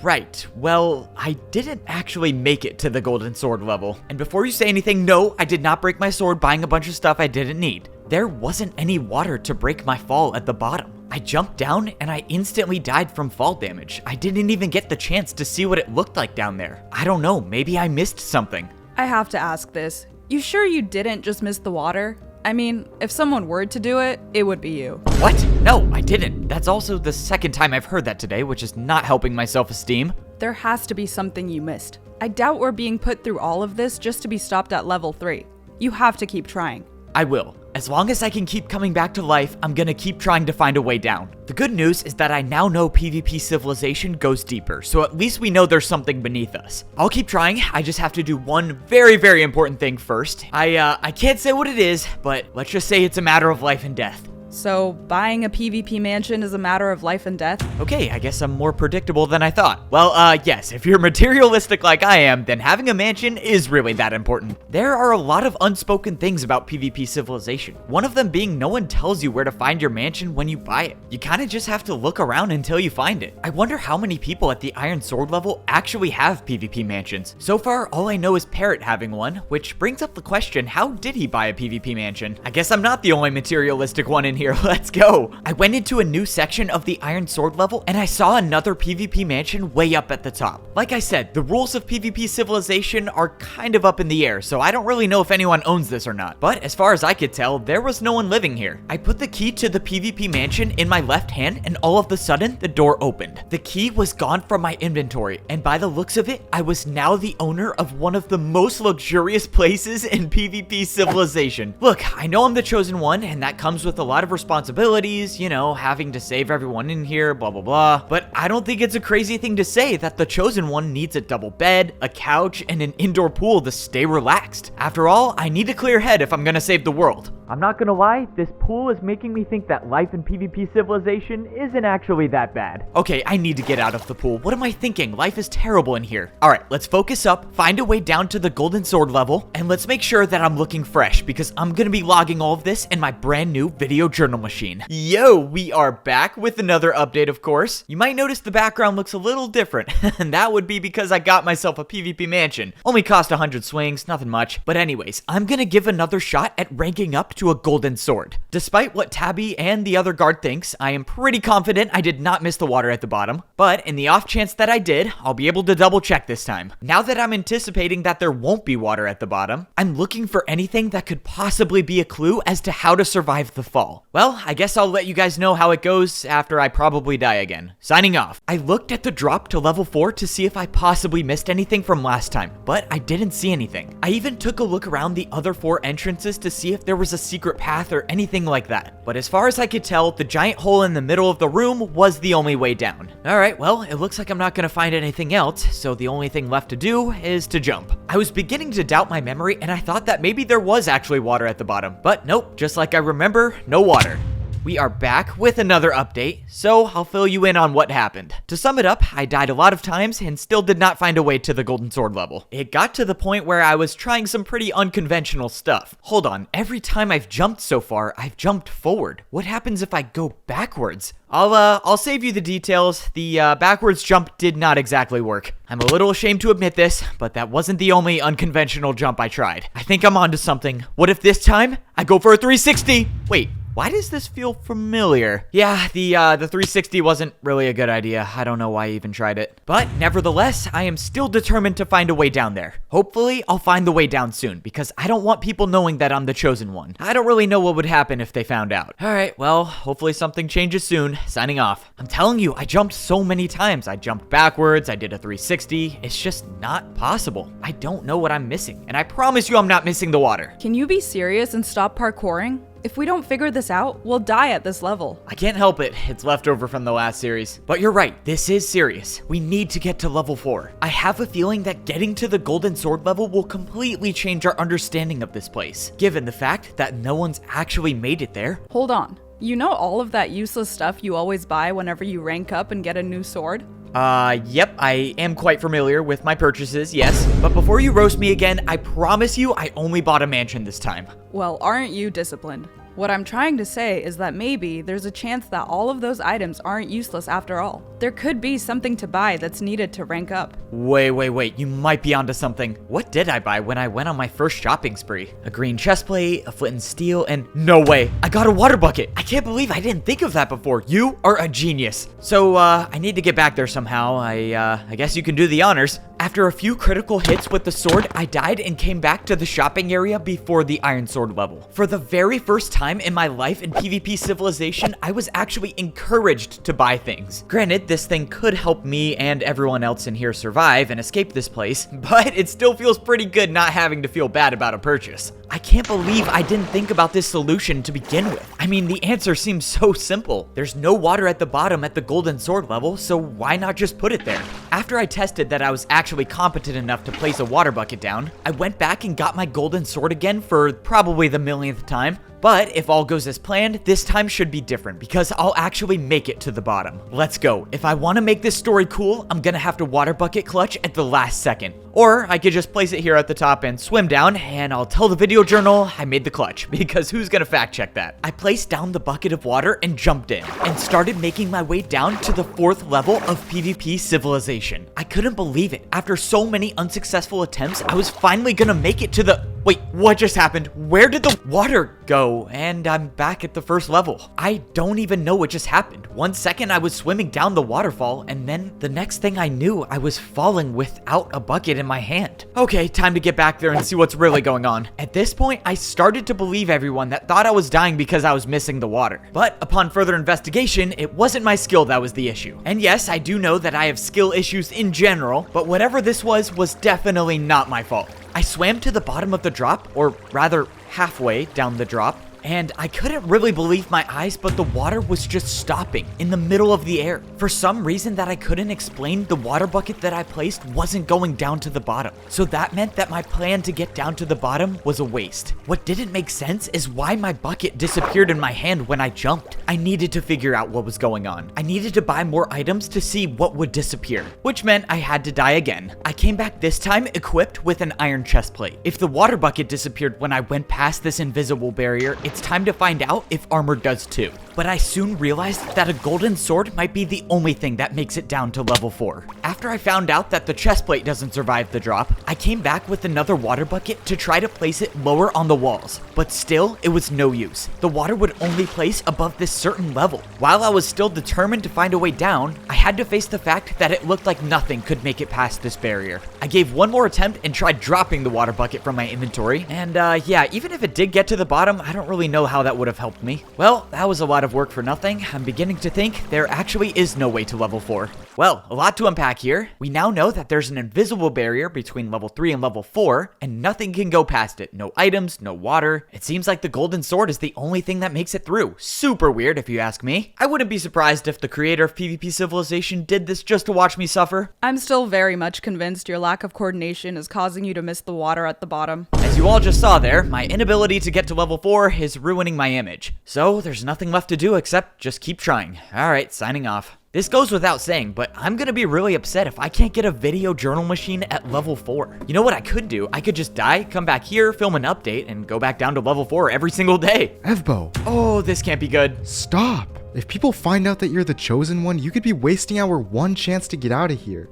Right. Well, I didn't actually make it to the golden sword level. And before you say anything, no, I did not break my sword buying a bunch of stuff I didn't need. there wasn't any water to break my fall at the bottom. I jumped down and I instantly died from fall damage. I didn't even get the chance to see what it looked like down there. I don't know, maybe I missed something. I have to ask this. You sure you didn't just miss the water? I mean, if someone were to do it, it would be you. What? No, I didn't. That's also the second time I've heard that today, which is not helping my self-esteem. There has to be something you missed. I doubt we're being put through all of this just to be stopped at level 3. You have to keep trying. I will. As long as I can keep coming back to life, I'm gonna keep trying to find a way down. The good news is that I now know PvP Civilization goes deeper, so at least we know there's something beneath us. I'll keep trying, I just have to do one very, very important thing first. I can't say what it is, but let's just say it's a matter of life and death. So, buying a PvP mansion is a matter of life and death? Okay, I guess I'm more predictable than I thought. Well, yes, if you're materialistic like I am, then having a mansion is really that important. There are a lot of unspoken things about PvP Civilization. One of them being no one tells you where to find your mansion when you buy it. You kinda just have to look around until you find it. I wonder how many people at the Iron Sword level actually have PvP mansions. So far, all I know is Parrot having one, which brings up the question, how did he buy a PvP mansion? I guess I'm not the only materialistic one in here. Let's go. I went into a new section of the Iron Sword level and I saw another PvP mansion way up at the top. Like I said, the rules of PvP Civilization are kind of up in the air, so I don't really know if anyone owns this or not. But as far as I could tell, there was no one living here. I put the key to the PvP mansion in my left hand and all of a sudden, the door opened. The key was gone from my inventory, and by the looks of it, I was now the owner of one of the most luxurious places in PvP Civilization. Look, I know I'm the chosen one, and that comes with a lot of responsibilities, you know, having to save everyone in here, blah, blah, blah. But I don't think it's a crazy thing to say that the chosen one needs a double bed, a couch, and an indoor pool to stay relaxed. After all, I need a clear head if I'm gonna save the world. I'm not gonna lie, this pool is making me think that life in PvP Civilization isn't actually that bad. Okay, I need to get out of the pool. What am I thinking? Life is terrible in here. Alright, let's focus up, find a way down to the Golden Sword level, and let's make sure that I'm looking fresh, because I'm gonna be logging all of this in my brand new video journal machine. Yo, we are back with another update, of course. You might notice the background looks a little different, and that would be because I got myself a PvP mansion. Only cost 100 swings, nothing much. But anyways, I'm gonna give another shot at ranking up to a golden sword. Despite what Tabby and the other guard thinks, I am pretty confident I did not miss the water at the bottom. But in the off chance that I did, I'll be able to double check this time. Now that I'm anticipating that there won't be water at the bottom, I'm looking for anything that could possibly be a clue as to how to survive the fall. Well, I guess I'll let you guys know how it goes after I probably die again. Signing off. I looked at the drop to level 4 to see if I possibly missed anything from last time, but I didn't see anything. I even took a look around the other 4 entrances to see if there was a secret path or anything like that. But as far as I could tell, the giant hole in the middle of the room was the only way down. Alright, well, it looks like I'm not gonna find anything else, so the only thing left to do is to jump. I was beginning to doubt my memory and I thought that maybe there was actually water at the bottom, but nope, just like I remember, no water. We are back with another update, so I'll fill you in on what happened. To sum it up, I died a lot of times and still did not find a way to the Golden Sword level. It got to the point where I was trying some pretty unconventional stuff. Hold on, every time I've jumped so far, I've jumped forward. What happens if I go backwards? I'll save you the details. The backwards jump did not exactly work. I'm a little ashamed to admit this, but that wasn't the only unconventional jump I tried. I think I'm onto something. What if this time I go for a 360? Wait. Why does this feel familiar? Yeah, the 360 wasn't really a good idea. I don't know why I even tried it. But nevertheless, I am still determined to find a way down there. Hopefully, I'll find the way down soon, because I don't want people knowing that I'm the chosen one. I don't really know what would happen if they found out. Alright, well, hopefully something changes soon. Signing off. I'm telling you, I jumped so many times. I jumped backwards, I did a 360. It's just not possible. I don't know what I'm missing, and I promise you I'm not missing the water. Can you be serious and stop parkouring? If we don't figure this out, we'll die at this level. I can't help it. It's leftover from the last series. But you're right. This is serious. We need to get to level 4. I have a feeling that getting to the Golden Sword level will completely change our understanding of this place, given the fact that no one's actually made it there. Hold on. You know all of that useless stuff you always buy whenever you rank up and get a new sword? Yep, I am quite familiar with my purchases, yes. But before you roast me again, I promise you I only bought a mansion this time. Well, aren't you disciplined? What I'm trying to say is that maybe there's a chance that all of those items aren't useless after all. There could be something to buy that's needed to rank up. Wait, you might be onto something. What did I buy when I went on my first shopping spree? A green chest plate, a flint and steel, and no way, I got a water bucket. I can't believe I didn't think of that before. You are a genius. So, I need to get back there somehow. I guess you can do the honors. After a few critical hits with the sword, I died and came back to the shopping area before the Iron Sword level. For the very first time in my life in PvP Civilization, I was actually encouraged to buy things. Granted, this thing could help me and everyone else in here survive and escape this place, but it still feels pretty good not having to feel bad about a purchase. I can't believe I didn't think about this solution to begin with. I mean, the answer seems so simple. There's no water at the bottom at the Golden Sword level, so why not just put it there? After I tested that I was actually competent enough to place a water bucket down, I went back and got my Golden Sword again for probably the millionth time. But if all goes as planned, this time should be different because I'll actually make it to the bottom. Let's go. If I want to make this story cool, I'm gonna have to water bucket clutch at the last second. Or I could just place it here at the top and swim down, and I'll tell the video journal I made the clutch, because who's gonna fact check that? I placed down the bucket of water and jumped in, and started making my way down to the 4th level of PvP Civilization. I couldn't believe it. After so many unsuccessful attempts, I was finally gonna make it to the... Wait, what just happened? Where did the water go? And I'm back at the 1st level. I don't even know what just happened. 1 second I was swimming down the waterfall, and then the next thing I knew, I was falling without a bucket in my hand. Okay, time to get back there and see what's really going on. At this point, I started to believe everyone that thought I was dying because I was missing the water. But upon further investigation, it wasn't my skill that was the issue. And yes, I do know that I have skill issues in general, but whatever this was definitely not my fault. I swam to the bottom of the drop, or rather halfway down the drop, and I couldn't really believe my eyes, but the water was just stopping in the middle of the air. For some reason that I couldn't explain, the water bucket that I placed wasn't going down to the bottom. So that meant that my plan to get down to the bottom was a waste. What didn't make sense is why my bucket disappeared in my hand when I jumped. I needed to figure out what was going on. I needed to buy more items to see what would disappear, which meant I had to die again. I came back this time equipped with an iron chest plate. If the water bucket disappeared when I went past this invisible barrier, it's time to find out if armor does too. But I soon realized that a golden sword might be the only thing that makes it down to level 4. After I found out that the chest plate doesn't survive the drop, I came back with another water bucket to try to place it lower on the walls. But still, it was no use. The water would only place above this certain level. While I was still determined to find a way down, I had to face the fact that it looked like nothing could make it past this barrier. I gave one more attempt and tried dropping the water bucket from my inventory, and yeah, even if it did get to the bottom, I don't really know how that would have helped me. Well, that was a lot of work for nothing. I'm beginning to think there actually is no way to level 4. Well, a lot to unpack here. We now know that there's an invisible barrier between level 3 and level 4, and nothing can go past it. No items, no water. It seems like the golden sword is the only thing that makes it through. Super weird if you ask me. I wouldn't be surprised if the creator of PvP Civilization did this just to watch me suffer. I'm still very much convinced your lack of coordination is causing you to miss the water at the bottom. As you all just saw there, my inability to get to level 4 is ruining my image. So there's nothing left to do except just keep trying. Alright, signing off. This goes without saying, but I'm gonna be really upset if I can't get a video journal machine at level 4. You know what I could do? I could just die, come back here, film an update, and go back down to level 4 every single day. Evbo, Oh, this can't be good. stop. If people find out that you're the chosen one, you could be wasting our one chance to get out of here.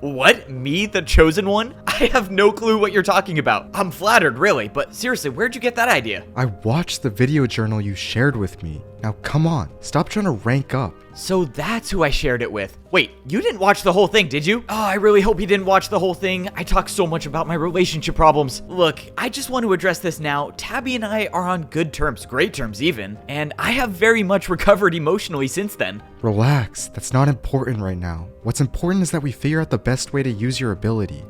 What? Me, the chosen one? I have no clue what you're talking about. I'm flattered, really, but seriously, where'd you get that idea? I watched the video journal you shared with me. Now come on, stop trying to rank up. So that's who I shared it with. Wait, you didn't watch the whole thing, did you? Oh, I really hope you didn't watch the whole thing. I talk so much about my relationship problems. Look, I just want to address this now. Tabby and I are on good terms, great terms even, and I have very much recovered emotionally since then. Relax, that's not important right now. What's important is that we figure out the best way to use your ability.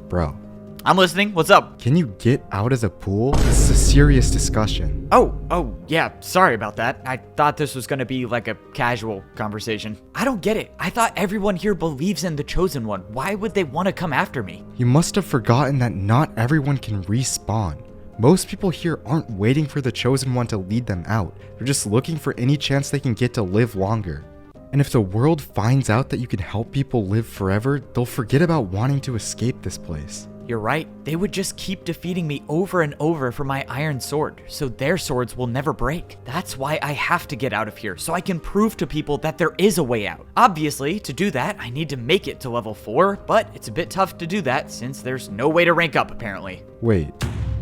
Bro, I'm listening. What's up? can you get out of the pool? This is a serious discussion. Oh, yeah, sorry about that. I thought this was gonna be like a casual conversation. I don't get it. I thought everyone here believes in the Chosen One. Why would they want to come after me? You must have forgotten that not everyone can respawn. Most people here aren't waiting for the Chosen One to lead them out. They're just looking for any chance they can get to live longer. And if the world finds out that you can help people live forever, they'll forget about wanting to escape this place. You're right. They would just keep defeating me over and over for my iron sword, so their swords will never break. That's why I have to get out of here, so I can prove to people that there is a way out. Obviously, to do that, I need to make it to level 4, but it's a bit tough to do that since there's no way to rank up apparently. Wait,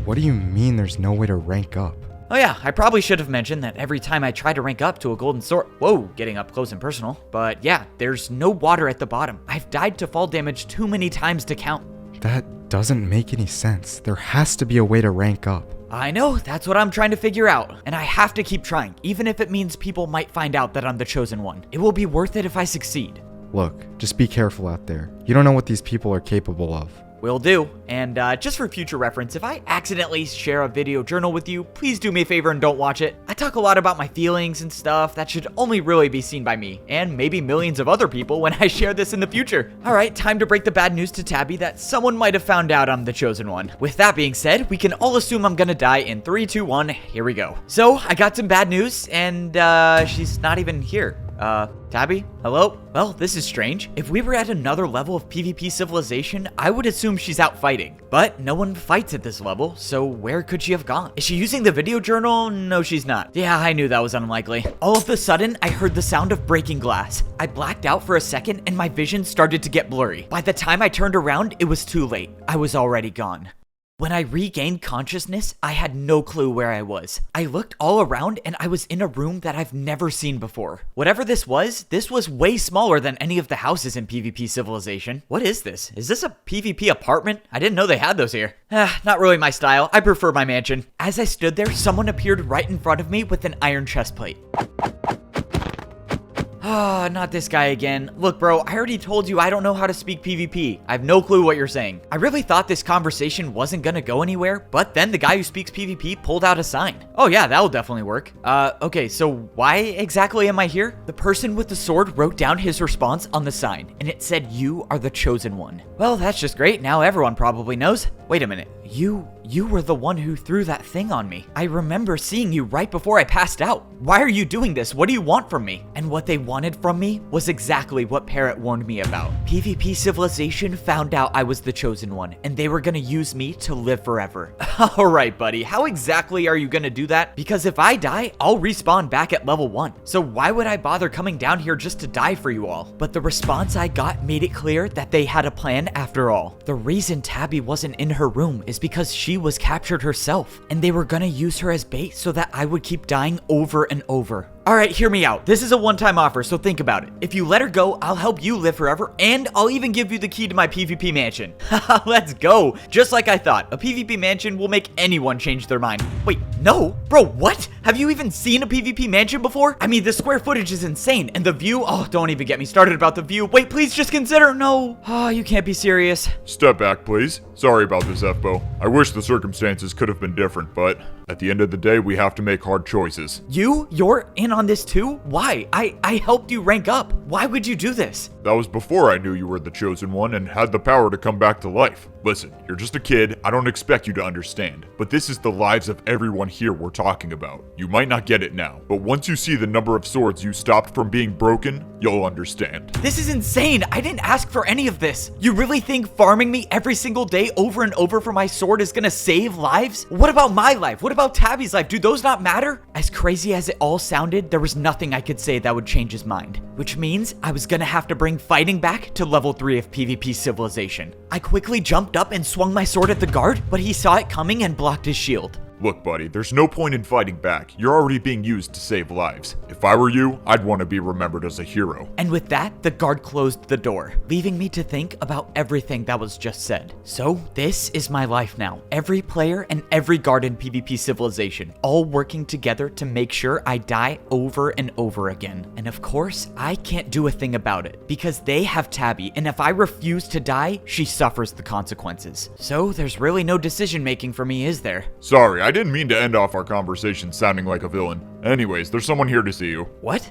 what do you mean there's no way to rank up? Oh yeah, I probably should have mentioned that every time I try to rank up to a golden sword— whoa, getting up close and personal. But yeah, there's no water at the bottom. I've died to fall damage too many times to count. That doesn't make any sense. There has to be a way to rank up. I know, that's what I'm trying to figure out. And I have to keep trying, even if it means people might find out that I'm the chosen one. It will be worth it if I succeed. Look, just be careful out there. You don't know what these people are capable of. Will do. And just for future reference, if I accidentally share a video journal with you, please do me a favor and don't watch it. I talk a lot about my feelings and stuff that should only really be seen by me, and maybe millions of other people when I share this in the future. Alright, time to break the bad news to Tabby that someone might have found out I'm the chosen one. With that being said, we can all assume I'm gonna die in 3, 2, 1, here we go. So, I got some bad news, and she's not even here. Tabby? Hello? Well, this is strange. If we were at another level of PvP Civilization, I would assume she's out fighting. But no one fights at this level, so where could she have gone? Is she using the video journal? No, she's not. Yeah, I knew that was unlikely. All of a sudden, I heard the sound of breaking glass. I blacked out for a second and my vision started to get blurry. By the time I turned around, it was too late. I was already gone. When I regained consciousness, I had no clue where I was. I looked all around and I was in a room that I've never seen before. Whatever this was way smaller than any of the houses in PvP Civilization. What is this? Is this a PvP apartment? I didn't know they had those here. Not really my style. I prefer my mansion. As I stood there, someone appeared right in front of me with an iron chest plate. Ah, not this guy again. Look, bro, I already told you I don't know how to speak PvP. I have no clue what you're saying. I really thought this conversation wasn't gonna go anywhere, but then the guy who speaks PvP pulled out a sign. Oh yeah, that'll definitely work. Okay, so why exactly am I here? The person with the sword wrote down his response on the sign, and it said, "You are the chosen one." Well, that's just great. Now everyone probably knows. Wait a minute. You were the one who threw that thing on me. I remember seeing you right before I passed out. Why are you doing this? What do you want from me? And what they wanted from me was exactly what Parrot warned me about. PvP Civilization found out I was the chosen one, and they were gonna use me to live forever. Alright, buddy, how exactly are you gonna do that? Because if I die, I'll respawn back at level 1. So why would I bother coming down here just to die for you all? But the response I got made it clear that they had a plan after all. The reason Tabby wasn't in her room is because she was captured herself, and they were gonna use her as bait so that I would keep dying over and over. Alright, hear me out. This is a one-time offer, so think about it. If you let her go, I'll help you live forever, and I'll even give you the key to my PvP mansion. Haha, let's go. Just like I thought, a PvP mansion will make anyone change their mind. Wait, no? Bro, what? Have you even seen a PvP mansion before? I mean, the square footage is insane, and the view— oh, don't even get me started about the view. Wait, please just consider— no. Oh, you can't be serious. Step back, please. Sorry about this, F-Bo. I wish the circumstances could have been different, but at the end of the day, we have to make hard choices. You're in on this too? Why? I helped you rank up. Why would you do this? That was before I knew you were the chosen one and had the power to come back to life. Listen, you're just a kid. I don't expect you to understand. But this is the lives of everyone here we're talking about. You might not get it now, but once you see the number of swords you stopped from being broken, you'll understand. This is insane. I didn't ask for any of this. You really think farming me every single day over and over for my sword is gonna save lives? What about my life? What about Tabby's life? Do those not matter? As crazy as it all sounded, there was nothing I could say that would change his mind. Which means I was gonna have to bring fighting back to level 3 of PvP Civilization. I quickly jumped up and swung my sword at the guard, but he saw it coming and blocked his shield. Look, buddy, there's no point in fighting back. You're already being used to save lives. If I were you, I'd want to be remembered as a hero. And with that, the guard closed the door, leaving me to think about everything that was just said. So, this is my life now. Every player and every guard in PvP Civilization, all working together to make sure I die over and over again. And of course, I can't do a thing about it, because they have Tabby, and if I refuse to die, she suffers the consequences. So, there's really no decision making for me, is there? Sorry, I didn't mean to end off our conversation sounding like a villain. Anyways, there's someone here to see you. What?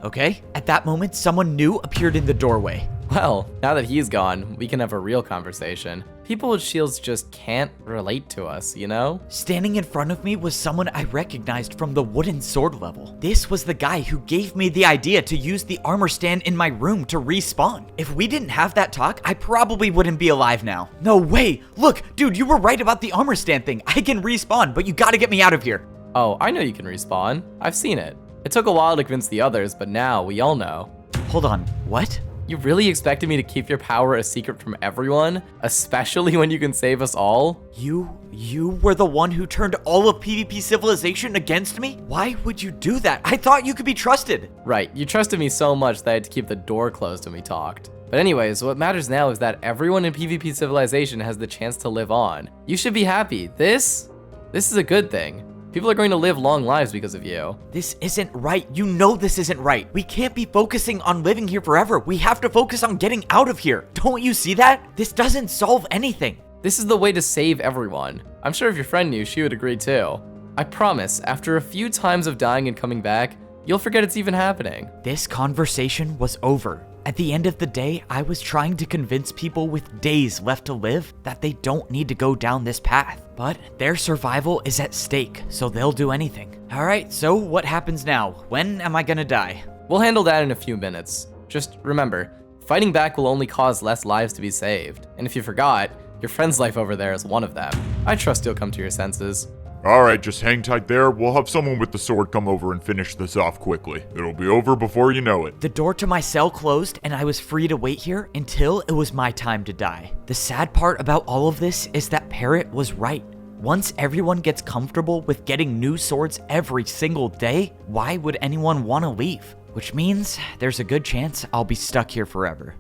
Okay. At that moment, someone new appeared in the doorway. Well, now that he's gone, we can have a real conversation. People with shields just can't relate to us, you know? Standing in front of me was someone I recognized from the wooden sword level. This was the guy who gave me the idea to use the armor stand in my room to respawn. If we didn't have that talk, I probably wouldn't be alive now. No way! Look, dude, you were right about the armor stand thing. I can respawn, but you gotta get me out of here. Oh, I know you can respawn. I've seen it. It took a while to convince the others, but now we all know. Hold on, what? You really expected me to keep your power a secret from everyone? Especially when you can save us all? You were the one who turned all of PvP Civilization against me? Why would you do that? I thought you could be trusted. Right, you trusted me so much that I had to keep the door closed when we talked. But anyways, what matters now is that everyone in PvP Civilization has the chance to live on. You should be happy. This is a good thing. People are going to live long lives because of you. This isn't right. You know this isn't right. We can't be focusing on living here forever. We have to focus on getting out of here. Don't you see that? This doesn't solve anything. This is the way to save everyone. I'm sure if your friend knew, she would agree too. I promise, after a few times of dying and coming back, you'll forget it's even happening. This conversation was over. At the end of the day, I was trying to convince people with days left to live that they don't need to go down this path. But their survival is at stake, so they'll do anything. Alright, so what happens now? When am I gonna die? We'll handle that in a few minutes. Just remember, fighting back will only cause less lives to be saved. And if you forgot, your friend's life over there is one of them. I trust you'll come to your senses. Alright, just hang tight there. We'll have someone with the sword come over and finish this off quickly. It'll be over before you know it. The door to my cell closed and I was free to wait here until it was my time to die. The sad part about all of this is that Parrot was right. Once everyone gets comfortable with getting new swords every single day, why would anyone want to leave? Which means there's a good chance I'll be stuck here forever.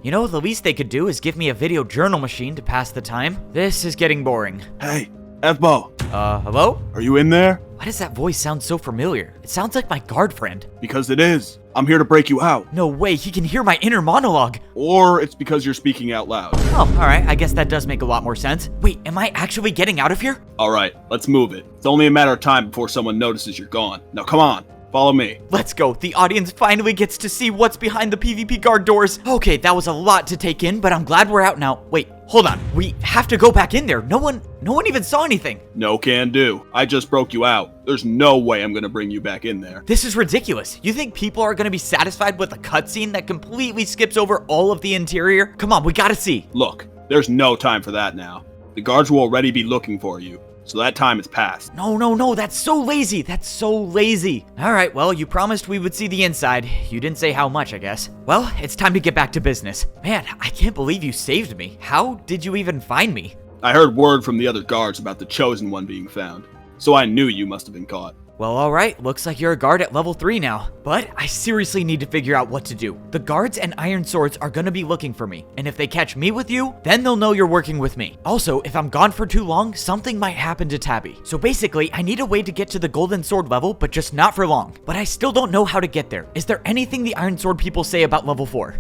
You know, the least they could do is give me a video journal machine to pass the time. This is getting boring. Hey, F-Bo. Hello? Are you in there? Why does that voice sound so familiar? It sounds like my guard friend. Because it is. I'm here to break you out. No way, he can hear my inner monologue. Or it's because you're speaking out loud. Oh, alright, I guess that does make a lot more sense. Wait, am I actually getting out of here? Alright, let's move it. It's only a matter of time before someone notices you're gone. Now come on, follow me. Let's go. The audience finally gets to see what's behind the PvP guard doors. Okay, that was a lot to take in, but I'm glad we're out now. Wait, hold on. We have to go back in there. No one even saw anything. No can do. I just broke you out. There's no way I'm gonna bring you back in there. This is ridiculous. You think people are gonna be satisfied with a cutscene that completely skips over all of the interior? Come on, we gotta see. Look, there's no time for that now. The guards will already be looking for you. So that time has passed. No, that's so lazy. That's so lazy. Alright, well, you promised we would see the inside. You didn't say how much, I guess. Well, it's time to get back to business. Man, I can't believe you saved me. How did you even find me? I heard word from the other guards about the Chosen One being found. So I knew you must have been caught. Well, alright, looks like you're a guard at level 3 now. But I seriously need to figure out what to do. The guards and Iron Swords are gonna be looking for me, and if they catch me with you, then they'll know you're working with me. Also, if I'm gone for too long, something might happen to Tabby. So basically, I need a way to get to the Golden Sword level, but just not for long. But I still don't know how to get there. Is there anything the Iron Sword people say about level 4?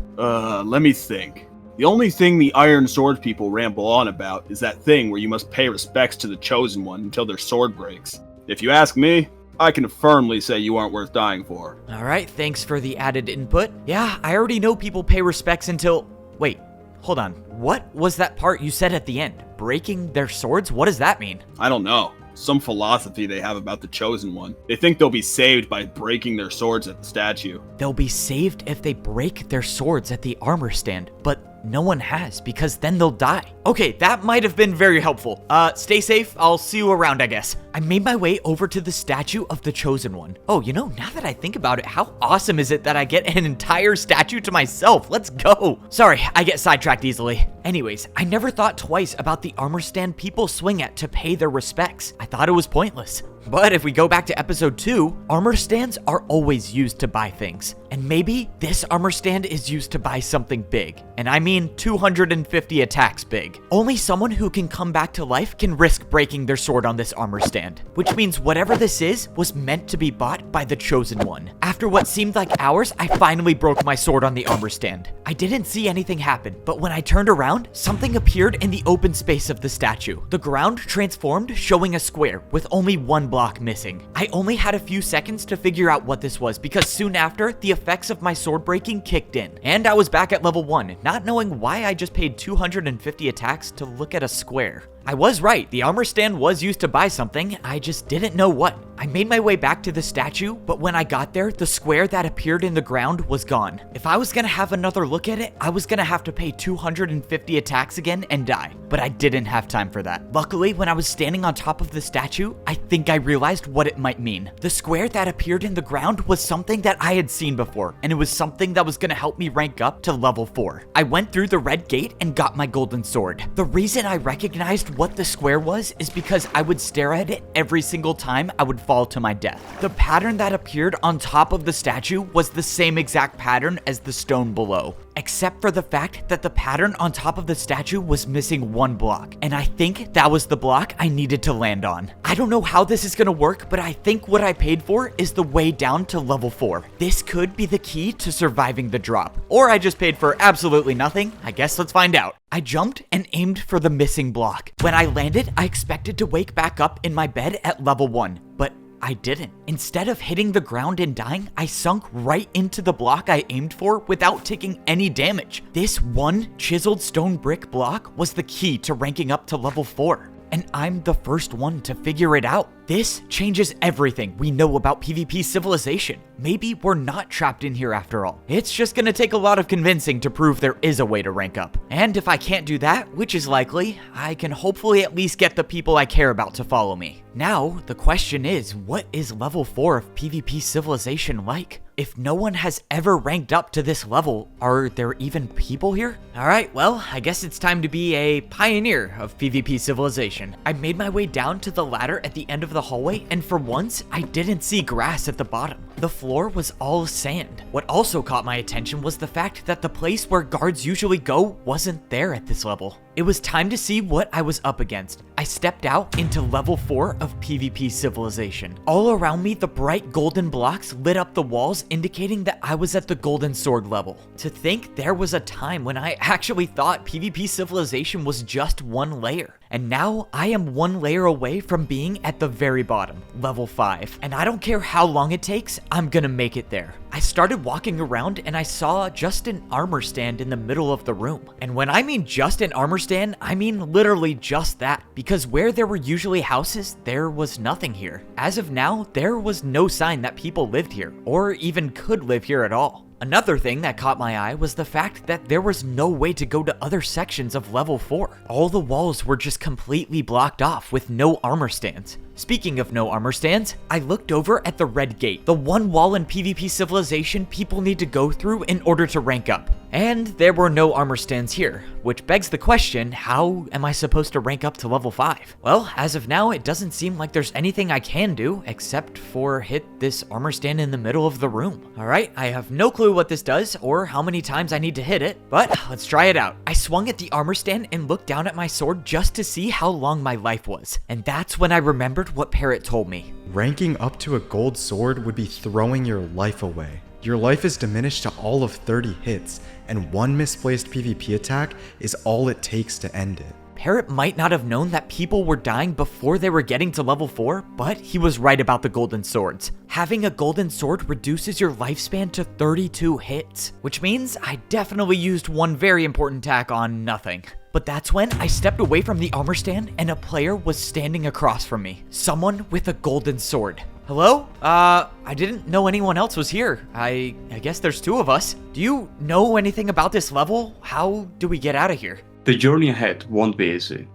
Let me think. The only thing the Iron Sword people ramble on about is that thing where you must pay respects to the Chosen One until their sword breaks. If you ask me, I can firmly say you aren't worth dying for. Alright, thanks for the added input. Yeah, I already know people pay respects until... Wait, hold on. What was that part you said at the end? Breaking their swords? What does that mean? I don't know. Some philosophy they have about the Chosen One. They think they'll be saved by breaking their swords at the statue. They'll be saved if they break their swords at the armor stand, but no one has, because then they'll die. Okay, that might have been very helpful. Stay safe. I'll see you around, I guess. I made my way over to the statue of the Chosen One. Oh, you know, now that I think about it, how awesome is it that I get an entire statue to myself? Let's go. Sorry, I get sidetracked easily. Anyways, I never thought twice about the armor stand people swing at to pay their respects. I thought it was pointless. But if we go back to episode 2, armor stands are always used to buy things. And maybe this armor stand is used to buy something big. And I mean 250 attacks big. Only someone who can come back to life can risk breaking their sword on this armor stand. stand, which means whatever this is was meant to be bought by the Chosen One. After what seemed like hours, I finally broke my sword on the armor stand. I didn't see anything happen, but when I turned around, something appeared in the open space of the statue. The ground transformed, showing a square with only one block missing. I only had a few seconds to figure out what this was because soon after, the effects of my sword breaking kicked in, and I was back at level 1, not knowing why I just paid 250 attacks to look at a square. I was right, the armor stand was used to buy something, I just didn't know what. I made my way back to the statue, but when I got there, the square that appeared in the ground was gone. If I was gonna have another look at it, I was gonna have to pay 250 attacks again and die, but I didn't have time for that. Luckily, when I was standing on top of the statue, I think I realized what it might mean. The square that appeared in the ground was something that I had seen before, and it was something that was gonna help me rank up to level 4. I went through the red gate and got my golden sword. The reason I recognized what the square was is because I would stare at it every single time I would fall to my death. The pattern that appeared on top of the statue was the same exact pattern as the stone below, except for the fact that the pattern on top of the statue was missing one block, and I think that was the block I needed to land on. I don't know how this is gonna work, but I think what I paid for is the way down to level 4. This could be the key to surviving the drop, or I just paid for absolutely nothing. I guess let's find out. I jumped and aimed for the missing block. When I landed, I expected to wake back up in my bed at level 1, but I didn't. Instead of hitting the ground and dying, I sunk right into the block I aimed for without taking any damage. This one chiseled stone brick block was the key to ranking up to level 4. And I'm the first one to figure it out. This changes everything we know about PvP Civilization. Maybe we're not trapped in here after all. It's just gonna take a lot of convincing to prove there is a way to rank up. And if I can't do that, which is likely, I can hopefully at least get the people I care about to follow me. Now, the question is, what is level 4 of PvP Civilization like? If no one has ever ranked up to this level, are there even people here? Alright, well, I guess it's time to be a pioneer of PvP Civilization. I made my way down to the ladder at the end of the hallway, and for once, I didn't see grass at the bottom. The floor was all sand. What also caught my attention was the fact that the place where guards usually go wasn't there at this level. It was time to see what I was up against. I stepped out into level 4 of PvP Civilization. All around me, the bright golden blocks lit up the walls, indicating that I was at the golden sword level. To think there was a time when I actually thought PvP Civilization was just one layer. And now I am one layer away from being at the very bottom, level 5. And I don't care how long it takes, I'm gonna make it there. I started walking around and I saw just an armor stand in the middle of the room. And when I mean just an armor stand, I mean literally just that, because where there were usually houses, there was nothing here. As of now, there was no sign that people lived here, or even could live here at all. Another thing that caught my eye was the fact that there was no way to go to other sections of level 4. All the walls were just completely blocked off with no armor stands. Speaking of no armor stands, I looked over at the red gate, the one wall in PvP Civilization people need to go through in order to rank up. And there were no armor stands here, which begs the question, how am I supposed to rank up to level 5? Well, as of now, it doesn't seem like there's anything I can do except for hit this armor stand in the middle of the room. Alright, I have no clue what this does or how many times I need to hit it, but let's try it out. I swung at the armor stand and looked down at my sword just to see how long my life was. And that's when I remembered what Parrot told me. Ranking up to a gold sword would be throwing your life away. Your life is diminished to all of 30 hits, and one misplaced PvP attack is all it takes to end it. Parrot might not have known that people were dying before they were getting to level 4, but he was right about the golden swords. Having a golden sword reduces your lifespan to 32 hits, which means I definitely used one very important attack on nothing. But that's when I stepped away from the armor stand and a player was standing across from me. Someone with a golden sword. Hello? I didn't know anyone else was here. I guess there's 2 of us. Do you know anything about this level? How do we get out of here? The journey ahead won't be easy.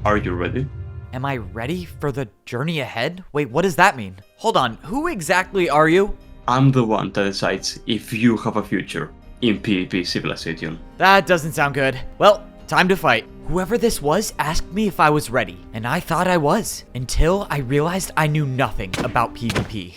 Are you ready? Am I ready for the journey ahead? Wait, what does that mean? Hold on, who exactly are you? I'm the one that decides if you have a future in PvP Civilization. That doesn't sound good. Well, time to fight. Whoever this was asked me if I was ready, and I thought I was, until I realized I knew nothing about PvP.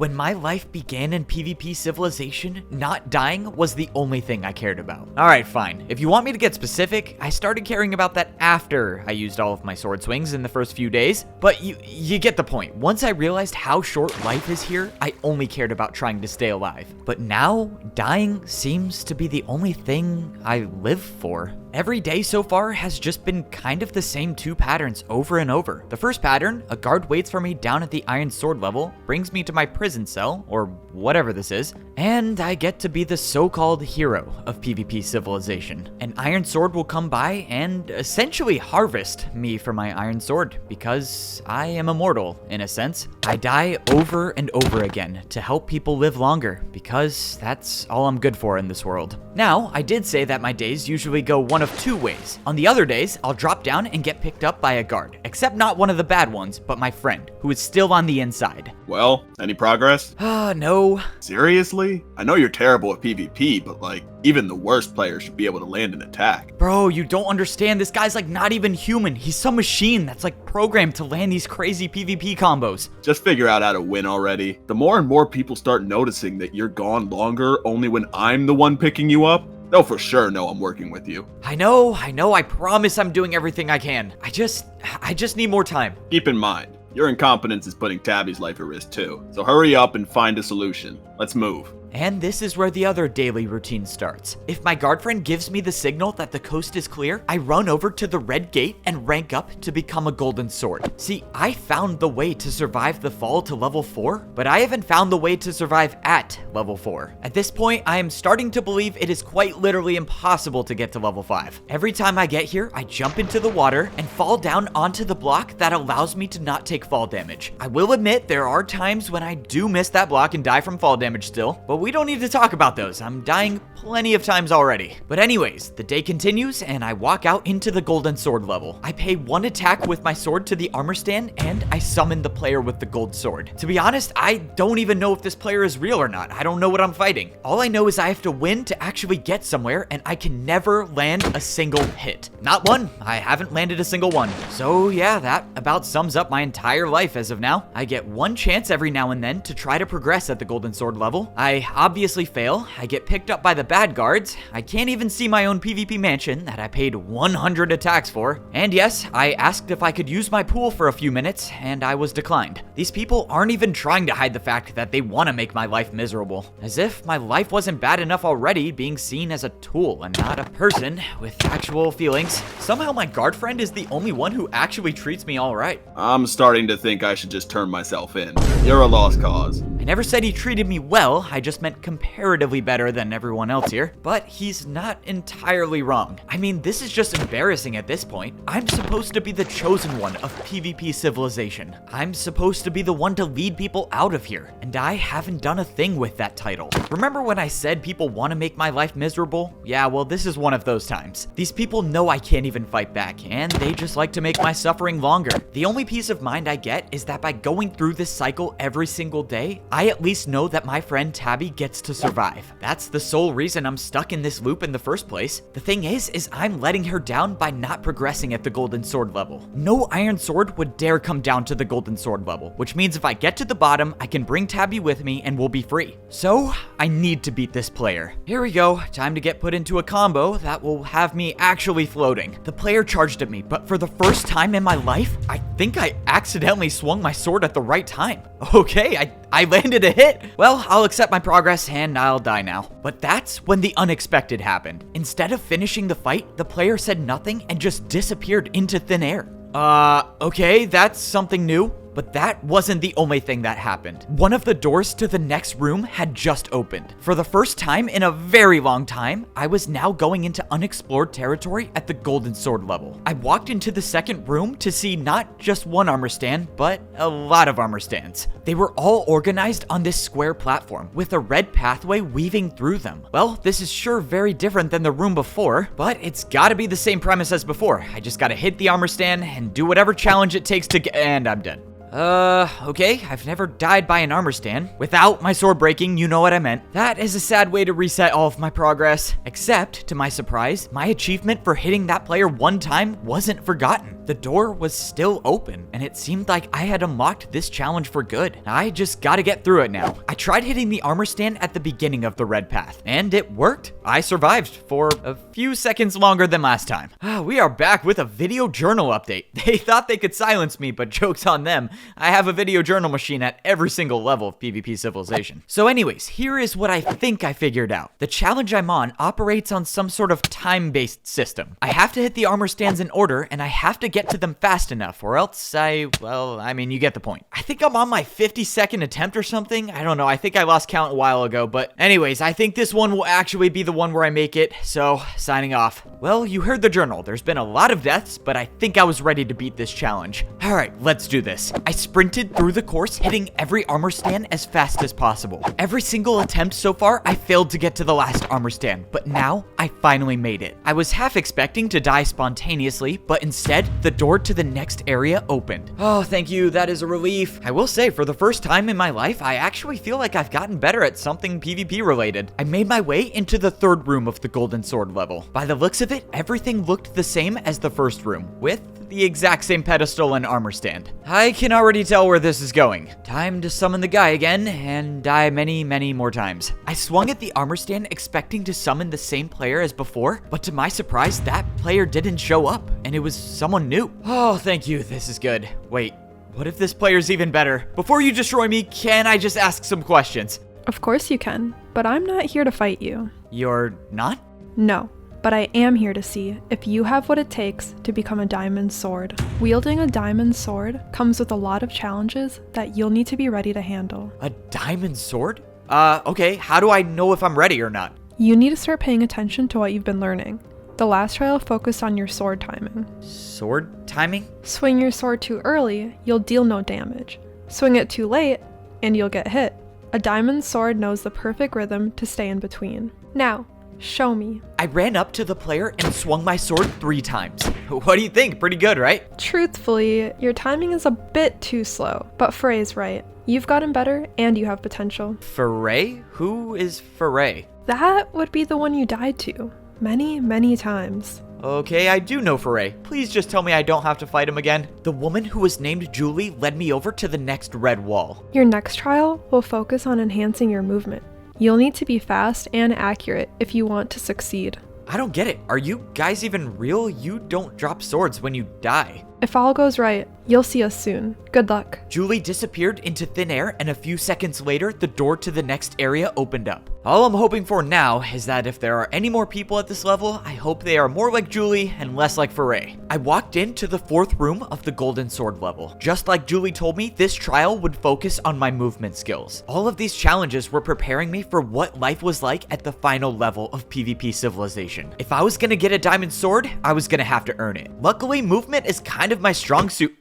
When my life began in PvP Civilization, not dying was the only thing I cared about. Alright, fine. If you want me to get specific, I started caring about that after I used all of my sword swings in the first few days, but you get the point. Once I realized how short life is here, I only cared about trying to stay alive. But now, dying seems to be the only thing I live for. Every day so far has just been kind of the same two patterns over and over. The first pattern, a guard waits for me down at the Iron Sword level, brings me to my prison cell, or whatever this is, and I get to be the so-called hero of PvP Civilization. An Iron Sword will come by and essentially harvest me for my Iron Sword, because I am immortal, in a sense. I die over and over again to help people live longer, because that's all I'm good for in this world. Now, I did say that my days usually go one of two ways. On the other days, I'll drop down and get picked up by a guard, except not one of the bad ones, but my friend, who is still on the inside. Well, any progress? No. Seriously? I know you're terrible at PvP, but like, even the worst players should be able to land an attack. Bro, you don't understand. This guy's like not even human. He's some machine that's like programmed to land these crazy PvP combos. Just figure out how to win already. The more and more people start noticing that you're gone longer only when I'm the one picking you up, they'll for sure know I'm working with you. I know. I promise I'm doing everything I can. I just need more time. Keep in mind, your incompetence is putting Tabby's life at risk too. So hurry up and find a solution. Let's move. And this is where the other daily routine starts. If my guard friend gives me the signal that the coast is clear, I run over to the red gate and rank up to become a golden sword. See, I found the way to survive the fall to level 4, but I haven't found the way to survive at level 4. At this point, I am starting to believe it is quite literally impossible to get to level 5. Every time I get here, I jump into the water and fall down onto the block that allows me to not take fall damage. I will admit there are times when I do miss that block and die from fall damage still, but we don't need to talk about those. I'm dying plenty of times already. But anyways, the day continues and I walk out into the golden sword level. I pay one attack with my sword to the armor stand and I summon the player with the gold sword. To be honest, I don't even know if this player is real or not. I don't know what I'm fighting. All I know is I have to win to actually get somewhere and I can never land a single hit. Not one. I haven't landed a single one. So yeah, that about sums up my entire life as of now. I get one chance every now and then to try to progress at the golden sword level. I obviously fail. I get picked up by the bad guards. I can't even see my own PvP mansion that I paid 100 attacks for. And yes, I asked if I could use my pool for a few minutes, and I was declined. These people aren't even trying to hide the fact that they want to make my life miserable. As if my life wasn't bad enough already, being seen as a tool and not a person with actual feelings. Somehow my guard friend is the only one who actually treats me alright. I'm starting to think I should just turn myself in. You're a lost cause. I never said he treated me well, I just meant comparatively better than everyone else here, but he's not entirely wrong. I mean, this is just embarrassing at this point. I'm supposed to be the chosen one of PvP Civilization. I'm supposed to be the one to lead people out of here, and I haven't done a thing with that title. Remember when I said people want to make my life miserable? Yeah, well, this is one of those times. These people know I can't even fight back, and they just like to make my suffering longer. The only peace of mind I get is that by going through this cycle every single day, I at least know that my friend Tabby gets to survive. That's the sole reason I'm stuck in this loop in the first place. The thing is I'm letting her down by not progressing at the golden sword level. No iron sword would dare come down to the golden sword level, which means if I get to the bottom, I can bring Tabby with me and we'll be free. So, I need to beat this player. Here we go, time to get put into a combo that will have me actually floating. The player charged at me, but for the first time in my life, I think I accidentally swung my sword at the right time. Okay, I landed a hit. Well, I'll accept my progress and I'll die now. But that's when the unexpected happened. Instead of finishing the fight, the player said nothing and just disappeared into thin air. Okay, that's something new. But that wasn't the only thing that happened. One of the doors to the next room had just opened. For the first time in a very long time, I was now going into unexplored territory at the golden sword level. I walked into the second room to see not just one armor stand, but a lot of armor stands. They were all organized on this square platform with a red pathway weaving through them. Well, this is sure very different than the room before, but it's gotta be the same premise as before. I just gotta hit the armor stand and do whatever challenge it takes to get, and I'm dead. Okay, I've never died by an armor stand. Without my sword breaking, you know what I meant. That is a sad way to reset all of my progress. Except, to my surprise, my achievement for hitting that player one time wasn't forgotten. the door was still open, and it seemed like I had unlocked this challenge for good. I just gotta get through it now. I tried hitting the armor stand at the beginning of the red path, and it worked. I survived for a few seconds longer than last time. We are back with a video journal update. They thought they could silence me, but joke's on them. I have a video journal machine at every single level of PvP Civilization. So anyways, here is what I think I figured out. The challenge I'm on operates on some sort of time-based system. I have to hit the armor stands in order, and I have to get to them fast enough, or else you get the point. I think I'm on my 52nd attempt or something. I don't know. I think I lost count a while ago, but anyways, I think this one will actually be the one where I make it, so signing off. Well, you heard the journal. There's been a lot of deaths, but I think I was ready to beat this challenge. All right, let's do this. I sprinted through the course, hitting every armor stand as fast as possible. Every single attempt so far, I failed to get to the last armor stand, but now I finally made it. I was half expecting to die spontaneously, but instead, the door to the next area opened. Oh, thank you. That is a relief. I will say, for the first time in my life, I actually feel like I've gotten better at something PvP related. I made my way into the third room of the Golden Sword level. By the looks of it, everything looked the same as the first room, with the exact same pedestal and armor stand. I can already tell where this is going. Time to summon the guy again and die many, many more times. I swung at the armor stand expecting to summon the same player as before, but to my surprise, that player didn't show up, and it was someone new. Oh, thank you. This is good. Wait, what if this player's even better? Before you destroy me, can I just ask some questions? Of course you can, but I'm not here to fight you. You're not? No. But I am here to see if you have what it takes to become a diamond sword. Wielding a diamond sword comes with a lot of challenges that you'll need to be ready to handle. A diamond sword? Okay, how do I know if I'm ready or not? You need to start paying attention to what you've been learning. The last trial focused on your sword timing. Sword timing? Swing your sword too early, you'll deal no damage. Swing it too late, and you'll get hit. A diamond sword knows the perfect rhythm to stay in between. Now, show me. I ran up to the player and swung my sword 3 times. What do you think? Pretty good, right? Truthfully, your timing is a bit too slow, but Frey's right. You've gotten better and you have potential. Foray? Who is Foray? That would be the one you died to. Many, many times. Okay, I do know Foray. Please just tell me I don't have to fight him again. The woman who was named Julie led me over to the next red wall. Your next trial will focus on enhancing your movement. You'll need to be fast and accurate if you want to succeed. I don't get it. Are you guys even real? You don't drop swords when you die. If all goes right, you'll see us soon. Good luck. Julie disappeared into thin air, and a few seconds later, the door to the next area opened up. All I'm hoping for now is that if there are any more people at this level, I hope they are more like Julie and less like Foray. I walked into the 4th room of the Golden Sword level. Just like Julie told me, this trial would focus on my movement skills. All of these challenges were preparing me for what life was like at the final level of PvP Civilization. If I was gonna get a diamond sword, I was gonna have to earn it. Luckily, movement is kind of my strong suit.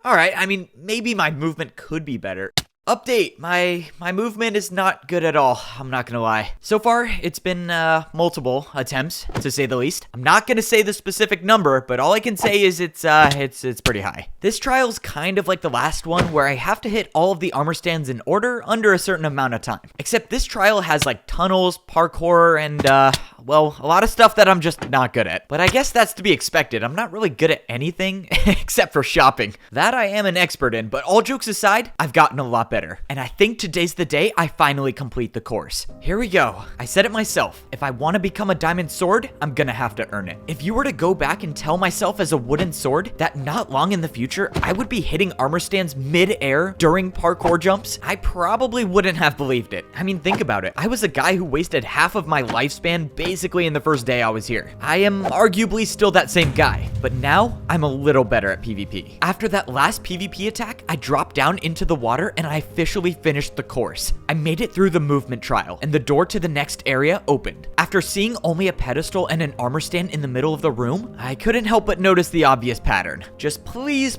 Alright, I mean, maybe my movement could be better. Update, my movement is not good at all, I'm not gonna lie. So far, it's been multiple attempts, to say the least. I'm not gonna say the specific number, but all I can say is it's pretty high. This trial's kind of like the last one, where I have to hit all of the armor stands in order under a certain amount of time. Except this trial has like tunnels, parkour, and well, a lot of stuff that I'm just not good at. But I guess that's to be expected. I'm not really good at anything except for shopping. That I am an expert in, but all jokes aside, I've gotten a lot better. And I think today's the day I finally complete the course. Here we go. I said it myself. If I want to become a diamond sword, I'm gonna have to earn it. If you were to go back and tell myself as a wooden sword that not long in the future, I would be hitting armor stands mid-air during parkour jumps, I probably wouldn't have believed it. I mean, think about it. I was a guy who wasted half of my lifespan basically in the first day I was here. I am arguably still that same guy, but now I'm a little better at PvP. After that last PvP attack, I dropped down into the water and I officially finished the course. I made it through the movement trial and the door to the next area opened. After seeing only a pedestal and an armor stand in the middle of the room, I couldn't help but notice the obvious pattern. Just please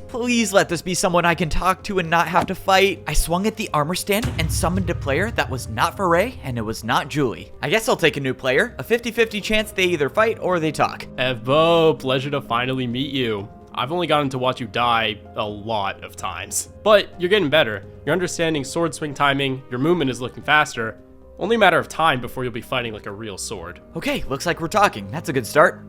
let this be someone I can talk to and not have to fight. I swung at the armor stand and summoned a player that was not Foray and it was not Julie. I guess I'll take a new player. A 50-50 chance they either fight or they talk. Evo, pleasure to finally meet you. I've only gotten to watch you die a lot of times. But you're getting better. You're understanding sword swing timing, your movement is looking faster. Only a matter of time before you'll be fighting like a real sword. Okay, looks like we're talking. That's a good start.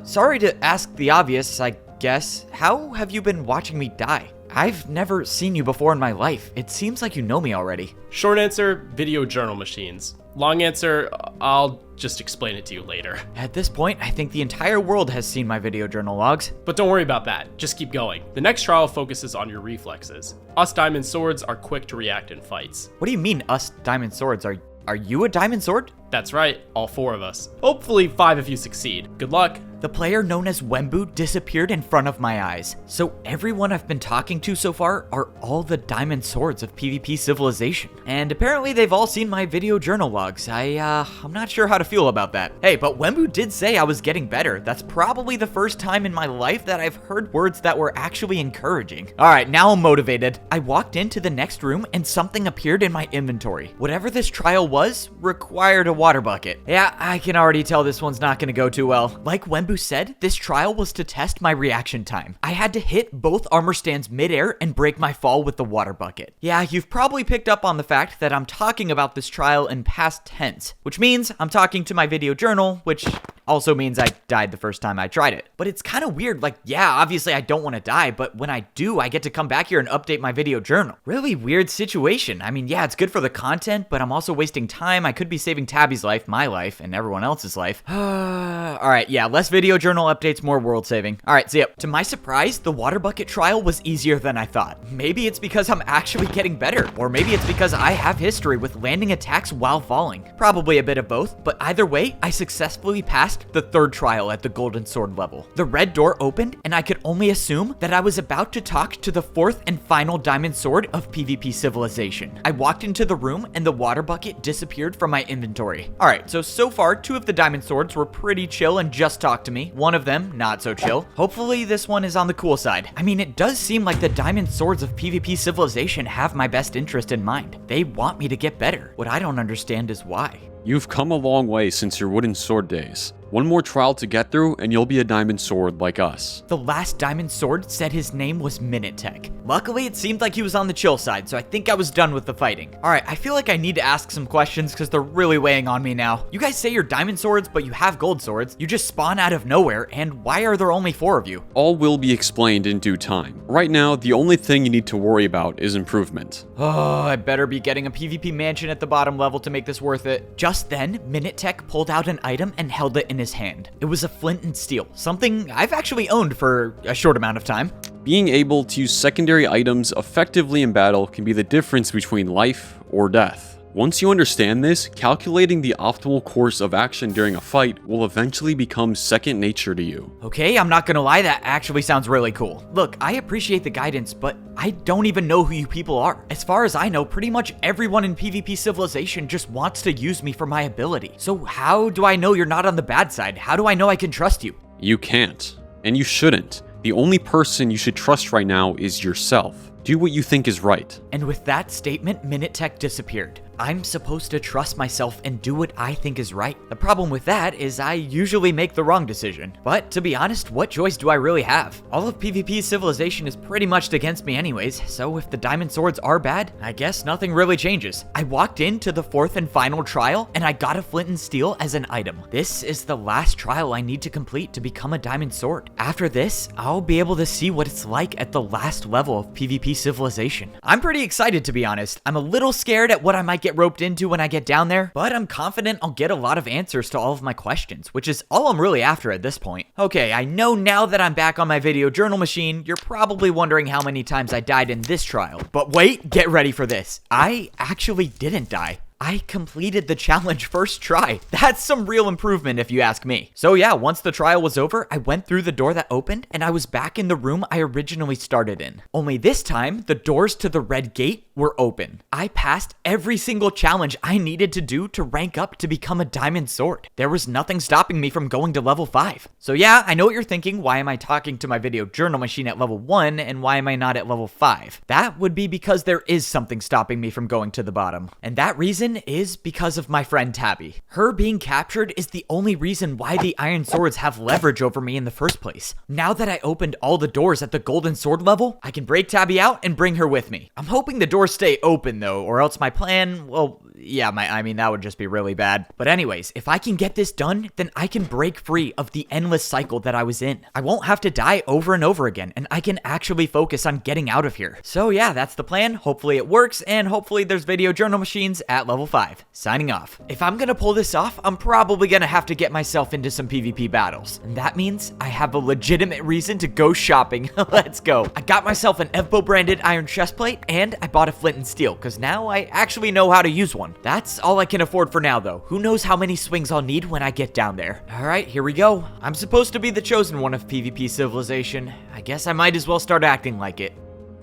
Sorry to ask the obvious. I guess. How have you been watching me die? I've never seen you before in my life. It seems like you know me already. Short answer, video journal machines. Long answer, I'll just explain it to you later. At this point, I think the entire world has seen my video journal logs. But don't worry about that, just keep going. The next trial focuses on your reflexes. Us Diamond Swords are quick to react in fights. What do you mean, us Diamond Swords? Are you a Diamond Sword? That's right, all 4 of us. Hopefully 5 if you succeed. Good luck. The player known as Wembu disappeared in front of my eyes. So everyone I've been talking to so far are all the Diamond Swords of PvP Civilization. And apparently they've all seen my video journal logs. I'm not sure how to feel about that. Hey, but Wembu did say I was getting better. That's probably the first time in my life that I've heard words that were actually encouraging. All right, now I'm motivated. I walked into the next room and something appeared in my inventory. Whatever this trial was, required a water bucket. Yeah, I can already tell this one's not gonna go too well. Like Wembu said, this trial was to test my reaction time. I had to hit both armor stands midair and break my fall with the water bucket. Yeah, you've probably picked up on the fact that I'm talking about this trial in past tense, which means I'm talking to my video journal, which also means I died the first time I tried it. But it's kind of weird, like, yeah, obviously I don't want to die, but when I do, I get to come back here and update my video journal. Really weird situation. I mean, yeah, it's good for the content, but I'm also wasting time. I could be saving Tabby's life, my life, and everyone else's life. Alright, yeah, less video journal updates, more world saving. Alright, see ya. To my surprise, the water bucket trial was easier than I thought. Maybe it's because I'm actually getting better, or maybe it's because I have history with landing attacks while falling. Probably a bit of both, but either way, I successfully passed the 3rd trial at the Golden Sword level. The red door opened, and I could only assume that I was about to talk to the 4th and final Diamond Sword of PvP Civilization. I walked into the room, and the water bucket disappeared from my inventory. Alright, so far, 2 of the Diamond Swords were pretty chill and just talked to me. One of them, not so chill. Hopefully, this one is on the cool side. I mean, it does seem like the Diamond Swords of PvP Civilization have my best interest in mind. They want me to get better. What I don't understand is why. You've come a long way since your wooden sword days. One more trial to get through and you'll be a Diamond Sword like us. The last Diamond Sword said his name was Minutech. Luckily, it seemed like he was on the chill side, so I think I was done with the fighting. Alright, I feel like I need to ask some questions because they're really weighing on me now. You guys say you're Diamond Swords, but you have Gold Swords. You just spawn out of nowhere, and why are there only 4 of you? All will be explained in due time. Right now, the only thing you need to worry about is improvement. Oh, I better be getting a PvP mansion at the bottom level to make this worth it. Just then, Minutech pulled out an item and held it in his hand. It was a flint and steel, something I've actually owned for a short amount of time. Being able to use secondary items effectively in battle can be the difference between life or death. Once you understand this, calculating the optimal course of action during a fight will eventually become second nature to you. Okay, I'm not gonna lie, that actually sounds really cool. Look, I appreciate the guidance, but I don't even know who you people are. As far as I know, pretty much everyone in PvP Civilization just wants to use me for my ability. So how do I know you're not on the bad side? How do I know I can trust you? You can't, and you shouldn't. The only person you should trust right now is yourself. Do what you think is right. And with that statement, Minutech disappeared. I'm supposed to trust myself and do what I think is right. The problem with that is I usually make the wrong decision. But to be honest, what choice do I really have? All of PvP Civilization is pretty much against me anyways, so if the Diamond Swords are bad, I guess nothing really changes. I walked into the 4th and final trial, and I got a flint and steel as an item. This is the last trial I need to complete to become a Diamond Sword. After this, I'll be able to see what it's like at the last level of PvP Civilization. I'm pretty excited, to be honest. I'm a little scared at what I might get roped into when I get down there, but I'm confident I'll get a lot of answers to all of my questions, which is all I'm really after at this point. Okay, I know now that I'm back on my video journal machine, you're probably wondering how many times I died in this trial. But wait, get ready for this. I actually didn't die. I completed the challenge first try. That's some real improvement if you ask me. So yeah, once the trial was over, I went through the door that opened and I was back in the room I originally started in. Only this time, the doors to the red gate were open. I passed every single challenge I needed to do to rank up to become a Diamond Sword. There was nothing stopping me from going to level 5. So yeah, I know what you're thinking. Why am I talking to my video journal machine at level 1 and why am I not at level 5? That would be because there is something stopping me from going to the bottom. And that reason is because of my friend Tabby. Her being captured is the only reason why the Iron Swords have leverage over me in the first place. Now that I opened all the doors at the Golden Sword level, I can break Tabby out and bring her with me. I'm hoping the doors doors stay open though, or else my plan, well, yeah, I mean, that would just be really bad. But anyways, if I can get this done, then I can break free of the endless cycle that I was in. I won't have to die over and over again, and I can actually focus on getting out of here. So yeah, that's the plan. Hopefully it works, and hopefully there's video journal machines at level 5. Signing off. If I'm gonna pull this off, I'm probably gonna have to get myself into some PvP battles. And that means I have a legitimate reason to go shopping. Let's go. I got myself an Evbo branded iron chestplate, and I bought a flint and steel, because now I actually know how to use one. That's all I can afford for now, though. Who knows how many swings I'll need when I get down there. Alright, here we go. I'm supposed to be the chosen one of PvP Civilization. I guess I might as well start acting like it.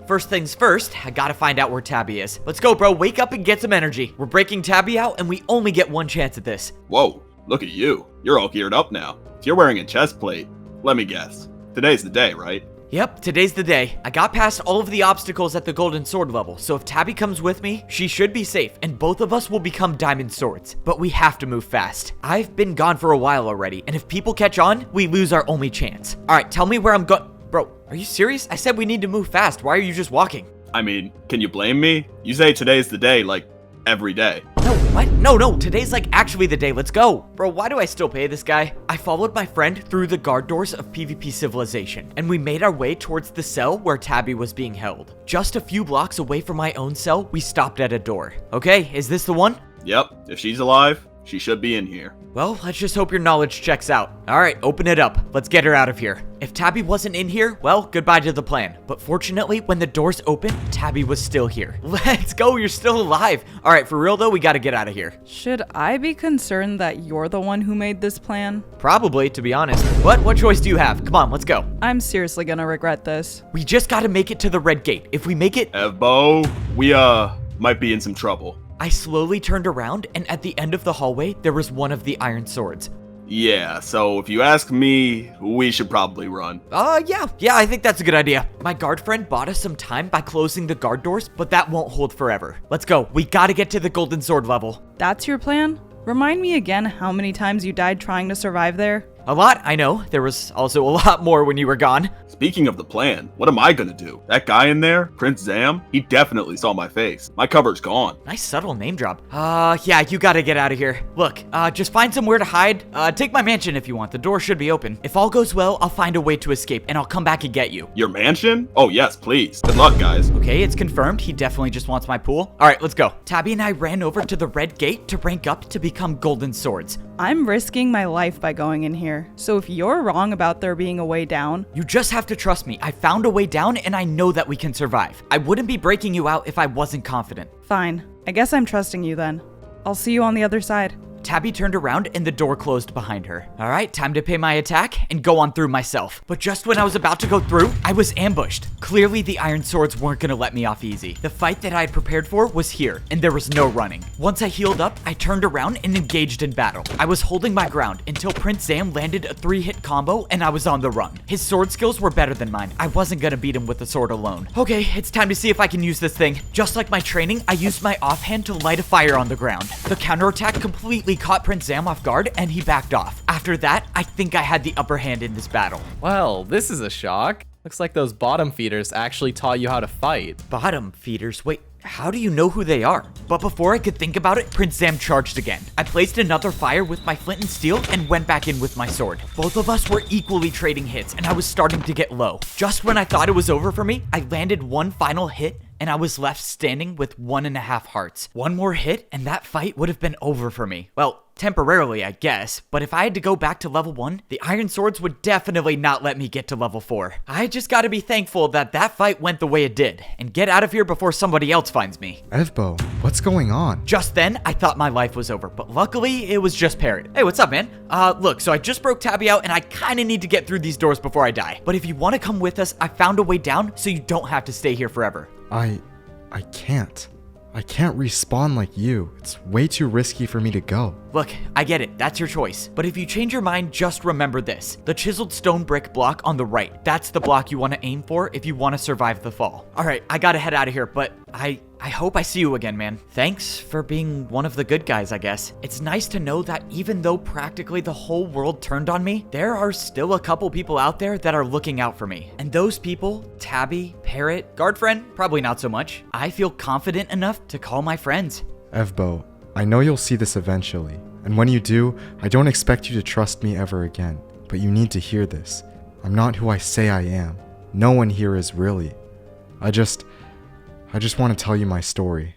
First things first, I gotta find out where Tabby is. Let's go, bro. Wake up and get some energy. We're breaking Tabby out, and we only get one chance at this. Whoa, look at you. You're all geared up now. If you're wearing a chest plate, let me guess. Today's the day, right? Yep, today's the day. I got past all of the obstacles at the Golden Sword level, so if Tabby comes with me, she should be safe, and both of us will become Diamond Swords. But we have to move fast. I've been gone for a while already, and if people catch on, we lose our only chance. Alright, tell me where I'm going. Bro, are you serious? I said we need to move fast. Why are you just walking? I mean, can you blame me? You say today's the day, like, every day. No, what? No, today's like actually the day. Let's go. Bro, why do I still pay this guy? I followed my friend through the guard doors of PvP Civilization, and we made our way towards the cell where Tabby was being held. Just a few blocks away from my own cell, we stopped at a door. Okay, is this the one? Yep, if she's alive, she should be in here. Well, let's just hope your knowledge checks out. Alright, open it up. Let's get her out of here. If Tabby wasn't in here, well, goodbye to the plan. But fortunately, when the doors opened, Tabby was still here. Let's go, you're still alive. Alright, for real though, we gotta get out of here. Should I be concerned that you're the one who made this plan? Probably, to be honest. But what choice do you have? Come on, let's go. I'm seriously gonna regret this. We just gotta make it to the red gate. If we make it... Evbo, we, might be in some trouble. I slowly turned around, and at the end of the hallway, there was one of the iron swords. Yeah, so if you ask me, we should probably run. Yeah, I think that's a good idea. My guard friend bought us some time by closing the guard doors, but that won't hold forever. Let's go. We gotta get to the Golden Sword level. That's your plan? Remind me again how many times you died trying to survive there? A lot, I know. There was also a lot more when you were gone. Speaking of the plan, what am I gonna do? That guy in there, Prince Zam, he definitely saw my face. My cover's gone. Nice subtle name drop. Yeah, you gotta get out of here. Look, just find somewhere to hide. Take my mansion if you want. The door should be open. If all goes well, I'll find a way to escape, and I'll come back and get you. Your mansion? Oh yes, please. Good luck, guys. Okay, it's confirmed. He definitely just wants my pool. Alright, let's go. Tabby and I ran over to the red gate to rank up to become Golden Swords. I'm risking my life by going in here, so if you're wrong about there being a way down... You just have to trust me. I found a way down, and I know that we can survive. I wouldn't be breaking you out if I wasn't confident. Fine. I guess I'm trusting you then. I'll see you on the other side. Tabby turned around and the door closed behind her. Alright, time to pay my attack and go on through myself. But just when I was about to go through, I was ambushed. Clearly the iron swords weren't gonna let me off easy. The fight that I had prepared for was here, and there was no running. Once I healed up, I turned around and engaged in battle. I was holding my ground until Prince Zam landed a 3-hit combo and I was on the run. His sword skills were better than mine. I wasn't gonna beat him with the sword alone. Okay, it's time to see if I can use this thing. Just like my training, I used my offhand to light a fire on the ground. The counterattack completely caught Prince Zam off guard and he backed off. After that, I think I had the upper hand in this battle. Well, this is a shock. Looks like those bottom feeders actually taught you how to fight. Bottom feeders? Wait, how do you know who they are? But before I could think about it, Prince Zam charged again. I placed another fire with my flint and steel and went back in with my sword. Both of us were equally trading hits and I was starting to get low. Just when I thought it was over for me, I landed one final hit and I was left standing with 1.5 hearts. One more hit and that fight would have been over for me. Well, temporarily, I guess, but if I had to go back to level 1, the iron swords would definitely not let me get to level 4. I just gotta be thankful that that fight went the way it did, and get out of here before somebody else finds me. Evbo, what's going on? Just then, I thought my life was over, but luckily, it was just Parrot. Hey, what's up, man? Look, so I just broke Tabby out, and I kinda need to get through these doors before I die. But if you wanna come with us, I found a way down, so you don't have to stay here forever. I can't. I can't respawn like you. It's way too risky for me to go. Look, I get it. That's your choice. But if you change your mind, just remember this. The chiseled stone brick block on the right. That's the block you want to aim for if you want to survive the fall. Alright, I gotta head out of here, but I hope I see you again, man. Thanks for being one of the good guys, I guess. It's nice to know that even though practically the whole world turned on me, there are still a couple people out there that are looking out for me. And those people, Tabby, Parrot, Guardfriend, probably not so much. I feel confident enough to call my friends. Evbo, I know you'll see this eventually. And when you do, I don't expect you to trust me ever again. But you need to hear this. I'm not who I say I am. No one here is really. I just want to tell you my story.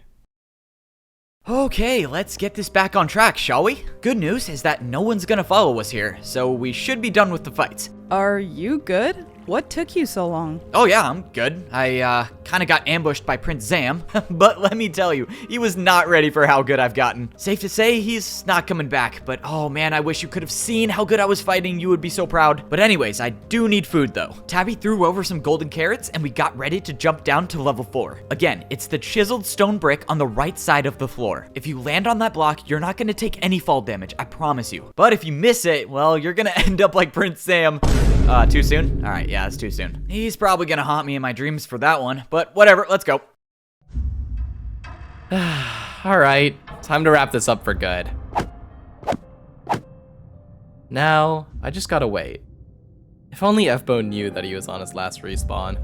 Okay, let's get this back on track, shall we? Good news is that no one's gonna follow us here, so we should be done with the fights. Are you good? What took you so long? Oh yeah, I'm good. I kinda got ambushed by Prince Zam, but let me tell you, he was not ready for how good I've gotten. Safe to say, he's not coming back, but oh man, I wish you could have seen how good I was fighting. You would be so proud. But anyways, I do need food though. Tabby threw over some golden carrots and we got ready to jump down to level 4. Again, it's the chiseled stone brick on the right side of the floor. If you land on that block, you're not gonna take any fall damage, I promise you. But if you miss it, well, you're gonna end up like Prince Zam. Too soon? All right, yeah, it's too soon. He's probably gonna haunt me in my dreams for that one, but whatever, let's go. All right, time to wrap this up for good. Now, I just gotta wait. If only Evbo knew that he was on his last respawn.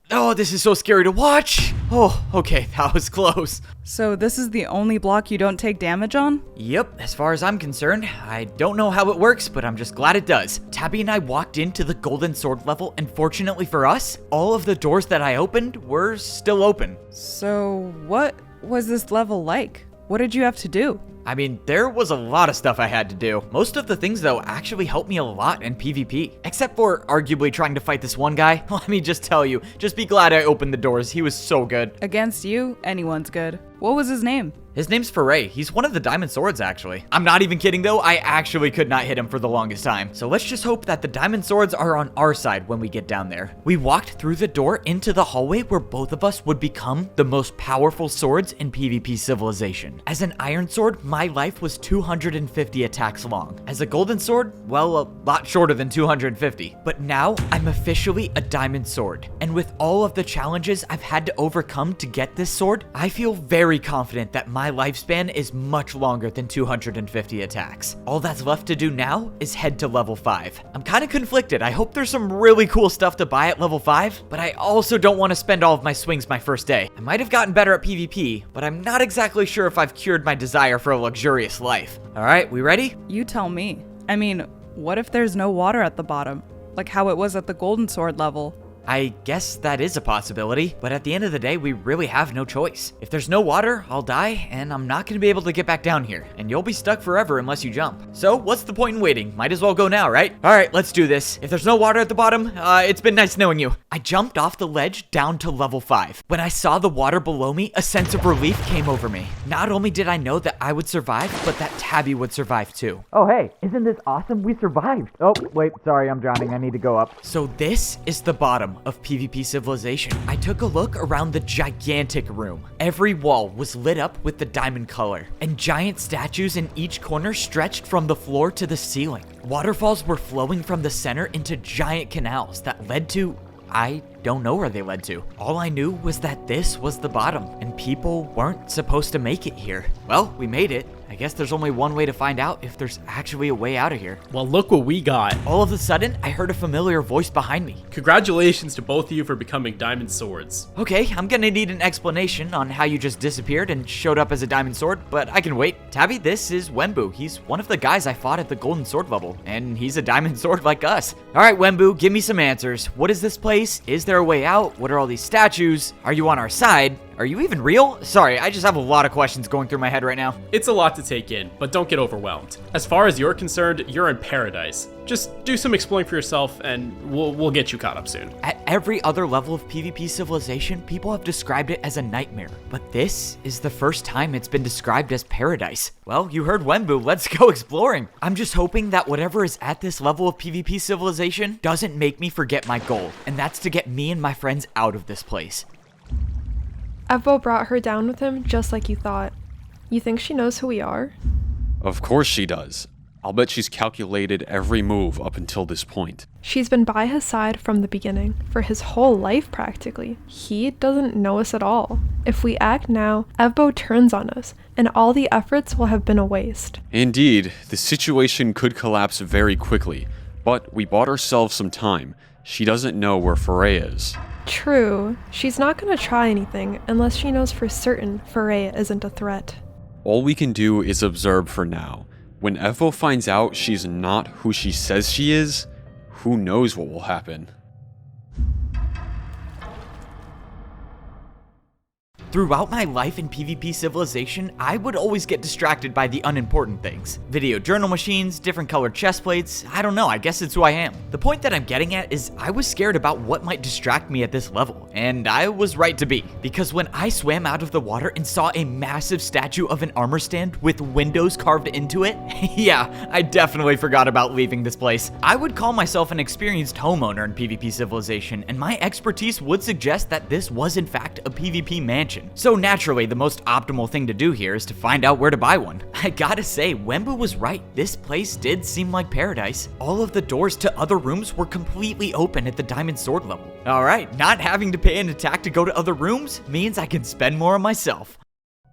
Oh, this is so scary to watch. Oh, okay, that was close. So this is the only block you don't take damage on? Yep, as far as I'm concerned. I don't know how it works, but I'm just glad it does. Tabby and I walked into the golden sword level, and fortunately for us, all of the doors that I opened were still open. So what was this level like? What did you have to do? I mean, there was a lot of stuff I had to do. Most of the things, though, actually helped me a lot in PvP. Except for arguably trying to fight this one guy. Let me just tell you, just be glad I opened the doors. He was so good. Against you, anyone's good. What was his name? His name's Foray. He's one of the diamond swords, actually. I'm not even kidding, though. I actually could not hit him for the longest time. So let's just hope that the diamond swords are on our side when we get down there. We walked through the door into the hallway where both of us would become the most powerful swords in PvP Civilization. As an iron sword, my life was 250 attacks long. As a golden sword, well, a lot shorter than 250. But now, I'm officially a diamond sword. And with all of the challenges I've had to overcome to get this sword, I feel very confident that my lifespan is much longer than 250 attacks. All that's left to do now is head to level 5. I'm kind of conflicted. I hope there's some really cool stuff to buy at level 5, but I also don't want to spend all of my swings my first day. I might have gotten better at PvP, but I'm not exactly sure if I've cured my desire for a luxurious life. All right, we ready? You tell me. I mean, what if there's no water at the bottom? Like how it was at the golden sword level? I guess that is a possibility, but at the end of the day, we really have no choice. If there's no water, I'll die, and I'm not gonna be able to get back down here, and you'll be stuck forever unless you jump. So what's the point in waiting? Might as well go now, right? All right, let's do this. If there's no water at the bottom, it's been nice knowing you. I jumped off the ledge down to level 5. When I saw the water below me, a sense of relief came over me. Not only did I know that I would survive, but that Tabby would survive too. Oh hey, isn't this awesome? We survived. Oh, wait, sorry, I'm drowning. I need to go up. So this is the bottom of PvP Civilization. I took a look around the gigantic room. Every wall was lit up with the diamond color, and giant statues in each corner stretched from the floor to the ceiling. Waterfalls were flowing from the center into giant canals that led to... I don't know where they led to. All I knew was that this was the bottom, and people weren't supposed to make it here. Well, we made it. I guess there's only one way to find out if there's actually a way out of here. Well, look what we got. All of a sudden, I heard a familiar voice behind me. Congratulations to both of you for becoming diamond swords. Okay, I'm gonna need an explanation on how you just disappeared and showed up as a diamond sword, but I can wait. Tabby, this is Wembu. He's one of the guys I fought at the golden sword level, and he's a diamond sword like us. All right, Wembu, give me some answers. What is this place? Is there a way out? What are all these statues? Are you on our side? Are you even real? Sorry, I just have a lot of questions going through my head right now. It's a lot to take in, but don't get overwhelmed. As far as you're concerned, you're in paradise. Just do some exploring for yourself, and we'll get you caught up soon. At every other level of PvP Civilization, people have described it as a nightmare, but this is the first time it's been described as paradise. Well, you heard Wembu, let's go exploring. I'm just hoping that whatever is at this level of PvP Civilization doesn't make me forget my goal, and that's to get me and my friends out of this place. Evbo brought her down with him just like you thought. You think she knows who we are? Of course she does. I'll bet she's calculated every move up until this point. She's been by his side from the beginning, for his whole life practically. He doesn't know us at all. If we act now, Evbo turns on us, and all the efforts will have been a waste. Indeed, the situation could collapse very quickly, but we bought ourselves some time. She doesn't know where Foray is. True. She's not gonna try anything unless she knows for certain Foray isn't a threat. All we can do is observe for now. When Evbo finds out she's not who she says she is, who knows what will happen. Throughout my life in PvP Civilization, I would always get distracted by the unimportant things. Video journal machines, different colored chest plates, I don't know, I guess it's who I am. The point that I'm getting at is I was scared about what might distract me at this level, and I was right to be. Because when I swam out of the water and saw a massive statue of an armor stand with windows carved into it, yeah, I definitely forgot about leaving this place. I would call myself an experienced homeowner in PvP Civilization, and my expertise would suggest that this was in fact a PvP mansion. So naturally, the most optimal thing to do here is to find out where to buy one. I gotta say, Wembu was right. This place did seem like paradise. All of the doors to other rooms were completely open at the Diamond Sword level. Alright, not having to pay an attack to go to other rooms means I can spend more on myself.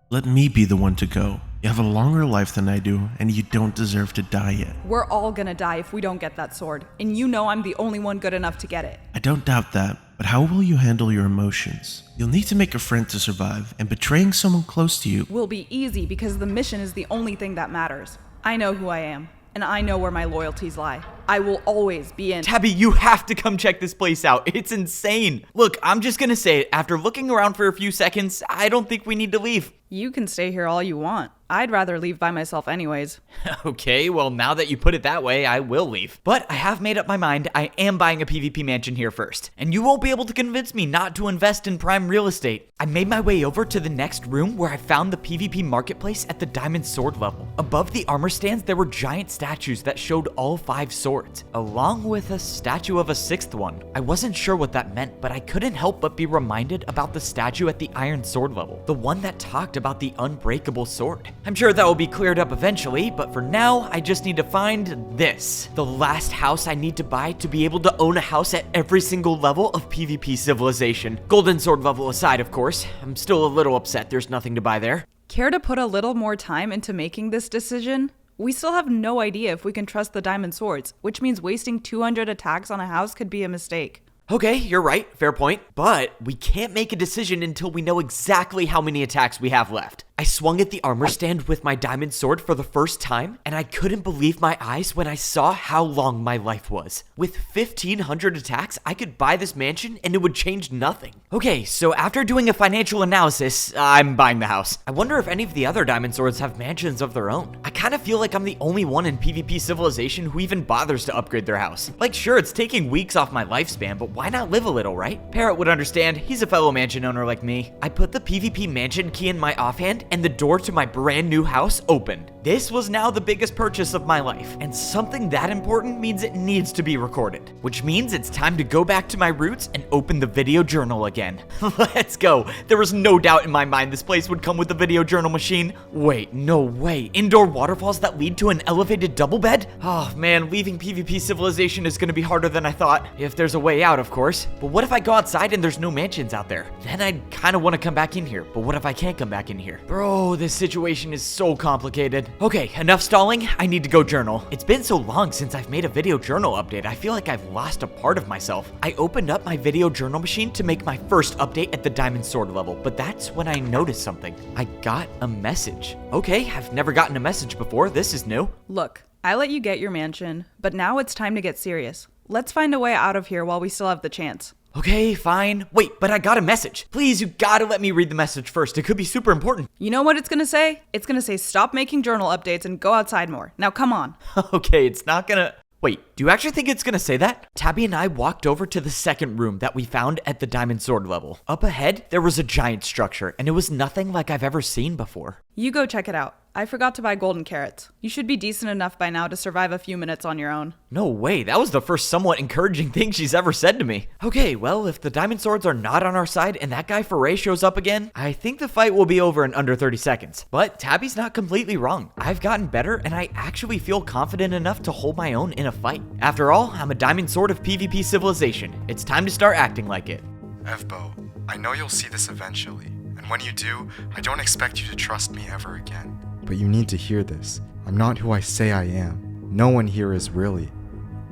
Let me be the one to go. You have a longer life than I do, and you don't deserve to die yet. We're all gonna die if we don't get that sword, and you know I'm the only one good enough to get it. I don't doubt that, but how will you handle your emotions? You'll need to make a friend to survive, and betraying someone close to you Will be easy because the mission is the only thing that matters. I know who I am, and I know where my loyalties lie. I will always be in— Tabby, you have to come check this place out. It's insane. Look, I'm just gonna say it. After looking around for a few seconds, I don't think we need to leave. You can stay here all you want. I'd rather leave by myself anyways. Okay, well now that you put it that way, I will leave. But I have made up my mind. I am buying a PvP mansion here first. And you won't be able to convince me not to invest in prime real estate. I made my way over to the next room where I found the PvP marketplace at the Diamond Sword level. Above the armor stands, there were giant statues that showed all 5 swords, along with a statue of a 6th one. I wasn't sure what that meant, but I couldn't help but be reminded about the statue at the Iron Sword level, the one that talked about the unbreakable sword. I'm sure that will be cleared up eventually, but for now, I just need to find this. The last house I need to buy to be able to own a house at every single level of PvP Civilization. Golden Sword level aside, of course. I'm still a little upset there's nothing to buy there. Care to put a little more time into making this decision? We still have no idea if we can trust the Diamond Swords, which means wasting 200 attacks on a house could be a mistake. Okay, you're right, fair point. But we can't make a decision until we know exactly how many attacks we have left. I swung at the armor stand with my diamond sword for the first time, and I couldn't believe my eyes when I saw how long my life was. With 1,500 attacks, I could buy this mansion and it would change nothing. Okay, so after doing a financial analysis, I'm buying the house. I wonder if any of the other diamond swords have mansions of their own. I kind of feel like I'm the only one in PvP Civilization who even bothers to upgrade their house. Like, sure, it's taking weeks off my lifespan, but why not live a little, right? Parrot would understand. He's a fellow mansion owner like me. I put the PvP mansion key in my offhand, and the door to my brand new house opened. This was now the biggest purchase of my life, and something that important means it needs to be recorded, which means it's time to go back to my roots and open the video journal again. Let's go. There was no doubt in my mind this place would come with a video journal machine. Wait, no way. Indoor waterfalls that lead to an elevated double bed? Oh man, leaving PvP Civilization is gonna be harder than I thought. If there's a way out, of course. But what if I go outside and there's no mansions out there? Then I'd kind of want to come back in here. But what if I can't come back in here? Bro, this situation is so complicated. Okay, enough stalling. I need to go journal. It's been so long since I've made a video journal update. I feel like I've lost a part of myself. I opened up my video journal machine to make my first update at the Diamond Sword level, but that's when I noticed something. I got a message. Okay, I've never gotten a message before. This is new. Look, I let you get your mansion, but now it's time to get serious. Let's find a way out of here while we still have the chance. Okay, fine. Wait, but I got a message. Please, you gotta let me read the message first. It could be super important. You know what it's gonna say? It's gonna say stop making journal updates and go outside more. Now come on. Okay, it's not gonna... Wait, do you actually think it's gonna say that? Tabby and I walked over to the second room that we found at the Diamond Sword level. Up ahead, there was a giant structure, and it was nothing like I've ever seen before. You go check it out. I forgot to buy golden carrots. You should be decent enough by now to survive a few minutes on your own. No way, that was the first somewhat encouraging thing she's ever said to me. Okay, well, if the diamond swords are not on our side and that guy Foray shows up again, I think the fight will be over in under 30 seconds. But Tabby's not completely wrong. I've gotten better and I actually feel confident enough to hold my own in a fight. After all, I'm a diamond sword of PvP civilization. It's time to start acting like it. Evbo, I know you'll see this eventually, and when you do, I don't expect you to trust me ever again. But you need to hear this. I'm not who I say I am. No one here is really.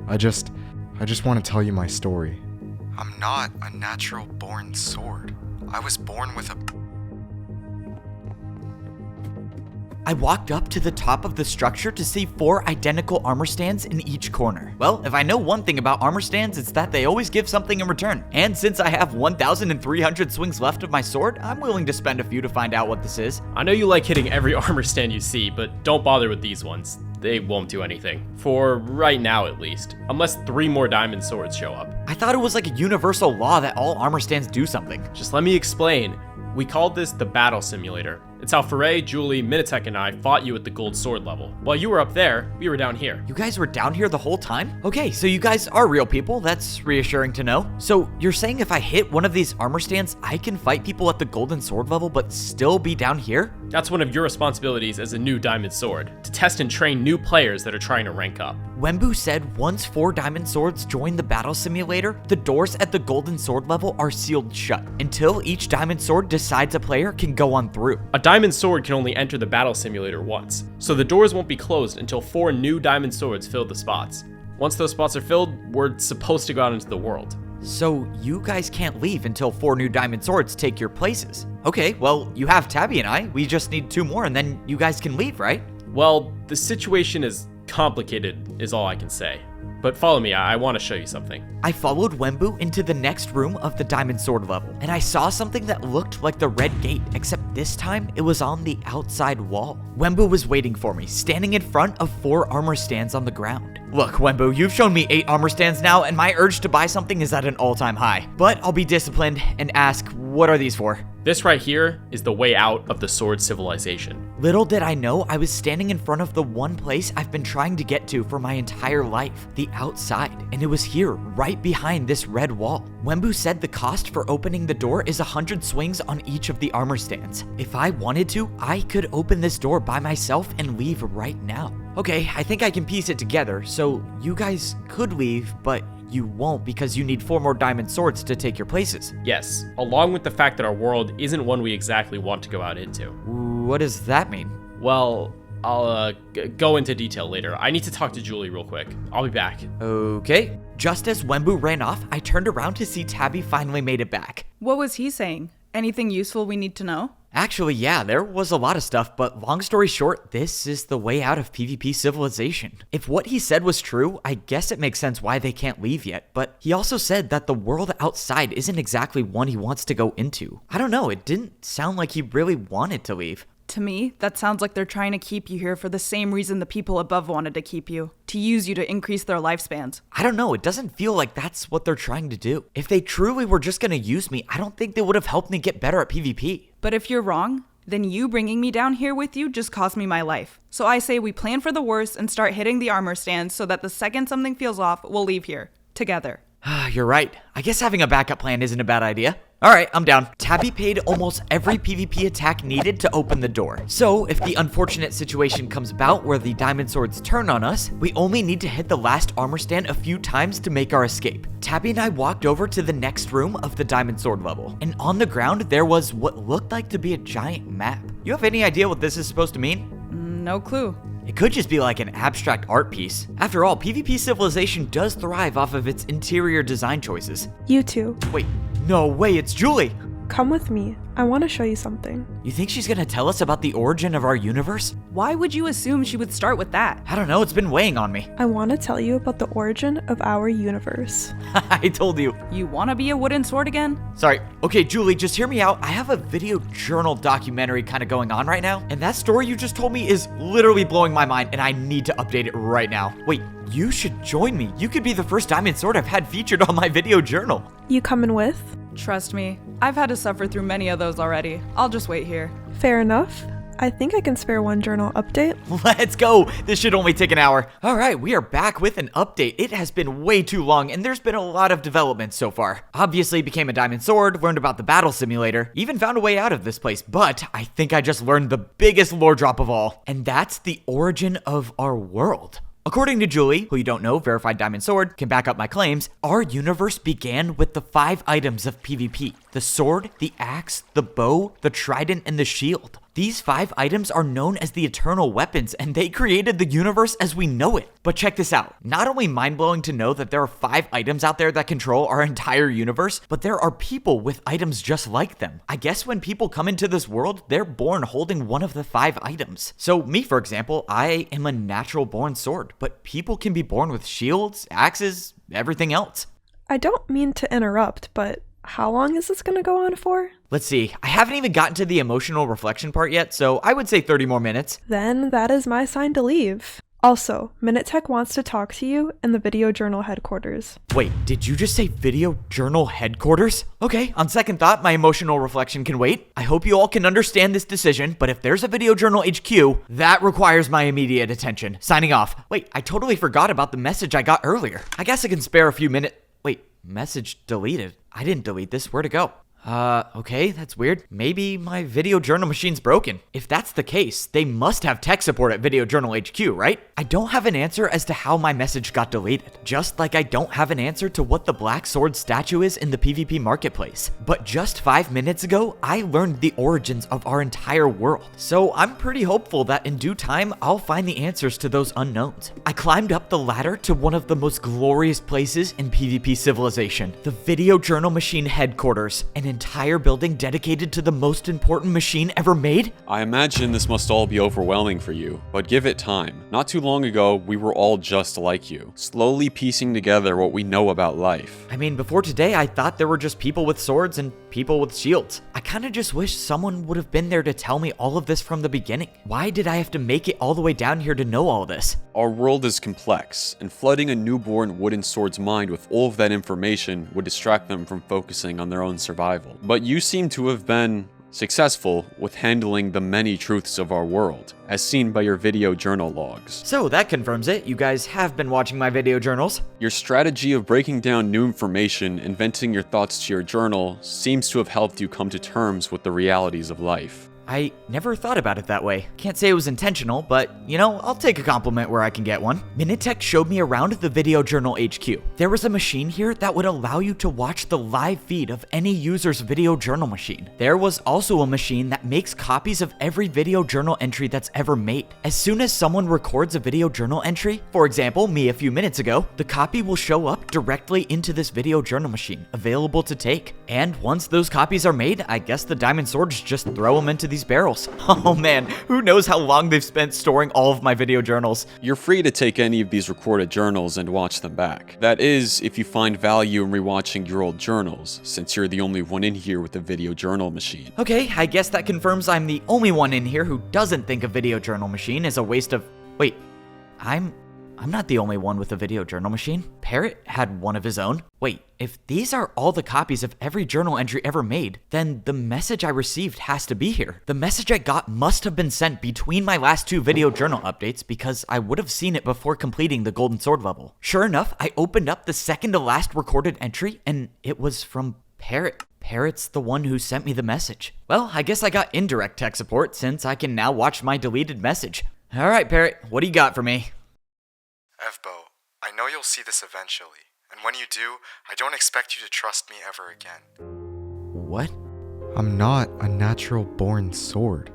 I just want to tell you my story. I'm not a natural born sword. I was born with a... I walked up to the top of the structure to see 4 identical armor stands in each corner. Well, if I know one thing about armor stands, it's that they always give something in return. And since I have 1,300 swings left of my sword, I'm willing to spend a few to find out what this is. I know you like hitting every armor stand you see, but don't bother with these ones. They won't do anything. For right now, at least. Unless 3 more diamond swords show up. I thought it was like a universal law that all armor stands do something. Just let me explain. We called this the battle simulator. It's how Foray, Julie, Minitek, and I fought you at the gold sword level. While you were up there, we were down here. You guys were down here the whole time? Okay, so you guys are real people. That's reassuring to know. So you're saying if I hit one of these armor stands, I can fight people at the golden sword level but still be down here? That's one of your responsibilities as a new diamond sword, to test and train new players that are trying to rank up. Wembu said once 4 diamond swords join the battle simulator, the doors at the golden sword level are sealed shut until each diamond sword decides a player can go on through. A diamond sword can only enter the battle simulator once, so the doors won't be closed until 4 new diamond swords fill the spots. Once those spots are filled, we're supposed to go out into the world. So you guys can't leave until 4 new diamond swords take your places. Okay, well, you have Tabby and I. We just need 2 more and then you guys can leave, right? Well, the situation is complicated, is all I can say. But follow me, I want to show you something. I followed Wembu into the next room of the diamond sword level, and I saw something that looked like the red gate, except this time it was on the outside wall. Wembu was waiting for me, standing in front of 4 armor stands on the ground. Look, Wembu, you've shown me 8 armor stands now, and my urge to buy something is at an all-time high. But I'll be disciplined and ask, what are these for? This right here is the way out of the sword civilization. Little did I know I was standing in front of the one place I've been trying to get to for my entire life, the outside, and it was here, right behind this red wall. Wembu said the cost for opening the door is 100 swings on each of the armor stands. If I wanted to, I could open this door by myself and leave right now. Okay, I think I can piece it together, so you guys could leave, but you won't because you need 4 more diamond swords to take your places. Yes, along with the fact that our world isn't one we exactly want to go out into. What does that mean? Well, I'll go into detail later. I need to talk to Julie real quick. I'll be back. Okay. Just as Wembu ran off, I turned around to see Tabby finally made it back. What was he saying? Anything useful we need to know? Actually, yeah, there was a lot of stuff, but long story short, this is the way out of PvP civilization. If what he said was true, I guess it makes sense why they can't leave yet, but he also said that the world outside isn't exactly one he wants to go into. I don't know, it didn't sound like he really wanted to leave. To me, that sounds like they're trying to keep you here for the same reason the people above wanted to keep you. To use you to increase their lifespans. I don't know, it doesn't feel like that's what they're trying to do. If they truly were just gonna use me, I don't think they would have helped me get better at PvP. But if you're wrong, then you bringing me down here with you just cost me my life. So I say we plan for the worst and start hitting the armor stands so that the second something feels off, we'll leave here. Together. You're right. I guess having a backup plan isn't a bad idea. Alright, I'm down. Tabby paid almost every PvP attack needed to open the door. So, if the unfortunate situation comes about where the diamond swords turn on us, we only need to hit the last armor stand a few times to make our escape. Tabby and I walked over to the next room of the diamond sword level, and on the ground there was what looked like to be a giant map. You have any idea what this is supposed to mean? No clue. It could just be like an abstract art piece. After all, PvP civilization does thrive off of its interior design choices. You two. Wait, no way, it's Julie! Come with me. I want to show you something. You think she's gonna tell us about the origin of our universe? Why would you assume she would start with that? I don't know, it's been weighing on me. I want to tell you about the origin of our universe. I told you. You want to be a wooden sword again? Sorry. Okay, Julie, just hear me out. I have a video journal documentary kind of going on right now, and that story you just told me is literally blowing my mind, and I need to update it right now. Wait, you should join me. You could be the first diamond sword I've had featured on my video journal. You coming with? Trust me, I've had to suffer through many of those already. I'll just wait here. Fair enough. I think I can spare one journal update. Let's go! This should only take an hour. Alright, we are back with an update. It has been way too long, and there's been a lot of development so far. Obviously became a diamond sword, learned about the battle simulator, even found a way out of this place, but I think I just learned the biggest lore drop of all, and that's the origin of our world. According to Julie, who you don't know, verified diamond sword, can back up my claims, our universe began with the 5 items of PvP. The sword, the axe, the bow, the trident, and the shield. These 5 items are known as the eternal weapons, and they created the universe as we know it. But check this out. Not only mind-blowing to know that there are 5 items out there that control our entire universe, but there are people with items just like them. I guess when people come into this world, they're born holding one of the 5 items. So me, for example, I am a natural-born sword, but people can be born with shields, axes, everything else. I don't mean to interrupt, but how long is this going to go on for? Let's see, I haven't even gotten to the emotional reflection part yet, so I would say 30 more minutes. Then that is my sign to leave. Also, MinuteTech wants to talk to you in the Video Journal headquarters. Wait, did you just say Video Journal headquarters? Okay, on second thought, my emotional reflection can wait. I hope you all can understand this decision, but if there's a Video Journal HQ, that requires my immediate attention. Signing off. Wait, I totally forgot about the message I got earlier. I guess I can spare a few minutes. Wait, message deleted. I didn't delete this. Where'd it go? Okay, that's weird. Maybe my Video Journal machine's broken. If that's the case, they must have tech support at Video Journal HQ, right? I don't have an answer as to how my message got deleted, just like I don't have an answer to what the Black Sword statue is in the PvP marketplace. But just 5 minutes ago, I learned the origins of our entire world, so I'm pretty hopeful that in due time, I'll find the answers to those unknowns. I climbed up the ladder to one of the most glorious places in PvP civilization, the Video Journal machine headquarters, an entire building dedicated to the most important machine ever made? I imagine this must all be overwhelming for you, but give it time. Not too long ago, we were all just like you, slowly piecing together what we know about life. I mean, before today, I thought there were just people with swords and people with shields. I kinda just wish someone would have been there to tell me all of this from the beginning. Why did I have to make it all the way down here to know all this? Our world is complex, and flooding a newborn wooden sword's mind with all of that information would distract them from focusing on their own survival. But you seem to have been successful with handling the many truths of our world, as seen by your Video Journal logs. So that confirms it. You guys have been watching my video journals. Your strategy of breaking down new information and venting your thoughts to your journal seems to have helped you come to terms with the realities of life. I never thought about it that way. Can't say it was intentional, but, you know, I'll take a compliment where I can get one. MinuteTech showed me around the Video Journal HQ. There was a machine here that would allow you to watch the live feed of any user's Video Journal machine. There was also a machine that makes copies of every Video Journal entry that's ever made. As soon as someone records a Video Journal entry, for example, me a few minutes ago, the copy will show up directly into this Video Journal machine, available to take. And once those copies are made, I guess the Diamond Swords just throw them into these barrels. Oh man, who knows how long they've spent storing all of my video journals. You're free to take any of these recorded journals and watch them back. That is, if you find value in rewatching your old journals, since you're the only one in here with a Video Journal machine. Okay, I guess that confirms I'm the only one in here who doesn't think a Video Journal machine is a waste of... Wait, I'm not the only one with a Video Journal machine. Parrot had one of his own. Wait, if these are all the copies of every journal entry ever made, then the message I received has to be here. The message I got must have been sent between my last 2 Video Journal updates because I would have seen it before completing the Golden Sword level. Sure enough, I opened up the second to last recorded entry and it was from Parrot. Parrot's the one who sent me the message. Well, I guess I got indirect tech support since I can now watch my deleted message. Alright, Parrot, what do you got for me? Evbo, I know you'll see this eventually, and when you do, I don't expect you to trust me ever again. What? I'm not a natural-born sword.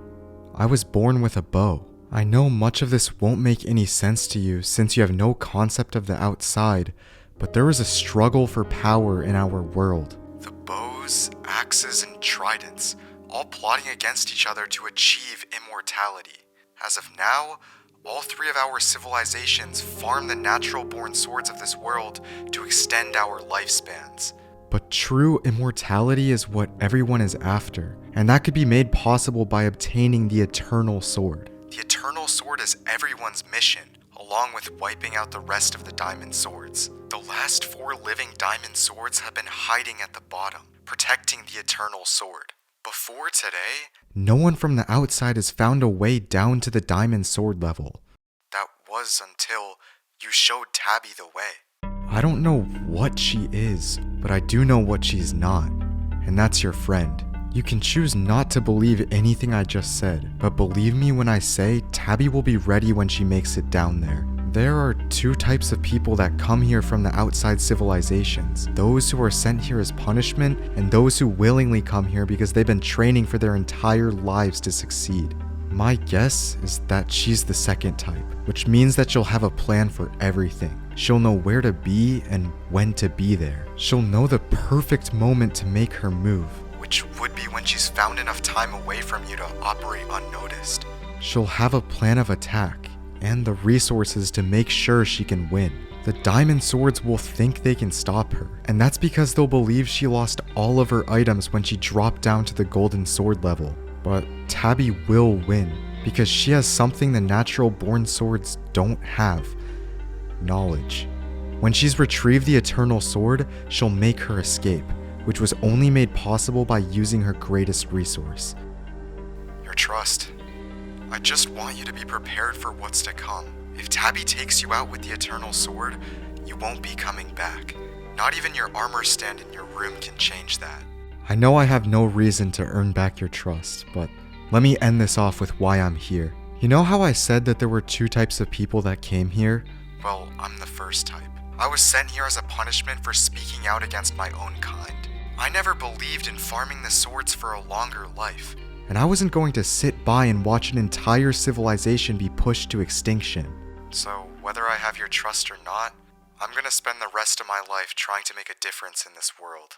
I was born with a bow. I know much of this won't make any sense to you since you have no concept of the outside, but there is a struggle for power in our world. The bows, axes, and tridents, all plotting against each other to achieve immortality. As of now, all 3 of our civilizations farm the natural-born swords of this world to extend our lifespans. But true immortality is what everyone is after, and that could be made possible by obtaining the Eternal Sword. The Eternal Sword is everyone's mission, along with wiping out the rest of the Diamond Swords. The last 4 living Diamond Swords have been hiding at the bottom, protecting the Eternal Sword. before today, no one from the outside has found a way down to the diamond sword level. That was until you showed Tabby the way. I don't know what she is, but I do know what she's not, and that's your friend. You can choose not to believe anything I just said, but believe me when I say Tabby will be ready when she makes it down there. There are two types of people that come here from the outside civilizations. Those who are sent here as punishment, and those who willingly come here because they've been training for their entire lives to succeed. My guess is that she's the second type, which means that she'll have a plan for everything. She'll know where to be and when to be there. She'll know the perfect moment to make her move, which would be when she's found enough time away from you to operate unnoticed. She'll have a plan of attack and the resources to make sure she can win. The Diamond Swords will think they can stop her, and that's because they'll believe she lost all of her items when she dropped down to the Golden Sword level. But Tabby will win, because she has something the natural born swords don't have: knowledge. When she's retrieved the Eternal Sword, she'll make her escape, which was only made possible by using her greatest resource: your trust. I just want you to be prepared for what's to come. If Tabby takes you out with the Eternal Sword, you won't be coming back. Not even your armor stand in your room can change that. I know I have no reason to earn back your trust, but let me end this off with why I'm here. You know how I said that there were two types of people that came here? Well, I'm the first type. I was sent here as a punishment for speaking out against my own kind. I never believed in farming the swords for a longer life, and I wasn't going to sit by and watch an entire civilization be pushed to extinction. So, whether I have your trust or not, I'm gonna spend the rest of my life trying to make a difference in this world.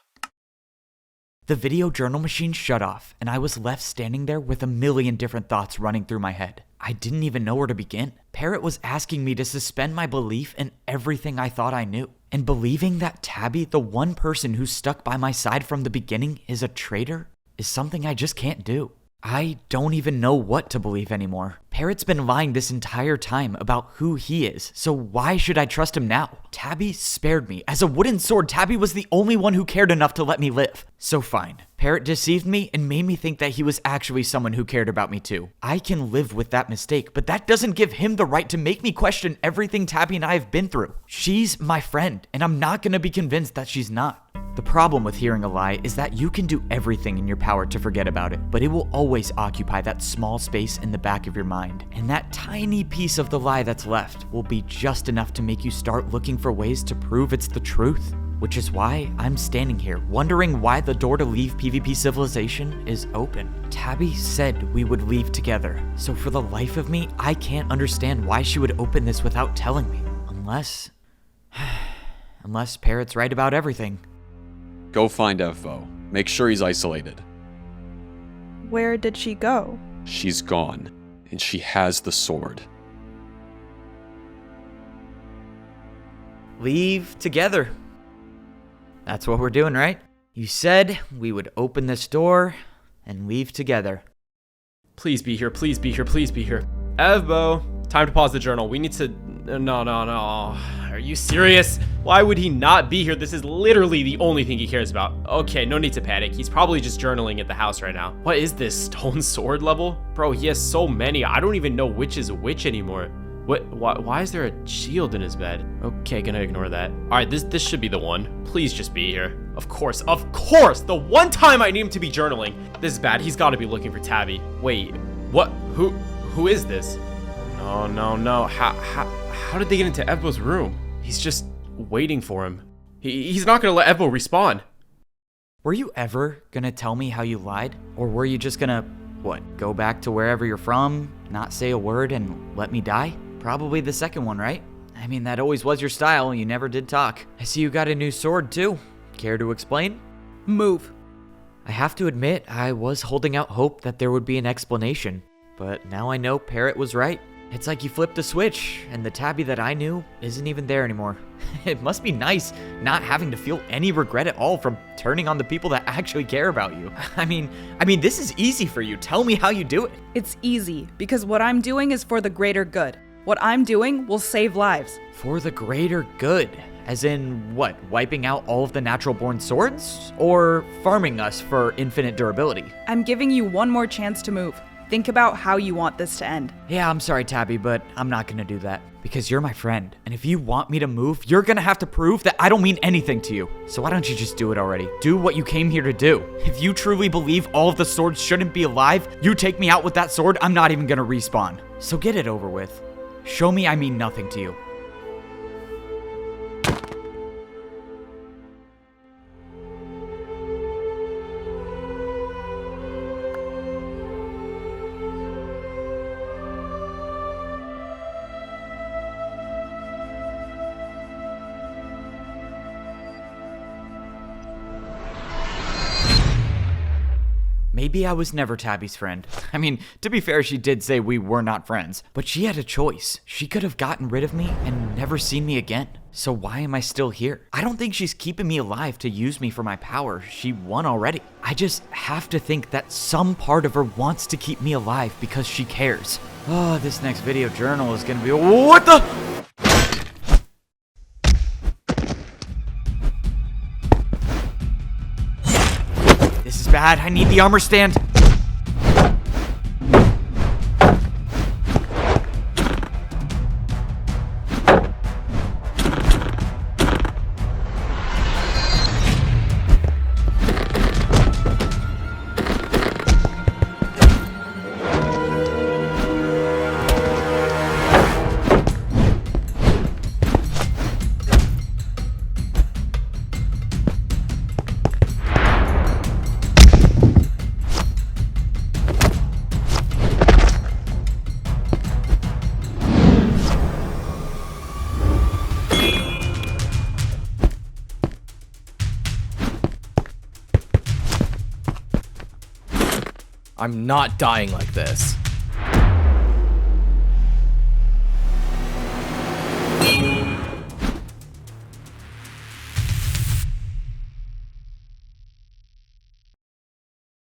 The video journal machine shut off, and I was left standing there with a million different thoughts running through my head. I didn't even know where to begin. Parrot was asking me to suspend my belief in everything I thought I knew. And believing that Tabby, the one person who stuck by my side from the beginning, is a traitor, is something I just can't do. I don't even know what to believe anymore. Parrot's been lying this entire time about who he is, so why should I trust him now? Tabby spared me. As a wooden sword, Tabby was the only one who cared enough to let me live. So fine. Parrot deceived me and made me think that he was actually someone who cared about me too. I can live with that mistake, but that doesn't give him the right to make me question everything Tabby and I have been through. She's my friend, and I'm not gonna be convinced that she's not. The problem with hearing a lie is that you can do everything in your power to forget about it, but it will always occupy that small space in the back of your mind. And that tiny piece of the lie that's left will be just enough to make you start looking for ways to prove it's the truth. Which is why I'm standing here, wondering why the door to leave PvP Civilization is open. Tabby said we would leave together, so for the life of me, I can't understand why she would open this without telling me. Unless Parrot's right about everything. Go find Evbo. Make sure he's isolated. Where did she go? She's gone, and she has the sword. Leave together. That's what we're doing, right? You said we would open this door and leave together. Please be here, please be here, please be here. Evbo, time to pause the journal. We need to... No. Are you serious? Why would he not be here? This is literally the only thing he cares about. Okay, no need to panic. He's probably just journaling at the house right now. What is this, stone sword level? Bro, he has so many. I don't even know which is which anymore. Why is there a shield in his bed? Okay, gonna ignore that. All right, this should be the one. Please just be here. Of course, the one time I need him to be journaling. This is bad. He's got to be looking for Tabby. Wait, what? Who is this? No. How did they get into Evbo's room? He's just waiting for him. He's not gonna let Evbo respawn. Were you ever gonna tell me how you lied? Or were you just gonna, go back to wherever you're from, not say a word, and let me die? Probably the second one, right? I mean, that always was your style. You never did talk. I see you got a new sword, too. Care to explain? Move. I have to admit, I was holding out hope that there would be an explanation. But now I know Parrot was right. It's like you flipped a switch, and the Tabby that I knew isn't even there anymore. It must be nice not having to feel any regret at all from turning on the people that actually care about you. I mean, this is easy for you. Tell me how you do it. It's easy, because what I'm doing is for the greater good. What I'm doing will save lives. For the greater good. As in, what, wiping out all of the natural born swords? Or farming us for infinite durability? I'm giving you one more chance to move. Think about how you want this to end. Yeah, I'm sorry, Tabby, but I'm not gonna do that. Because you're my friend, and if you want me to move, you're gonna have to prove that I don't mean anything to you. So why don't you just do it already? Do what you came here to do. If you truly believe all of the swords shouldn't be alive, you take me out with that sword, I'm not even gonna respawn. So get it over with. Show me I mean nothing to you. Maybe I was never Tabby's friend. I mean, to be fair, she did say we were not friends, but she had a choice. She could have gotten rid of me and never seen me again. So why am I still here? I don't think she's keeping me alive to use me for my power. She won already. I just have to think that some part of her wants to keep me alive because she cares. Oh, this next video journal is gonna be— what the— This is bad. I need the armor stand. I'm not dying like this.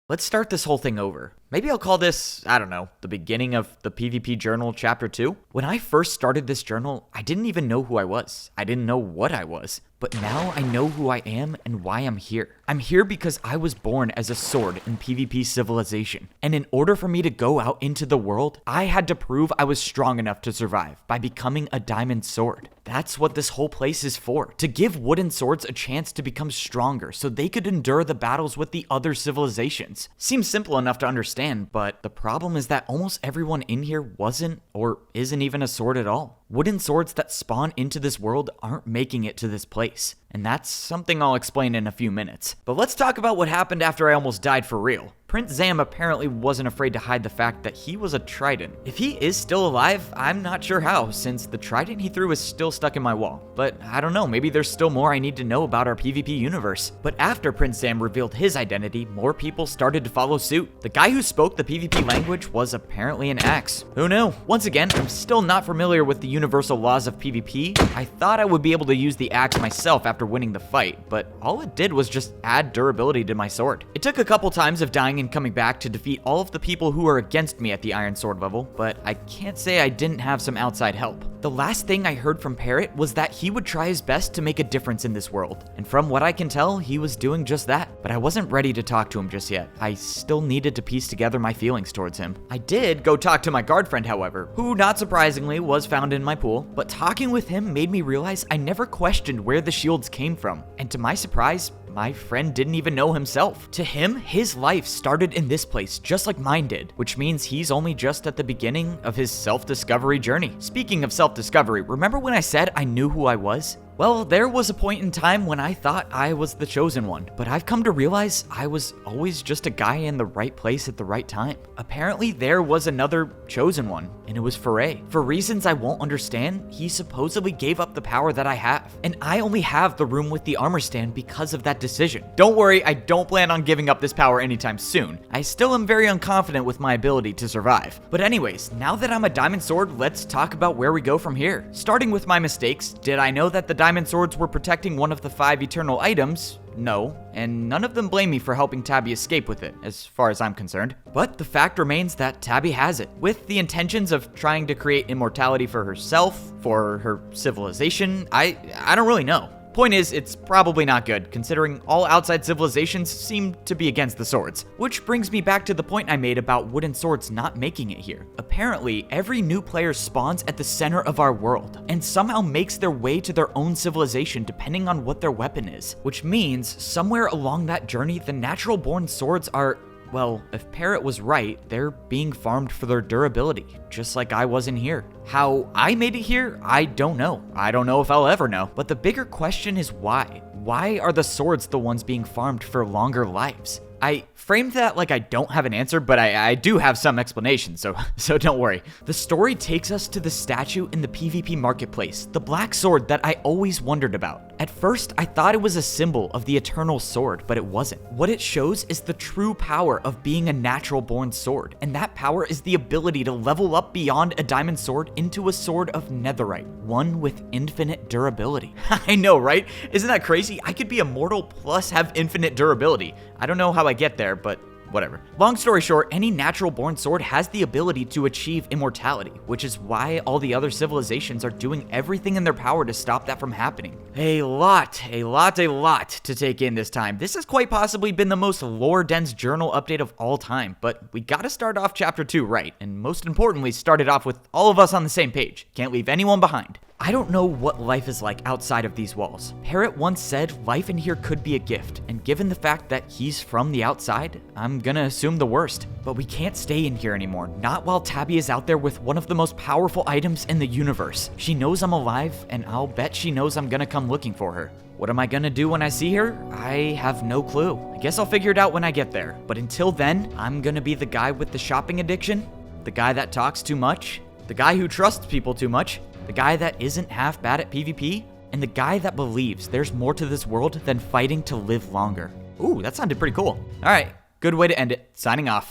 Let's start this whole thing over. Maybe I'll call this, I don't know, the beginning of the PvP Journal Chapter 2. When I first started this journal, I didn't even know who I was. I didn't know what I was. But now I know who I am and why I'm here. I'm here because I was born as a sword in PvP Civilization. And in order for me to go out into the world, I had to prove I was strong enough to survive by becoming a diamond sword. That's what this whole place is for. To give wooden swords a chance to become stronger so they could endure the battles with the other civilizations. Seems simple enough to understand, but the problem is that almost everyone in here wasn't or isn't even a sword at all. Wooden swords that spawn into this world aren't making it to this place. And that's something I'll explain in a few minutes. But let's talk about what happened after I almost died for real. Prince Zam apparently wasn't afraid to hide the fact that he was a trident. If he is still alive, I'm not sure how, since the trident he threw is still stuck in my wall. But I don't know, maybe there's still more I need to know about our PvP universe. But after Prince Zam revealed his identity, more people started to follow suit. The guy who spoke the PvP language was apparently an axe. Who knew? Once again, I'm still not familiar with the universal laws of PvP. I thought I would be able to use the axe myself after winning the fight, but all it did was just add durability to my sword. It took a couple times of dying and coming back to defeat all of the people who are against me at the Iron Sword level, but I can't say I didn't have some outside help. The last thing I heard from Parrot was that he would try his best to make a difference in this world, and from what I can tell, he was doing just that. But I wasn't ready to talk to him just yet. I still needed to piece together my feelings towards him. I did go talk to my guard friend, however, who, not surprisingly, was found in my pool, but talking with him made me realize I never questioned where the shields came from, and to my surprise, my friend didn't even know himself. To him, his life started in this place just like mine did, which means he's only just at the beginning of his self-discovery journey. Speaking of self-discovery, remember when I said I knew who I was? Well, there was a point in time when I thought I was the chosen one, but I've come to realize I was always just a guy in the right place at the right time. Apparently, there was another chosen one, and it was Foray. For reasons I won't understand, he supposedly gave up the power that I have, and I only have the room with the armor stand because of that decision. Don't worry, I don't plan on giving up this power anytime soon. I still am very unconfident with my ability to survive. But anyways, now that I'm a diamond sword, let's talk about where we go from here. Starting with my mistakes, did I know that the diamond diamond swords were protecting one of the 5 eternal items, no, and none of them blame me for helping Tabby escape with it, as far as I'm concerned. But the fact remains that Tabby has it, with the intentions of trying to create immortality for herself, for her civilization. I don't really know. Point is, it's probably not good, considering all outside civilizations seem to be against the swords. Which brings me back to the point I made about wooden swords not making it here. Apparently, every new player spawns at the center of our world, and somehow makes their way to their own civilization depending on what their weapon is. Which means, somewhere along that journey, the natural born swords are, well, if Parrot was right, they're being farmed for their durability, just like I was in here. How I made it here, I don't know. I don't know if I'll ever know. But the bigger question is why? Why are the swords the ones being farmed for longer lives? I framed that like I don't have an answer, but I do have some explanation, so don't worry. The story takes us to the statue in the PvP marketplace, the black sword that I always wondered about. At first, I thought it was a symbol of the eternal sword, but it wasn't. What it shows is the true power of being a natural born sword, and that power is the ability to level up beyond a diamond sword into a sword of netherite, one with infinite durability. I know, right? Isn't that crazy? I could be immortal plus have infinite durability. I don't know how I get there, but whatever. Long story short, any natural born sword has the ability to achieve immortality, which is why all the other civilizations are doing everything in their power to stop that from happening. A lot to take in this time. This has quite possibly been the most lore-dense journal update of all time, but we gotta start off chapter 2 right, and most importantly, start it off with all of us on the same page. Can't leave anyone behind. I don't know what life is like outside of these walls. Parrot once said life in here could be a gift, and given the fact that he's from the outside, I'm gonna assume the worst. But we can't stay in here anymore, not while Tabby is out there with one of the most powerful items in the universe. She knows I'm alive, and I'll bet she knows I'm gonna come looking for her. What am I gonna do when I see her? I have no clue. I guess I'll figure it out when I get there. But until then, I'm gonna be the guy with the shopping addiction, the guy that talks too much, the guy who trusts people too much, the guy that isn't half bad at PvP, and the guy that believes there's more to this world than fighting to live longer. Ooh, that sounded pretty cool. All right, good way to end it. Signing off.